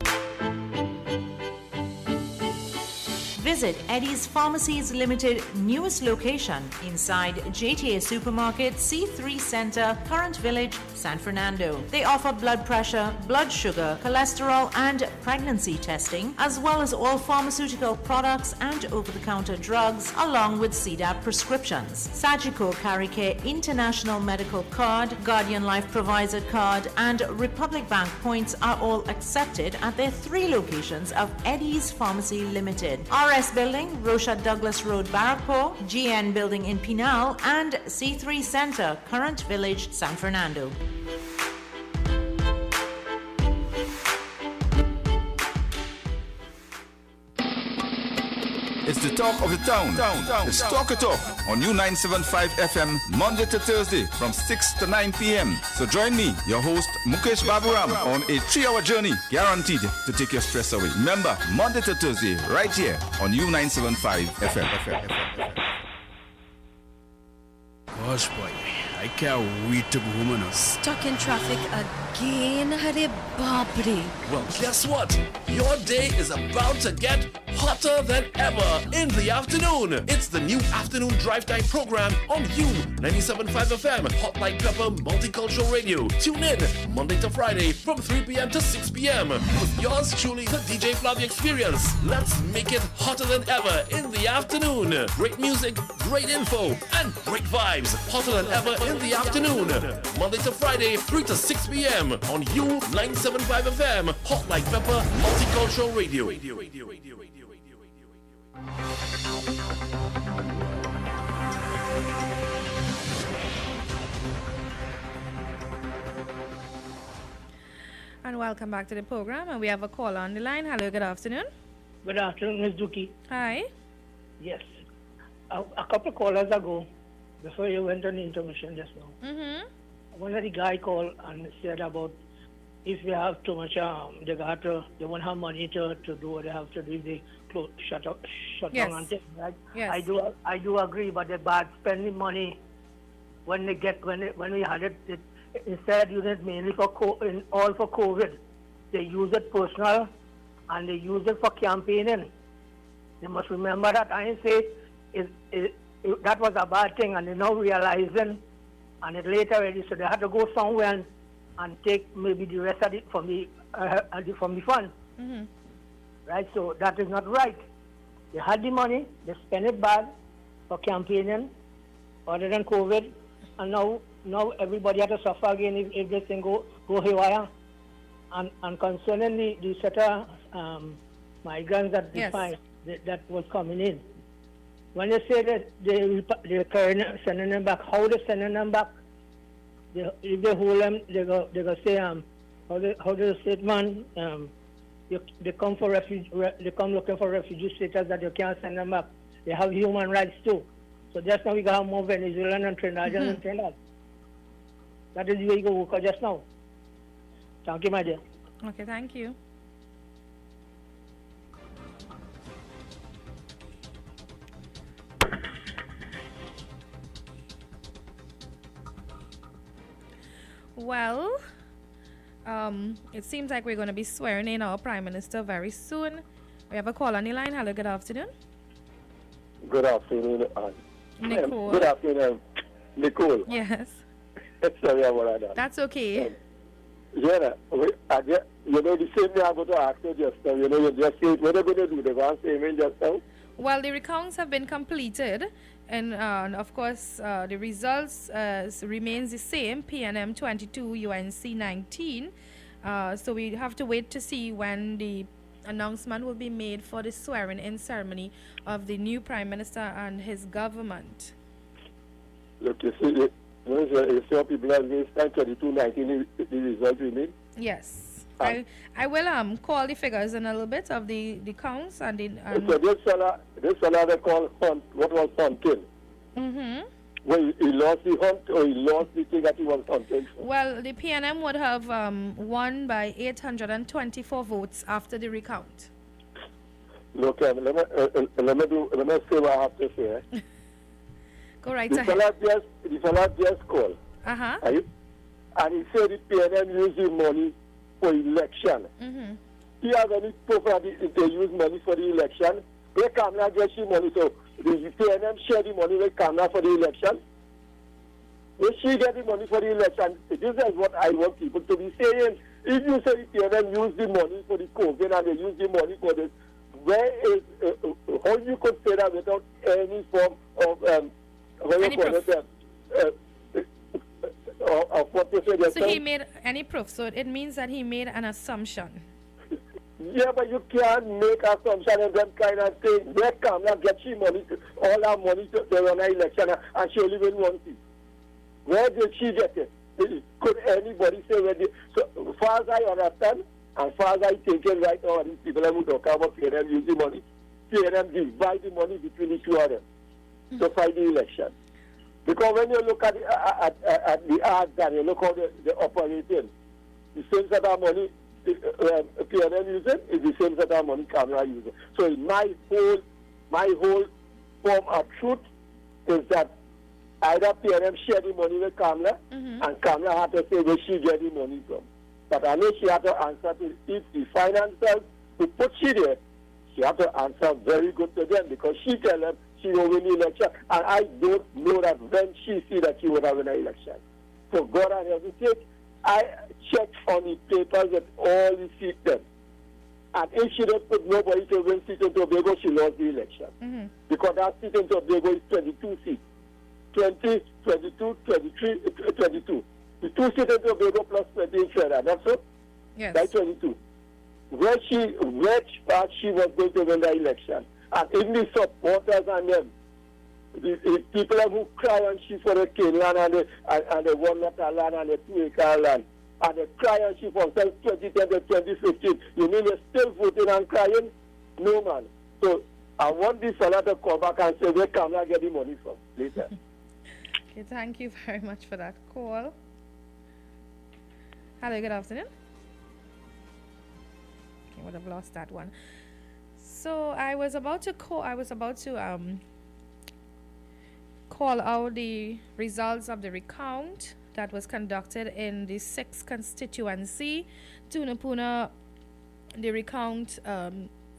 Visit Eddie's Pharmacies Limited newest location inside JTA Supermarket, C3 Center, Current Village, San Fernando. They offer blood pressure, blood sugar, cholesterol, and pregnancy testing, as well as all pharmaceutical products and over-the-counter drugs, along with CDAP prescriptions. Sagicor Caricare International Medical Card, Guardian Life Provider Card, and Republic Bank points are all accepted at their 3 locations of Eddie's Pharmacy Limited. RS Building, Rocha Douglas Road, Barrackpore, GN Building in Pinal, and C3 Center, Current Village, San Fernando. It's the talk of the town. It's Talk Talk on U975 FM, Monday to Thursday from 6 to 9 p.m. So join me, your host Mukesh Baburam, on a 3-hour journey guaranteed to take your stress away. Remember, Monday to Thursday, right here on U975 FM. Gosh, boy, I can't wait to go home now. Stuck in traffic again, Hare Babri. Well, guess what? Your day is about to get hotter than ever in the afternoon. It's the new afternoon drive time program on U97.5 FM, Hot Like Pepper Multicultural Radio. Tune in Monday to Friday from 3 p.m. to 6 p.m. with yours truly, the DJ Flavia Experience. Let's make it hotter than ever in the afternoon. Great music, great info, and great vibes. Hotter than ever in the afternoon. Monday to Friday, 3 to 6 p.m. on U97.5 FM, Hot Like Pepper Multicultural Radio. And welcome back to the program. And we have a call on the line. Hello, good afternoon. Good afternoon, Ms. Duki. Hi. Yes. A couple of callers ago, before you went on the intermission just now, one of the guy called and said about if they have too much, they won't have money to do what they have to do if they shut down and things, right? Yes. I do agree, but they're bad spending money when we had it instead using it mainly for COVID. They use it personal and they use it for campaigning. They must remember that. I didn't say that was a bad thing, and they're now realizing, and it later already, so they had to go somewhere and take maybe the rest of it from the fund. Right? So that is not right. They had the money, they spent it bad for campaigning, other than COVID, and now everybody has to suffer again if this thing go haywire. And concerning the set of migrants that that was coming in, when they say that they're sending them back, how they sending them back? If they hold them, they go say how the statement they come for they come looking for refugee status that you can't send them back. They have human rights too. So just now we got more Venezuelan and Trinidadians and Trinidad. That is the way you go work just now. Thank you, my dear. Okay, thank you. Well, it seems like we're going to be swearing in our Prime Minister very soon. We have a call on the line. Hello, good afternoon. Good afternoon, Nicole. Good afternoon, Nicole. Yes. Sorry about that. That's okay. The same thing I'm going to ask you just now. You just say, what are they going to do? They're going to say me just now? Well, the recounts have been completed, and of course, the results remains the same. PNM 22, UNC 19. So we have to wait to see when the announcement will be made for the swearing-in ceremony of the new Prime Minister and his government. Look, you see, you see how people are this time 22-19, the result we made? Yes. I will call the figures in a little bit of the counts and the... So this fella they call Hunt, what was hunting? Mm-hmm. Well, he lost the hunt or he lost the thing that he was hunting for? Well, the PNM would have won by 824 votes after the recount. Look, let me say what I have to say. Go right the ahead. The fella just called. Uh-huh. Right? And he said the PNM using money for election. Mm-hmm. He have any proof that they use money for the election? They Kamla get she money, so the PNM share the money with Kamla for the election. If she get the money for the election, this is what I want people to be saying. If you say the PNM use the money for the COVID and they use the money for this, where is how you could say that without any form of Any proof? Of what they say? So he made any proof, so it means that he made an assumption. Yeah, but you can't make assumption and that kind of thing. Where Kamla get she money, all our money to run an election and she only win one seat? Where did she get it? Could anybody say where they... So, far as I understand, and far as I take it right now, these people who talk about PNM using money, PNM divide the money between the two of them to fight the election. Because when you look at the ads and you look how they operating, the same set of money PNM using is the same set of money Kamla using. So my whole form of truth is that either PNM share the money with Kamla, and Kamla had to say where she get the money from. But I know she had to answer to if the financiers who put she there, she had to answer very good to them because she tell them she will win the election. And I don't know that when she see that she will have an election. So God and hesitate. I checked on the papers with all the seats then. And if she don't put nobody to win seat in Tobago, she lost the election. Because that seat in Tobago is 22 seats. 20, 22, 23, 22. The 2 seats in Tobago plus 20 in Trinidad. That's so? Yes. By 22. Which part she was going to win the election. And even the supporters and them, the people who cry on she for the cane land and the 1 lot land and the 2 acre land, and they cry on she from 2010 to 2015, you mean they're still voting and crying? No, man. So I want this fella to come back and say, where can I get the money from later? Okay, thank you very much for that call. Hello, good afternoon. Okay, would have lost that one. So I was about to call out the results of the recount that was conducted in the 6th constituency. Tunapuna, the recount,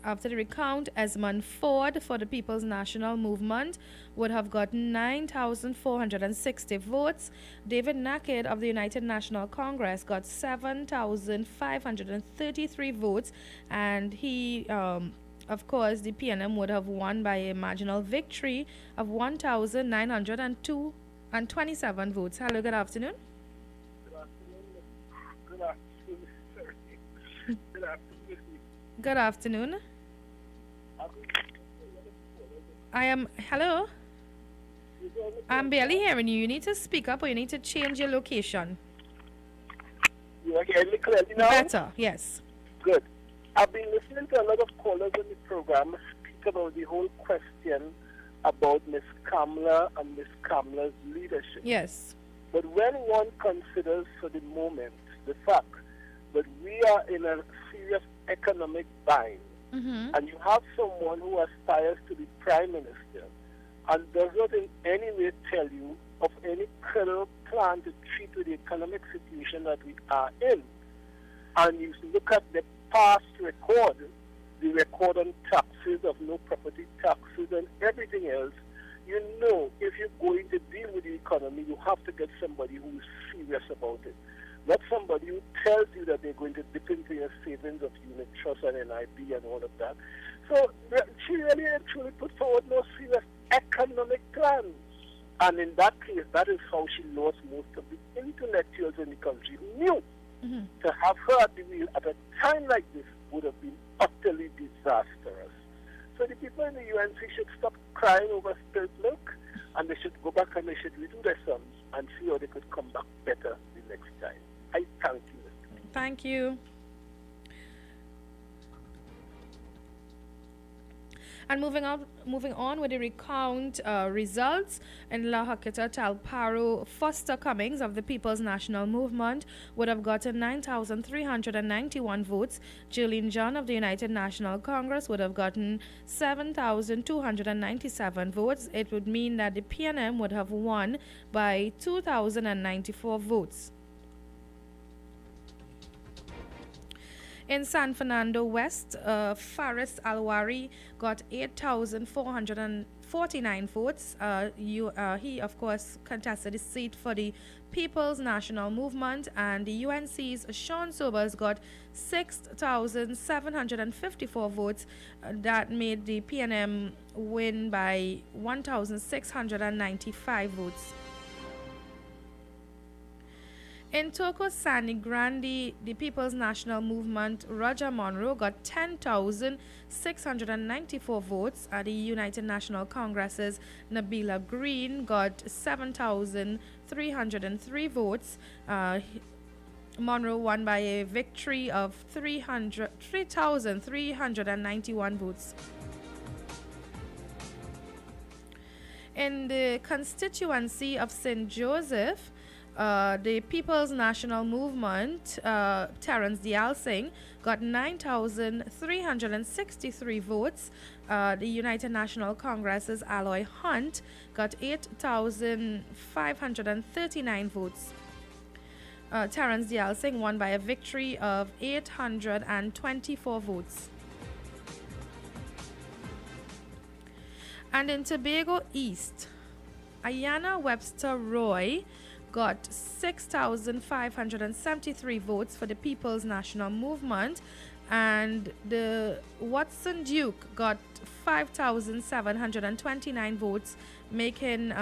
after the recount, Esmond Ford for the People's National Movement would have gotten 9,460 votes. David Naked of the United National Congress got 7,533 votes, and he of course, the PNM would have won by a marginal victory of 1,927 votes. Hello, good afternoon. Good afternoon. Good afternoon. Good afternoon. Hello? I'm barely hearing you. You need to speak up or you need to change your location. You are hearing me clearly now? Better, yes. Good. I've been listening to a lot of callers on the program speak about the whole question about Miss Kamla and Miss Kamla's leadership. Yes. But when one considers for the moment the fact that we are in a serious economic bind, and you have someone who aspires to be Prime Minister and does not in any way tell you of any credible plan to treat with the economic situation that we are in, and you look at the past record, the record on taxes of no property taxes and everything else, you know if you're going to deal with the economy, you have to get somebody who is serious about it. Not somebody who tells you that they're going to dip into your savings of unit trust and NIB and all of that. So she really and truly put forward no serious economic plans. And in that case, that is how she lost most of the intellectuals in the country who knew To have her at the wheel at a time like this would have been utterly disastrous. So the people in the UNC should stop crying over spilled milk, and they should go back and they should redo their sums and see how they could come back better the next time. I thank you. Thank you. And moving on with the recount results in La Hakita Talparo, Foster Cummings of the People's National Movement would have gotten 9,391 votes. Jillian John of the United National Congress would have gotten 7,297 votes. It would mean that the PNM would have won by 2,094 votes. In San Fernando West, Faris Alwari got 8,449 votes. He, of course, contested the seat for the People's National Movement, and the UNC's Sean Sobers got 6,754 votes. That made the PNM win by 1,695 votes. In Toco Sani Grande, the People's National Movement, Roger Monroe got 10,694 votes. At the United National Congress's Nabila Green got 7,303 votes. Monroe won by a victory of 3,391 votes. In the constituency of St. Joseph, the People's National Movement, Terence Dial Singh, got 9,363 votes. The United National Congress's Aloy Hunt got 8,539 votes. Terence Dial Singh won by a victory of 824 votes. And in Tobago East, Ayana Webster Roy got 6,573 votes for the People's National Movement, and the Watson Duke got 5,729 votes, making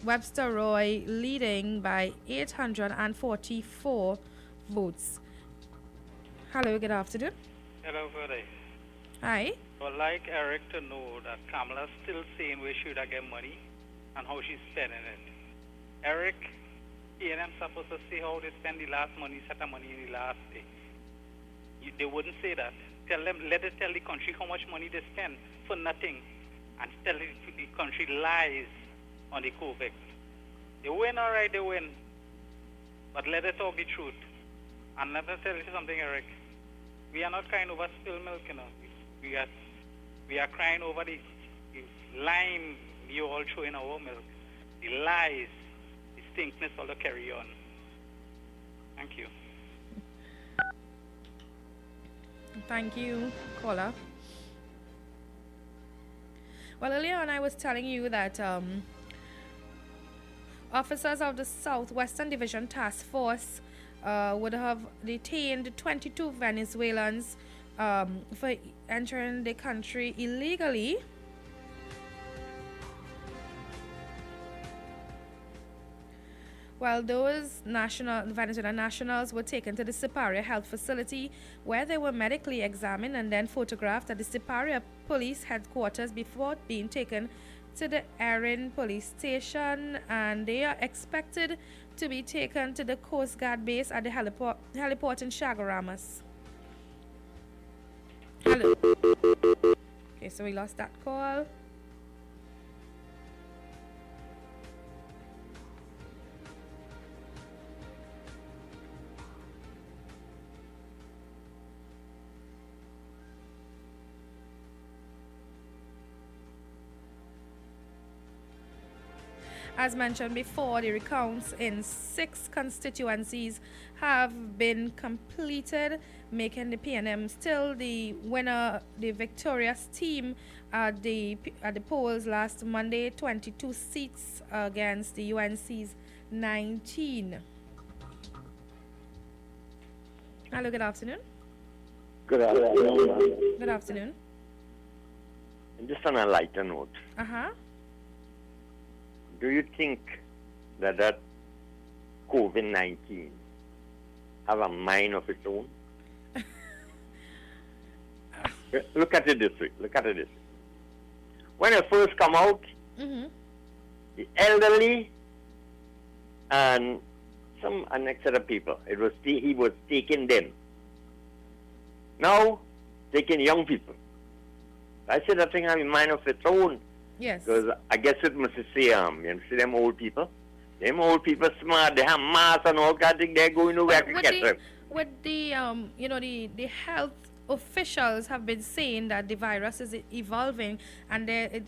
Webster Roy leading by 844 votes. Hello, good afternoon. Hello, good day. Hi. I'd like Eric to know that Kamala's still saying where should I get money and how she's spending it. Eric, PNM supposed to see how they spend the last money, set the money in the last day. They wouldn't say that. Tell them, let it tell the country how much money they spend for nothing, and tell the country lies on the COVID. They win, all right, they win, but let it all be truth. And let me tell you something, Eric. We are not crying over spilled milk, you know. We are crying over the lime you all throw in our milk, the lies. Thinkness all to carry on. Thank you. Thank you, caller. Well, earlier on I was telling you that officers of the Southwestern Division Task Force would have detained 22 Venezuelans for entering the country illegally. While those Venezuelan nationals were taken to the Siparia Health Facility, where they were medically examined and then photographed at the Siparia Police Headquarters before being taken to the Erin Police Station, and they are expected to be taken to the Coast Guard base at the heliport in Chaguaramas. Hello. Okay, so we lost that call. As mentioned before, the recounts in 6 constituencies have been completed, making the PNM still the winner, the victorious team at the polls last Monday, 22 seats against the UNC's 19. Hello, good afternoon. Good afternoon. Good afternoon. Just on a lighter note. Uh-huh. Do you think that COVID-19 have a mind of its own? Look at it this way. When it first come out, the elderly and some next set of people, he was taking them. Now, taking young people. I said that thing have a mind of its own. Yes. Because I guess it must say, you see them old people? Them old people smart, they have masks and all kind of thing, they're going nowhere to get them. With the the health officials have been saying that the virus is evolving and they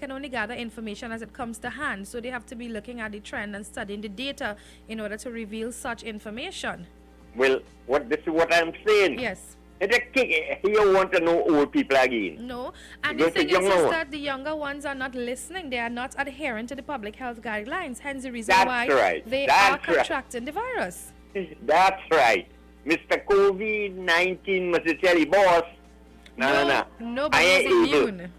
can only gather information as it comes to hand, so they have to be looking at the trend and studying the data in order to reveal such information. Well, this is what I'm saying. Yes. You want to know old people again. No, and the thing is that the younger ones are not listening. They are not adhering to the public health guidelines. Hence the reason why they are contracting the virus. That's right. Mr. COVID-19 must tell you, boss. No. Nobody is immune.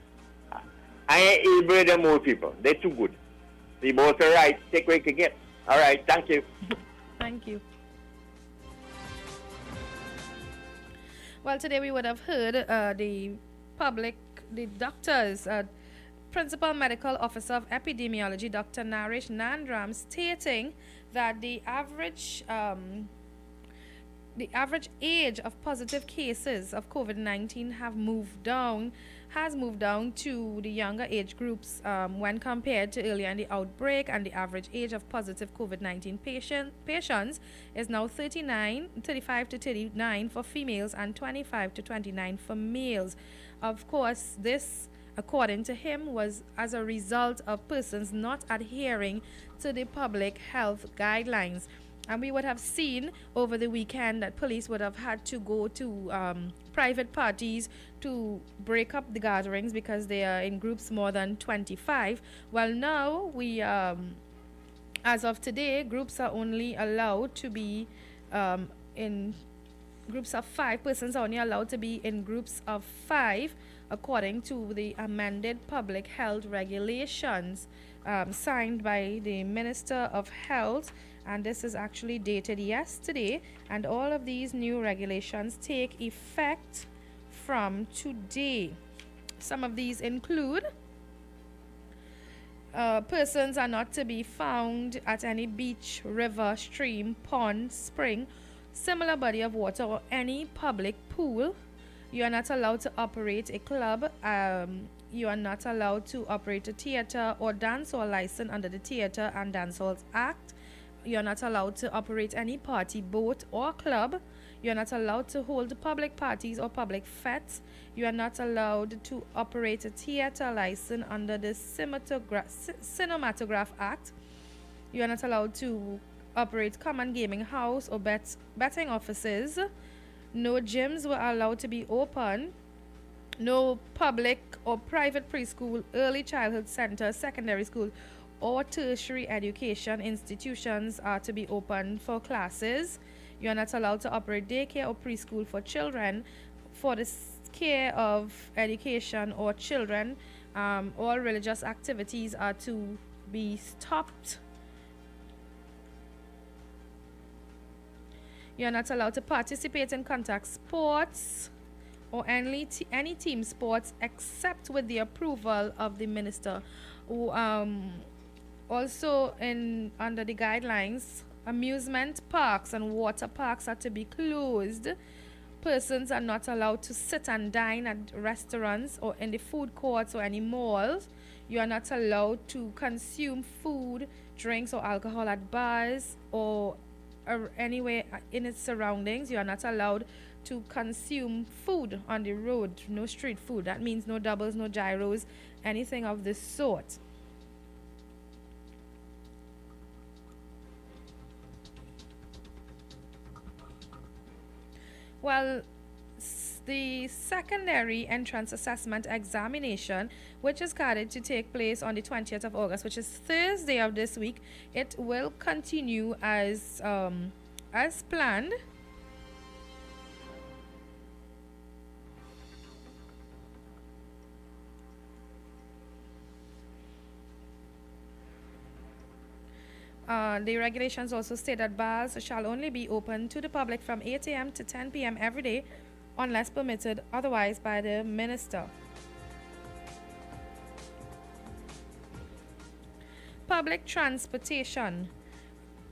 I ain't able them old people. They're too good. The boss are right. Take what you can get. All right. Thank you. Thank you. Well, today we would have heard the doctors, Principal Medical Officer of Epidemiology, Dr. Naresh Nandram, stating that the average age of positive cases of COVID-19 has moved down to the younger age groups when compared to earlier in the outbreak, and the average age of positive COVID-19 patients is now 35 to 39 for females and 25 to 29 for males. Of course, this, according to him, was as a result of persons not adhering to the public health guidelines. And we would have seen over the weekend that police would have had to go to private parties to break up the gatherings because they are in groups more than 25. Well, now we, as of today, groups are only allowed to be in groups of 5. Persons are only allowed to be in groups of 5 according to the amended public health regulations signed by the Minister of Health. And this is actually dated yesterday, and all of these new regulations take effect from today. Some of these include persons are not to be found at any beach, river, stream, pond, spring, similar body of water, or any public pool. You are not allowed to operate a club. You are not allowed to operate a theater or dance hall license under the Theater and Dance Halls Act. You're not allowed to operate any party, boat, or club. You're not allowed to hold public parties or public fetes. You are not allowed to operate a theater license under the Cinematograph Act. You are not allowed to operate common gaming house or betting offices. No gyms were allowed to be open. No public or private preschool, early childhood center, secondary school, or tertiary education institutions are to be open for classes. You are not allowed to operate daycare or preschool for children for the care of education or children. All religious activities are to be stopped. You are not allowed to participate in contact sports or any team sports except with the approval of the minister. Also, under the guidelines, amusement parks and water parks are to be closed. Persons are not allowed to sit and dine at restaurants or in the food courts or any malls. You are not allowed to consume food, drinks, or alcohol at bars or anywhere in its surroundings. You are not allowed to consume food on the road, no street food. That means no doubles, no gyros, anything of this sort. Well, the secondary entrance assessment examination, which is scheduled to take place on the 20th of August, which is Thursday of this week, it will continue as planned. The regulations also state that bars shall only be open to the public from 8 a.m. to 10 p.m. every day, unless permitted otherwise by the minister. Public transportation.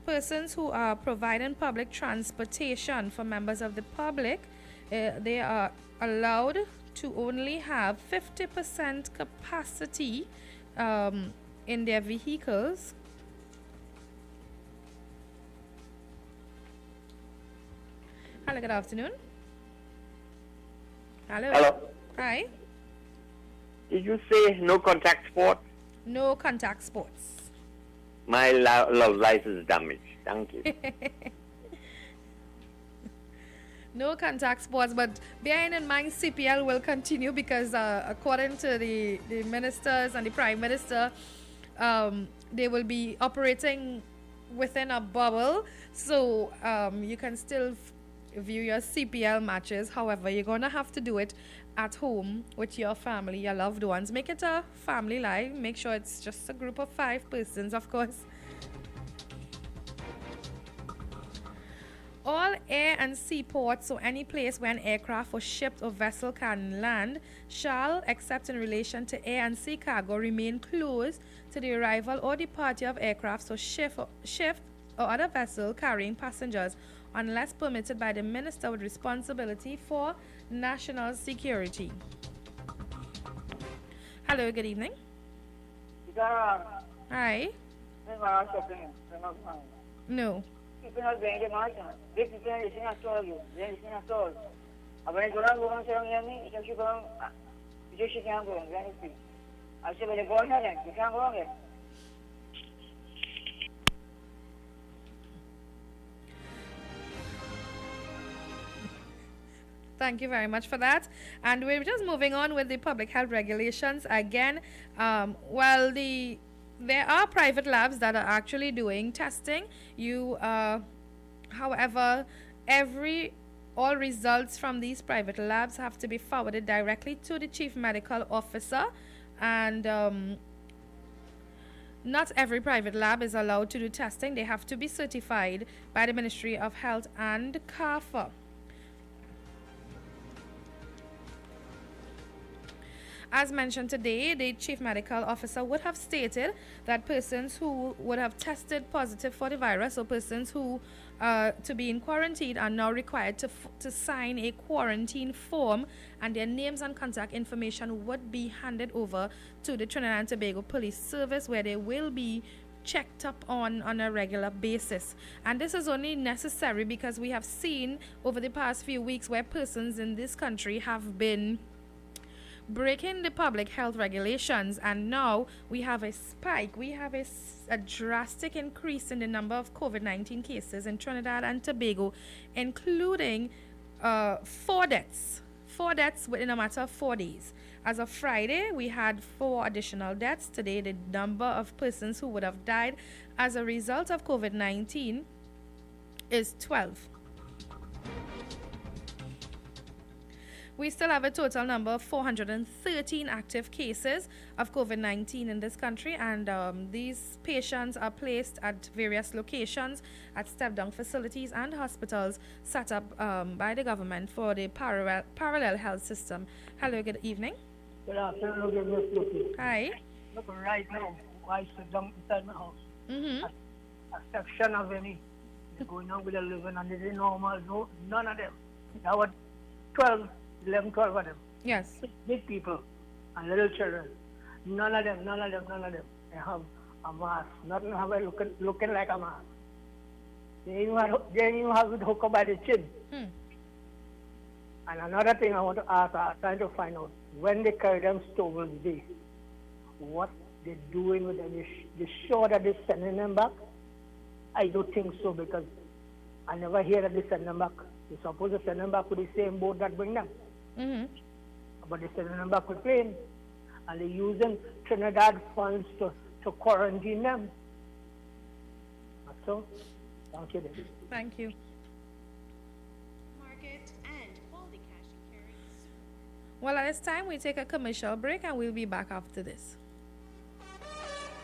Persons who are providing public transportation for members of the public, they are allowed to only have 50% capacity in their vehicles. Hello, good afternoon. Hello. Hello. Hi. Did you say no contact sport? No contact sports. My love life is damaged. Thank you. No contact sports, but bearing in mind CPL will continue because according to the ministers and the Prime Minister, they will be operating within a bubble, so you can still view your CPL matches. However, you're going to have to do it at home with your family, your loved ones. Make it a family live. Make sure it's just a group of 5 persons, of course. All air and sea ports, so any place where an aircraft or ship or vessel can land, shall, except in relation to air and sea cargo, remain closed to the arrival or departure of aircraft or ship or other vessel carrying passengers, unless permitted by the Minister with responsibility for national security. Hello, good evening. Hi. No. Thank you very much for that. And we're just moving on with the public health regulations again. Well, there are private labs that are actually doing testing. However, all results from these private labs have to be forwarded directly to the chief medical officer, and not every private lab is allowed to do testing. They have to be certified by the Ministry of Health and CARPHA. As mentioned today, the chief medical officer would have stated that persons who would have tested positive for the virus, or persons who to be in quarantine, are now required to sign a quarantine form, and their names and contact information would be handed over to the Trinidad and Tobago Police Service, where they will be checked up on a regular basis. And this is only necessary because we have seen over the past few weeks where persons in this country have been breaking the public health regulations, and now we have a spike. We have a drastic increase in the number of COVID-19 cases in Trinidad and Tobago, including 4 deaths within a matter of 4 days. As of Friday, we had 4 additional deaths. Today, the number of persons who would have died as a result of COVID-19 is 12. We still have a total number of 413 active cases of COVID-19 in this country, and these patients are placed at various locations at step-down facilities and hospitals set up by the government for the parallel health system. Hello, good evening. Good afternoon, Miss Lucy. Hi. Look, right now, I sit down inside my house. Mm-hmm. A section of any is going on with a living, and it is normal. No, none of them. There were 11, 12 of them. Yes. Big people and little children. None of them. They have a mask. Nothing have a looking like a mask. They even have it hooked up by the chin. And another thing I want to ask, I'm trying to find out, when they carry them stolen today, what they're doing with them? They sure that they're sending them back? I don't think so, because I never hear that they send them back. They're supposed to send them back with the same boat that bring them. Mm-hmm. But they're sending them back with plane. And they're using Trinidad funds to quarantine them. That's all. Thank you. Thank you. Well, at this time, we take a commercial break, and we'll be back after this.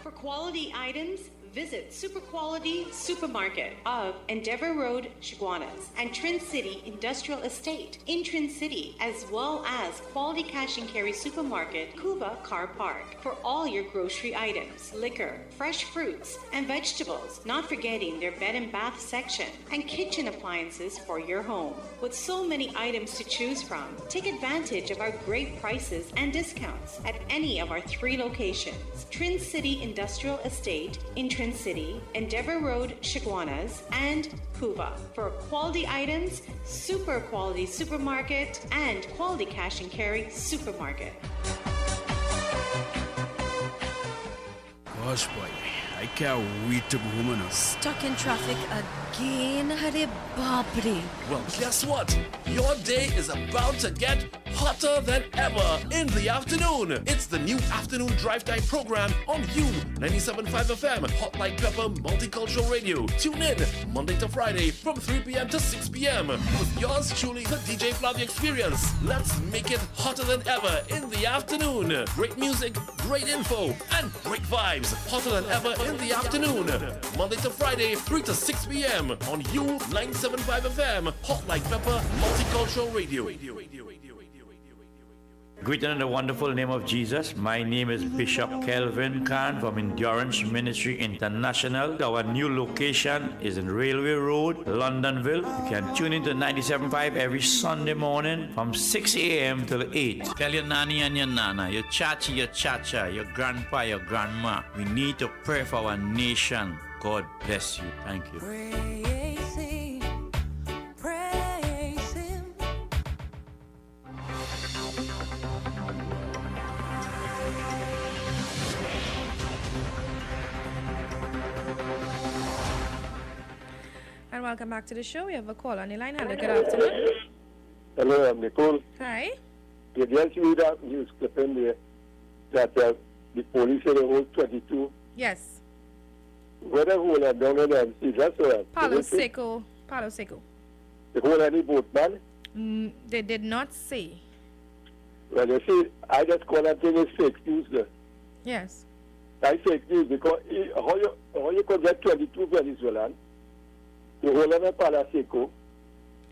For quality items, Visit Super Quality Supermarket of Endeavour Road, Chaguanas, and Trin City Industrial Estate in Trin City, as well as Quality Cash and Carry Supermarket, Cuba Car Park, for all your grocery items, liquor, fresh fruits, and vegetables, not forgetting their bed and bath section, and kitchen appliances for your home. With so many items to choose from, take advantage of our great prices and discounts at any of our 3 locations: Trin City Industrial Estate in Trin City, Endeavour Road, Chaguanas, and Cuba. For quality items, Super Quality Supermarket and Quality Cash and Carry Supermarket. Gosh, boy, I can't wait to go home and Stuck in traffic again, Hare Babri. Well, guess what? Your day is about to get hotter than ever in the afternoon. It's the new afternoon drive time program on you 97.5 FM, Hot Like Pepper Multicultural Radio. Tune in Monday to Friday from 3 p.m. to 6 p.m. with yours truly, the DJ Flavia Experience. Let's make it hotter than ever in the afternoon. Great music, great info, and great vibes. Hotter than ever in the afternoon. Monday to Friday, 3 to 6 p.m. on you 97.5 FM, Hot Like Pepper Multicultural Radio. Greeted in the wonderful name of Jesus. My name is Bishop Kelvin Khan from Endurance Ministry International. Our new location is in Railway Road, Londonville. You can tune into 97.5 every Sunday morning from 6 a.m. till 8. Tell your nanny and your nana, your chachi, your chacha, your grandpa, your grandma. We need to pray for our nation. God bless you. Thank you. Praise Him, praise Him. And welcome back to the show. We have a call on the line. Hello, good afternoon. Hello, I'm Nicole. Hi. You just read that news clip in there that the police said they hold 22. Yes. Where they hold them down in the MC, that's right. Palo Seco. They hold any boatman? They did not say. Well, you see, I just call that thing is fake news there. Yes. I fake news because how you could get 22 Venezuelans? You hold them in Palo Seco.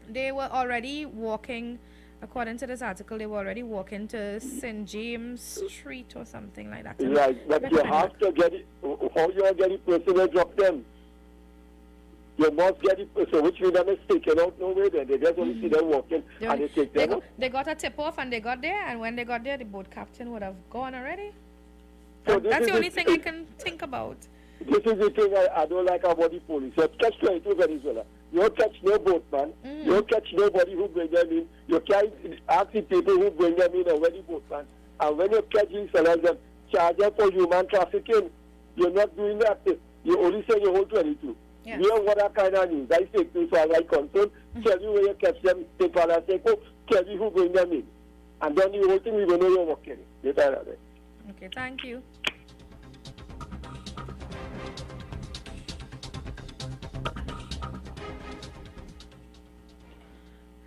They were already walking, according to this article, they were already walking to St. James Street or something like that. Right, but you have to get it. How you get it person to drop them? You must get it person, which means they're not taken out nowhere then. They just only see them walking and they take them out. They got a tip off and they got there, and when they got there, the boat captain would have gone already. So That's the only thing I can think about. This is the thing I don't like about the police. You catch 22 Venezuela. You don't catch no boatman. You don't catch nobody who bring them in. You can't ask the people who bring them in already boatman. And when you catch these fellas and charge them for human trafficking, you're not doing that. You only say you hold 22. Yes. You know what that kind of news? I take this for my concern. Tell you where you catch them, take for that take, tell you who bring them in. And then the whole thing we don't know you're working. You tell that. Okay, thank you.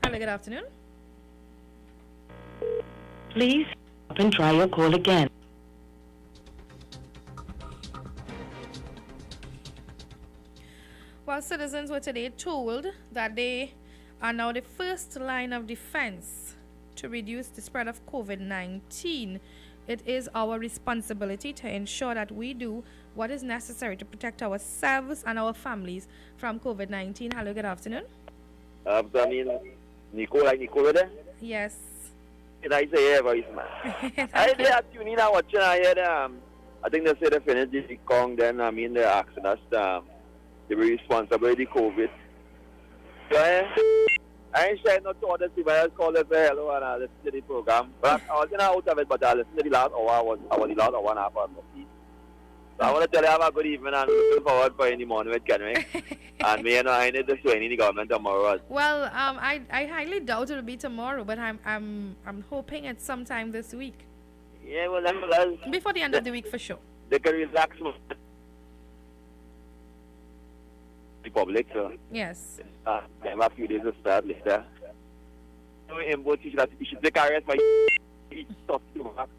Hello, good afternoon. Please stop and try your call again. Well, citizens were today told that they are now the first line of defense to reduce the spread of COVID-19. It is our responsibility to ensure that we do what is necessary to protect ourselves and our families from COVID-19. Hello, good afternoon. Afternoon. Nicole there? Yes. Can I say your voice, man? I say that you need to watch it. I think they say they finished the Kong, then they're asking us to be responsible for the COVID. So I ain't sharing not to other people. I just call it say hello and I listen to the program. But I wasn't out of it, but I listened to the last hour. I was the last hour and a half of it. So I want to tell you have a good evening and looking forward for in the morning with Kenrick. And me and I need to join in the government tomorrow. Well, I highly doubt it will be tomorrow, but I'm hoping it's sometime this week. Yeah, well, before the end of the week for sure. They can relax more. The public, so. Yes. They have a few days to start later. So in both you should take a rest, but you talk too much.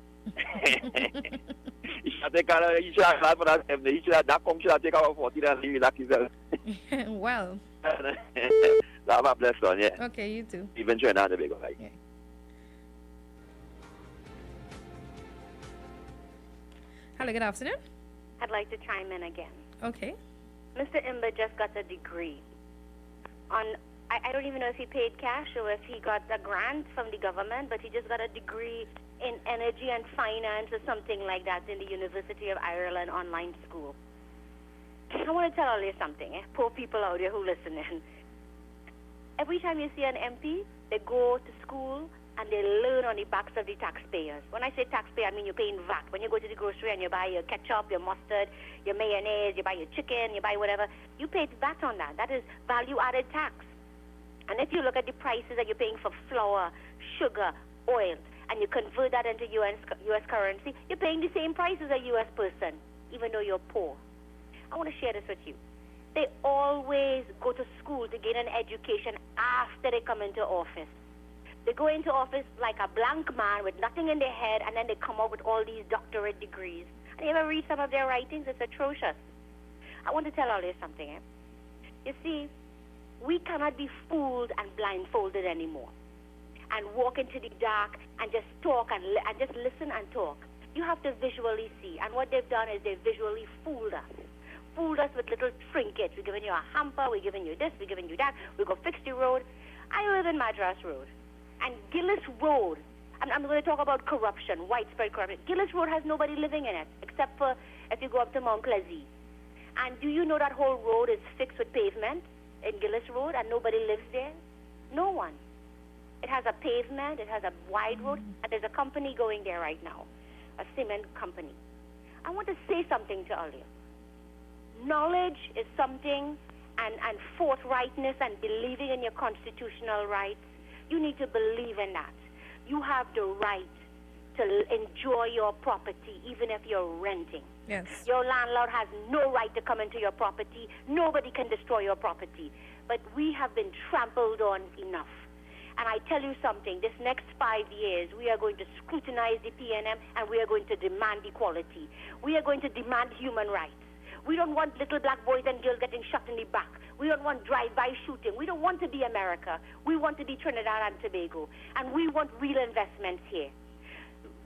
He should take out, he should have for that, he should have, that come should have take out 40 and leave it like himself. Well. Have a blessed one, yeah. Okay, you too. Even Trinidad and Tobago, right? Yeah. Hello, good afternoon. I'd like to chime in again. Okay. Mr. Imber just got a degree on, I don't even know if he paid cash or if he got a grant from the government, but he just got a degree in energy and finance or something like that in the University of Ireland online school. I want to tell all you something, poor people out there who listen in. Every time you see an MP, they go to school and they learn on the backs of the taxpayers. When I say taxpayer, I mean you're paying VAT. When you go to the grocery and you buy your ketchup, your mustard, your mayonnaise, you buy your chicken, you buy whatever, you pay VAT on that. That is value-added tax. And if you look at the prices that you're paying for flour, sugar, oil, and you convert that into U.S. currency, you're paying the same price as a U.S. person, even though you're poor. I want to share this with you. They always go to school to gain an education after they come into office. They go into office like a blank man with nothing in their head, and then they come up with all these doctorate degrees. And you ever read some of their writings? It's atrocious. I want to tell all you something. You see, we cannot be fooled and blindfolded anymore and walk into the dark and just talk and just listen and talk. You have to visually see. And what they've done is they've visually fooled us. Fooled us with little trinkets. We're giving you a hamper, we're giving you this, we're giving you that, we're going to fix the road. I live in Madras Road. And Gillis Road, I'm going to talk about corruption, widespread corruption. Gillis Road has nobody living in it, except for if you go up to Mount Pleasant. And do you know that whole road is fixed with pavement in Gillis Road and nobody lives there? No one. It has a pavement, it has a wide road, and there's a company going there right now, a cement company. I want to say something to all you. Knowledge is something, and forthrightness and believing in your constitutional rights, you need to believe in that. You have the right to enjoy your property even if you're renting. Yes. Your landlord has no right to come into your property. Nobody can destroy your property. But we have been trampled on enough. And I tell you something, this next 5 years, we are going to scrutinize the PNM and we are going to demand equality. We are going to demand human rights. We don't want little black boys and girls getting shot in the back. We don't want drive-by shooting. We don't want to be America. We want to be Trinidad and Tobago. And we want real investments here.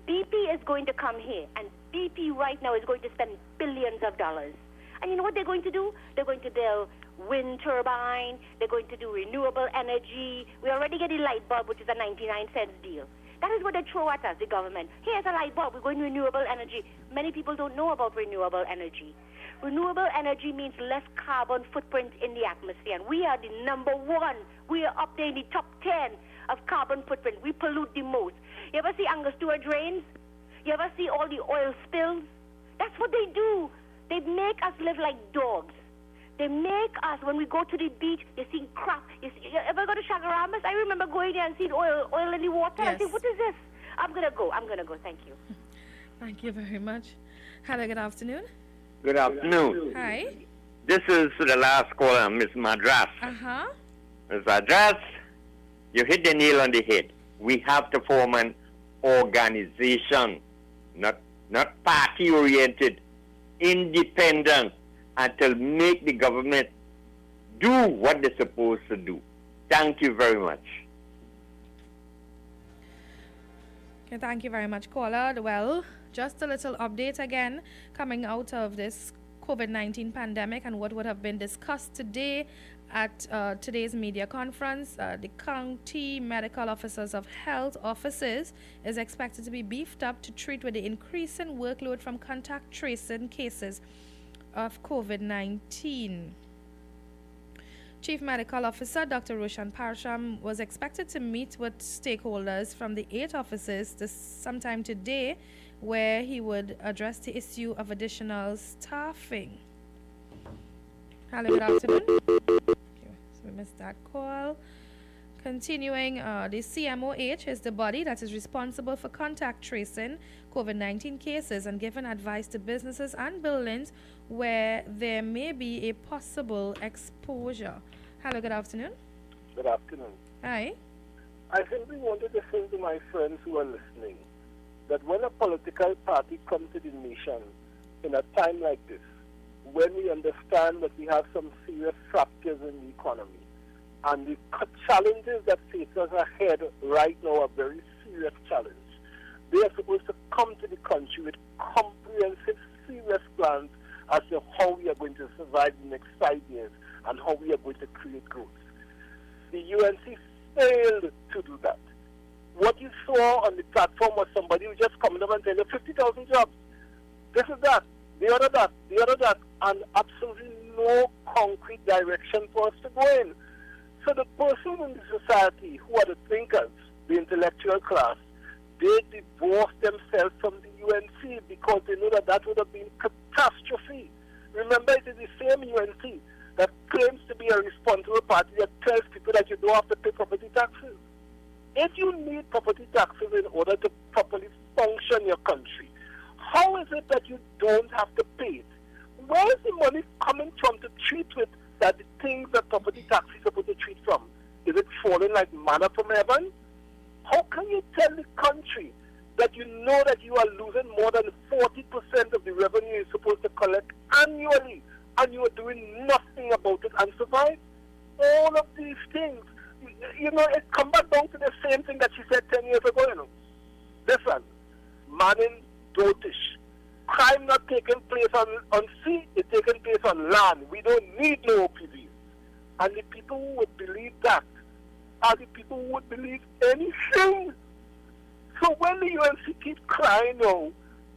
BP is going to come here, and BP right now is going to spend billions of dollars. And you know what they're going to do? They're going to build wind turbine. They're going to do renewable energy. We already get a light bulb, which is a 99-cent deal. That is what they throw at us, the government. Here's a light bulb. We're going to renewable energy. Many people don't know about renewable energy. Renewable energy means less carbon footprint in the atmosphere. And we are the number one. We are up there in the top 10 of carbon footprint. We pollute the most. You ever see Angostura drains? You ever see all the oil spills? That's what they do. They make us live like dogs. They make us, when we go to the beach, you see crap. You ever go to Chagaramas? I remember going there and seeing oil in the water. Yes. I think, what is this? I'm going to go. Thank you. Thank you very much. Hello, good afternoon. Good afternoon. Hi. This is the last caller, Miss Madras. Uh-huh. Miss Madras, you hit the nail on the head. We have to form an organization, not party-oriented, independent, and to make the government do what they're supposed to do. Thank you very much. Okay, thank you very much, caller. Well, just a little update again coming out of this COVID-19 pandemic and what would have been discussed today at today's media conference. The county medical officers of health offices is expected to be beefed up to treat with the increasing workload from contact tracing cases of COVID-19. Chief Medical Officer Dr. Roshan Parsham was expected to meet with stakeholders from the 8 offices sometime today, where he would address the issue of additional staffing. Hello, good afternoon. Okay, so we missed that call. Continuing, the CMOH is the body that is responsible for contact tracing COVID-19 cases and giving advice to businesses and buildings where there may be a possible exposure. Hello, good afternoon. Good afternoon. Hi. I simply wanted to say to my friends who are listening that when a political party comes to the nation in a time like this, when we understand that we have some serious fractures in the economy, and the challenges that face us ahead right now are very serious challenges, they are supposed to come to the country with comprehensive, serious plans as to how we are going to survive the next 5 years and how we are going to create growth. The UNC failed to do that. What you saw on the platform was somebody who just coming up and telling you 50,000 jobs. This is that, the other that, the other that, and absolutely no concrete direction for us to go in. So the person in the society who are the thinkers, the intellectual class, they divorce themselves from the UNC because they know that that would have been catastrophe. Remember, it is the same UNC that claims to be a responsible party that tells people that you don't have to pay property taxes. If you need property taxes in order to properly function your country, how is it that you don't have to pay it? Where is the money coming from to treat with that the things that property tax is supposed to treat from? Is it falling like manna from heaven? How can you tell the country that you know that you are losing more than 40% of the revenue you're supposed to collect annually, and you are doing nothing about it and survive? All of these things, you know, it comes back down to the same thing that she said 10 years ago, you know. Listen, Manning, dotish. Crime not taking place on sea, it's taking place on land. We don't need no OPVs. And the people who would believe that are the people who would believe anything. So when the UNC keeps crying now,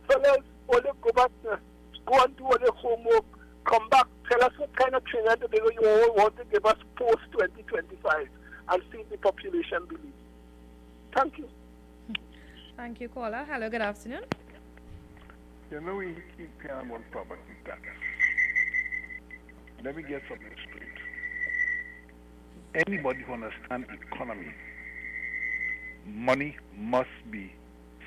fellas, only go back, go and do all the homework, come back, tell us what kind of training you all want to give us post-2025 and see if the population believes. Thank you. Thank you, caller. Hello, good afternoon. You know, we keep paying on property tax. Let me get something straight. Anybody who understands economy, money must be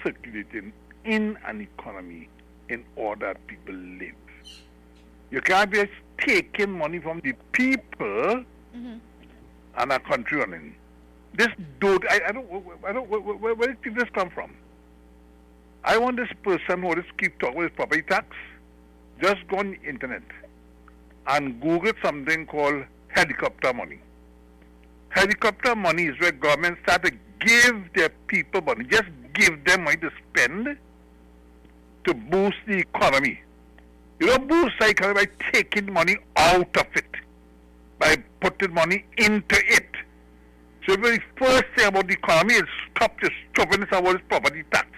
circulating in an economy in order that people live. You can't be taking money from the people and a country running. This dude, I don't, where did this come from? I want this person who just keep talking with property tax, just go on the internet and Google something called helicopter money. Helicopter money is where governments start to give their people money, just give them money to spend to boost the economy. You don't boost the economy by taking money out of it, by putting money into it. So the very first thing about the economy is stop this stubbornness about this property tax.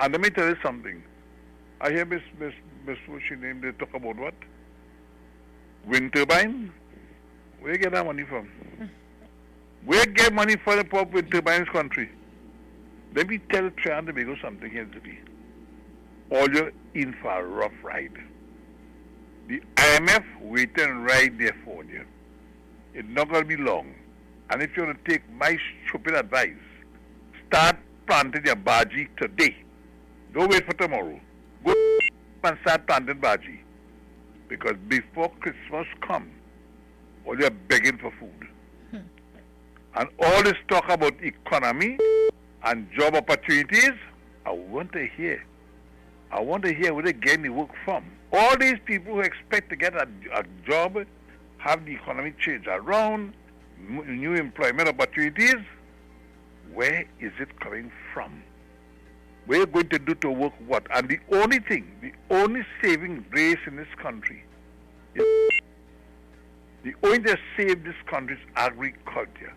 And let me tell you something. I hear Miss what's she name, they talk about what? Wind turbine? Where you get that money from? Where get money for the poor wind turbines country? Let me tell Trinidad and Tobago something here today. All you're in for a rough ride. The IMF waiting right there for you. It's not going to be long. And if you want to take my stupid advice, start planting your baji today. Don't wait for tomorrow. Go and start planting baji. Because before Christmas comes, all you're begging for food. And all this talk about economy and job opportunities, I want to hear. I want to hear where they're getting the work from. All these people who expect to get a job, have the economy change around, new employment opportunities, where is it coming from? We're going to do to work what? And the only thing, the only saving grace in this country, is the only thing that save this country is agriculture.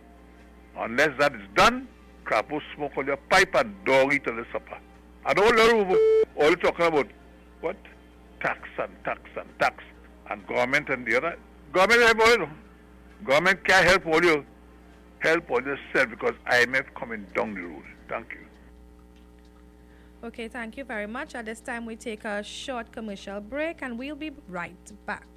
Unless that is done, crap will smoke on your pipe and dog eat on the supper. And all talking about what? Tax and tax and tax and government and the other. Government help all you know. Government can't help all you. Help all yourself because IMF coming down the road. Thank you. Okay, thank you very much. At this time, we take a short commercial break and we'll be right back.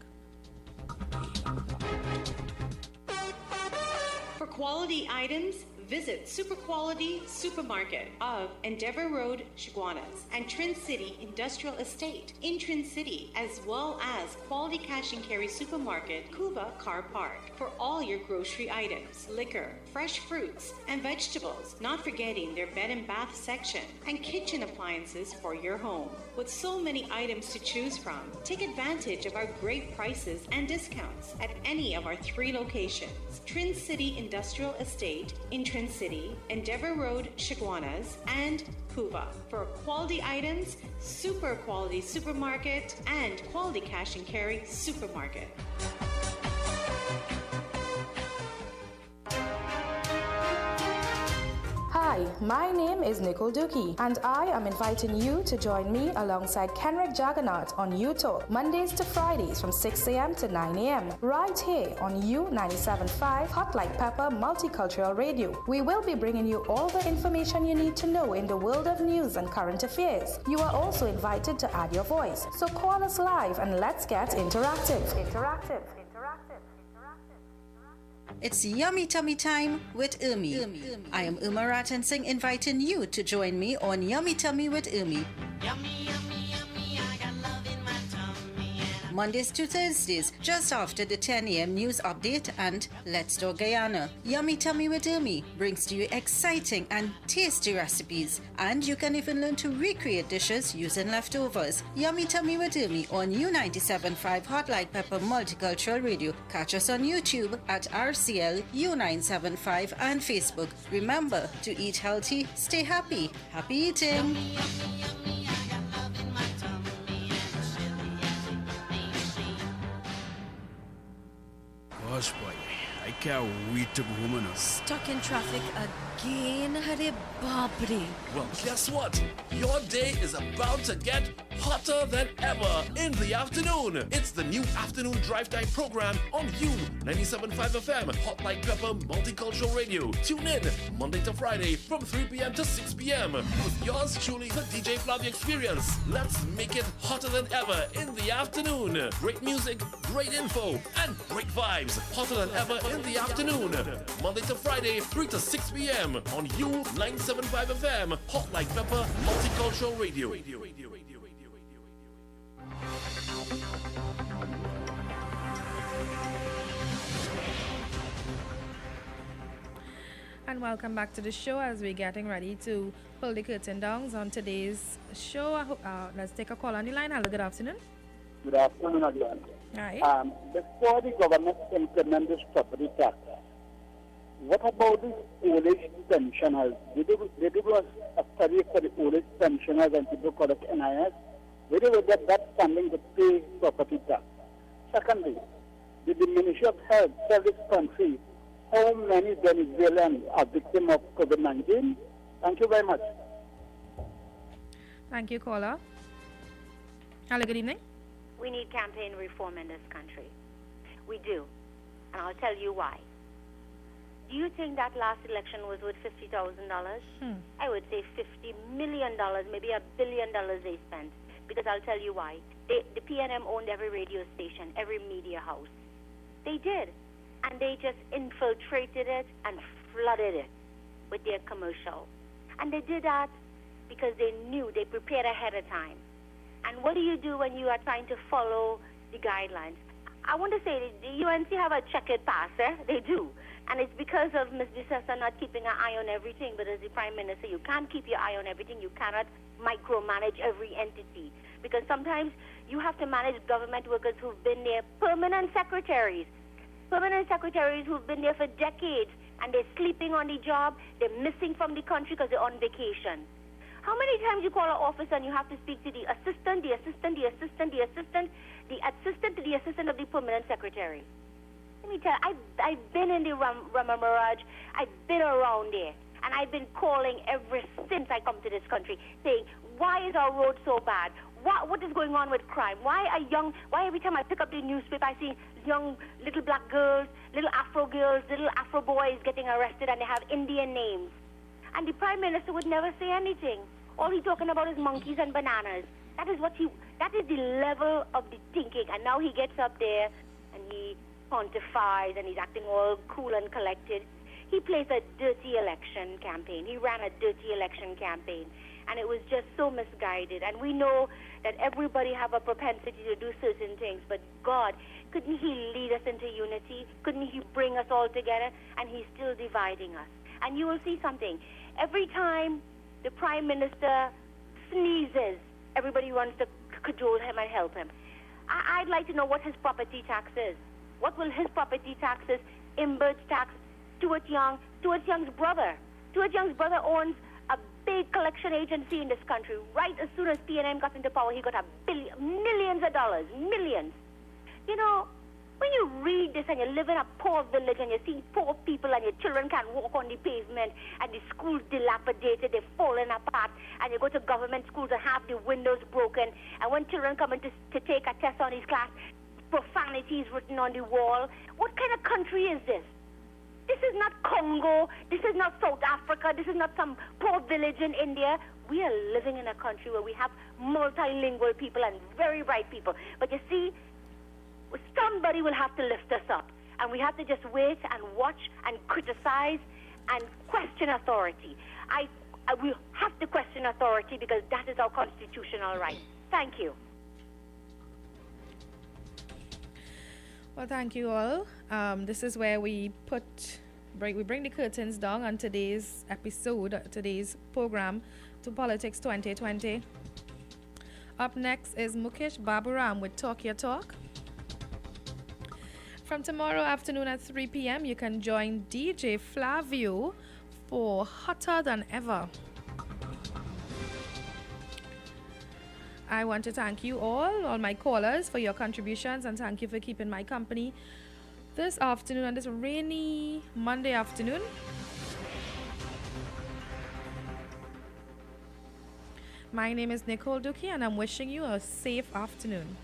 For quality items, Visit Super Quality Supermarket of Endeavour Road, Chaguanas, and Trin City Industrial Estate in Trin City, as well as Quality Cash and Carry Supermarket, Cuba Car Park, for all your grocery items, liquor, fresh fruits, and vegetables, not forgetting their bed and bath section and kitchen appliances for your home. With so many items to choose from, take advantage of our great prices and discounts at any of our 3 locations: Trin City Industrial Estate in Trin City, Endeavour Road, Chaguanas, and Cuba. For quality items, Super Quality Supermarket and Quality Cash and Carry Supermarket. Hi, my name is Nicole Dookie, and I am inviting you to join me alongside Kenrick Jaggernaut on U-Talk, Mondays to Fridays from 6 a.m. to 9 a.m. right here on U97.5 Hot Like Pepper Multicultural Radio. We will be bringing you all the information you need to know in the world of news and current affairs. You are also invited to add your voice, so call us live and let's get interactive. It's Yummy Tummy Time with Umi. I am Uma Ratan Singh, inviting you to join me on Yummy Tummy with Umi. Mondays to Thursdays, just after the 10 a.m. news update and Let's Talk Guyana. Yummy Tummy with Umi brings to you exciting and tasty recipes, and you can even learn to recreate dishes using leftovers. Yummy Tummy with Umi on U97.5 Hot Like Pepper Multicultural Radio. Catch us on YouTube at RCL U975 and Facebook. Remember to eat healthy, stay happy. Happy eating! Gosh, boy, I can't wait to go home. Stuck in traffic again, Hare Babri. Well, guess what? Your day is about to get hotter than ever in the afternoon. It's the new afternoon drive time program on You 97.5 FM, Hot Like Pepper Multicultural Radio. Tune in Monday to Friday from 3 p.m. to 6 p.m. with yours truly, the DJ Flavia Experience. Let's make it hotter than ever in the afternoon. Great music, great info, and great vibes. Hotter than ever in the afternoon. Monday to Friday, 3 to 6 p.m. on You 97.5 FM, Hot Like Pepper Multicultural Radio. And welcome back to the show as we're getting ready to pull the curtain down on today's show. Let's take a call on the line. Hello, good afternoon. Good afternoon again. Hi. Before the government implement this property tax, what about the old age pensioners? They do a study for the old age pensioners and people collect NIS. Where they will get that funding to pay property tax? Secondly, did the Ministry of Health tell this country how many Venezuelans are victims of COVID-19? Thank you very much. Thank you, caller. Hello, good evening. We need campaign reform in this country. We do. And I'll tell you why. Do you think that last election was worth $50,000? I would say $50 million, maybe $1 billion they spent. Because I'll tell you why. The PNM owned every radio station, every media house. They did. And they just infiltrated it and flooded it with their commercials. And they did that because they knew, they prepared ahead of time. And what do you do when you are trying to follow the guidelines? I want to say the UNC have a checkered past, They do. And it's because of Ms. DeSessa not keeping an eye on everything. But as the Prime Minister, you can't keep your eye on everything. You cannot micromanage every entity. Because sometimes you have to manage government workers who've been there, permanent secretaries who've been there for decades, and they're sleeping on the job, they're missing from the country because they're on vacation. How many times you call an office and you have to speak to the assistant to the assistant of the permanent secretary? Let me tell you, I've been in the Rama Mirage, I've been around there, and I've been calling ever since I come to this country, saying, why is our road so bad? What is going on with crime? Why every time I pick up the newspaper, I see young little black girls, little Afro girls, little Afro boys getting arrested, and they have Indian names. And the Prime Minister would never say anything. All he's talking about is monkeys and bananas. That is the level of the thinking. And now he gets up there and he pontifies and he's acting all cool and collected. He plays a dirty election campaign. He ran a dirty election campaign, and it was just so misguided. And we know that everybody have a propensity to do certain things, but God, couldn't he lead us into unity? Couldn't he bring us all together? And he's still dividing us. And you will see something. Every time the Prime Minister sneezes, everybody wants to cajole him and help him. I'd like to know what his property tax is. What will his property taxes, Imbert's tax, Stuart Young's brother. Stuart Young's brother owns a big collection agency in this country. Right as soon as PNM got into power, he got millions of dollars, millions. You know, when you read this and you live in a poor village and you see poor people and your children can't walk on the pavement and the schools dilapidated, they're falling apart, and you go to government schools and have the windows broken, and when children come in to take a test on his class, profanity is written on the wall. What kind of country is this? This is not Congo. This is not South Africa. This is not some poor village in India. We are living in a country where we have multilingual people and very bright people. But you see, somebody will have to lift us up. And we have to just wait and watch and criticize and question authority. We have to question authority because that is our constitutional right. Thank you. Well, thank you all. This is where we bring the curtains down on today's episode, today's program, To Politics 2020. Up next is Mukesh Baburam with Talk Your Talk. From tomorrow afternoon at 3 p.m., you can join DJ Flavio for Hotter Than Ever. I want to thank you all my callers, for your contributions, and thank you for keeping my company this afternoon on this rainy Monday afternoon. My name is Nicole Duki, and I'm wishing you a safe afternoon.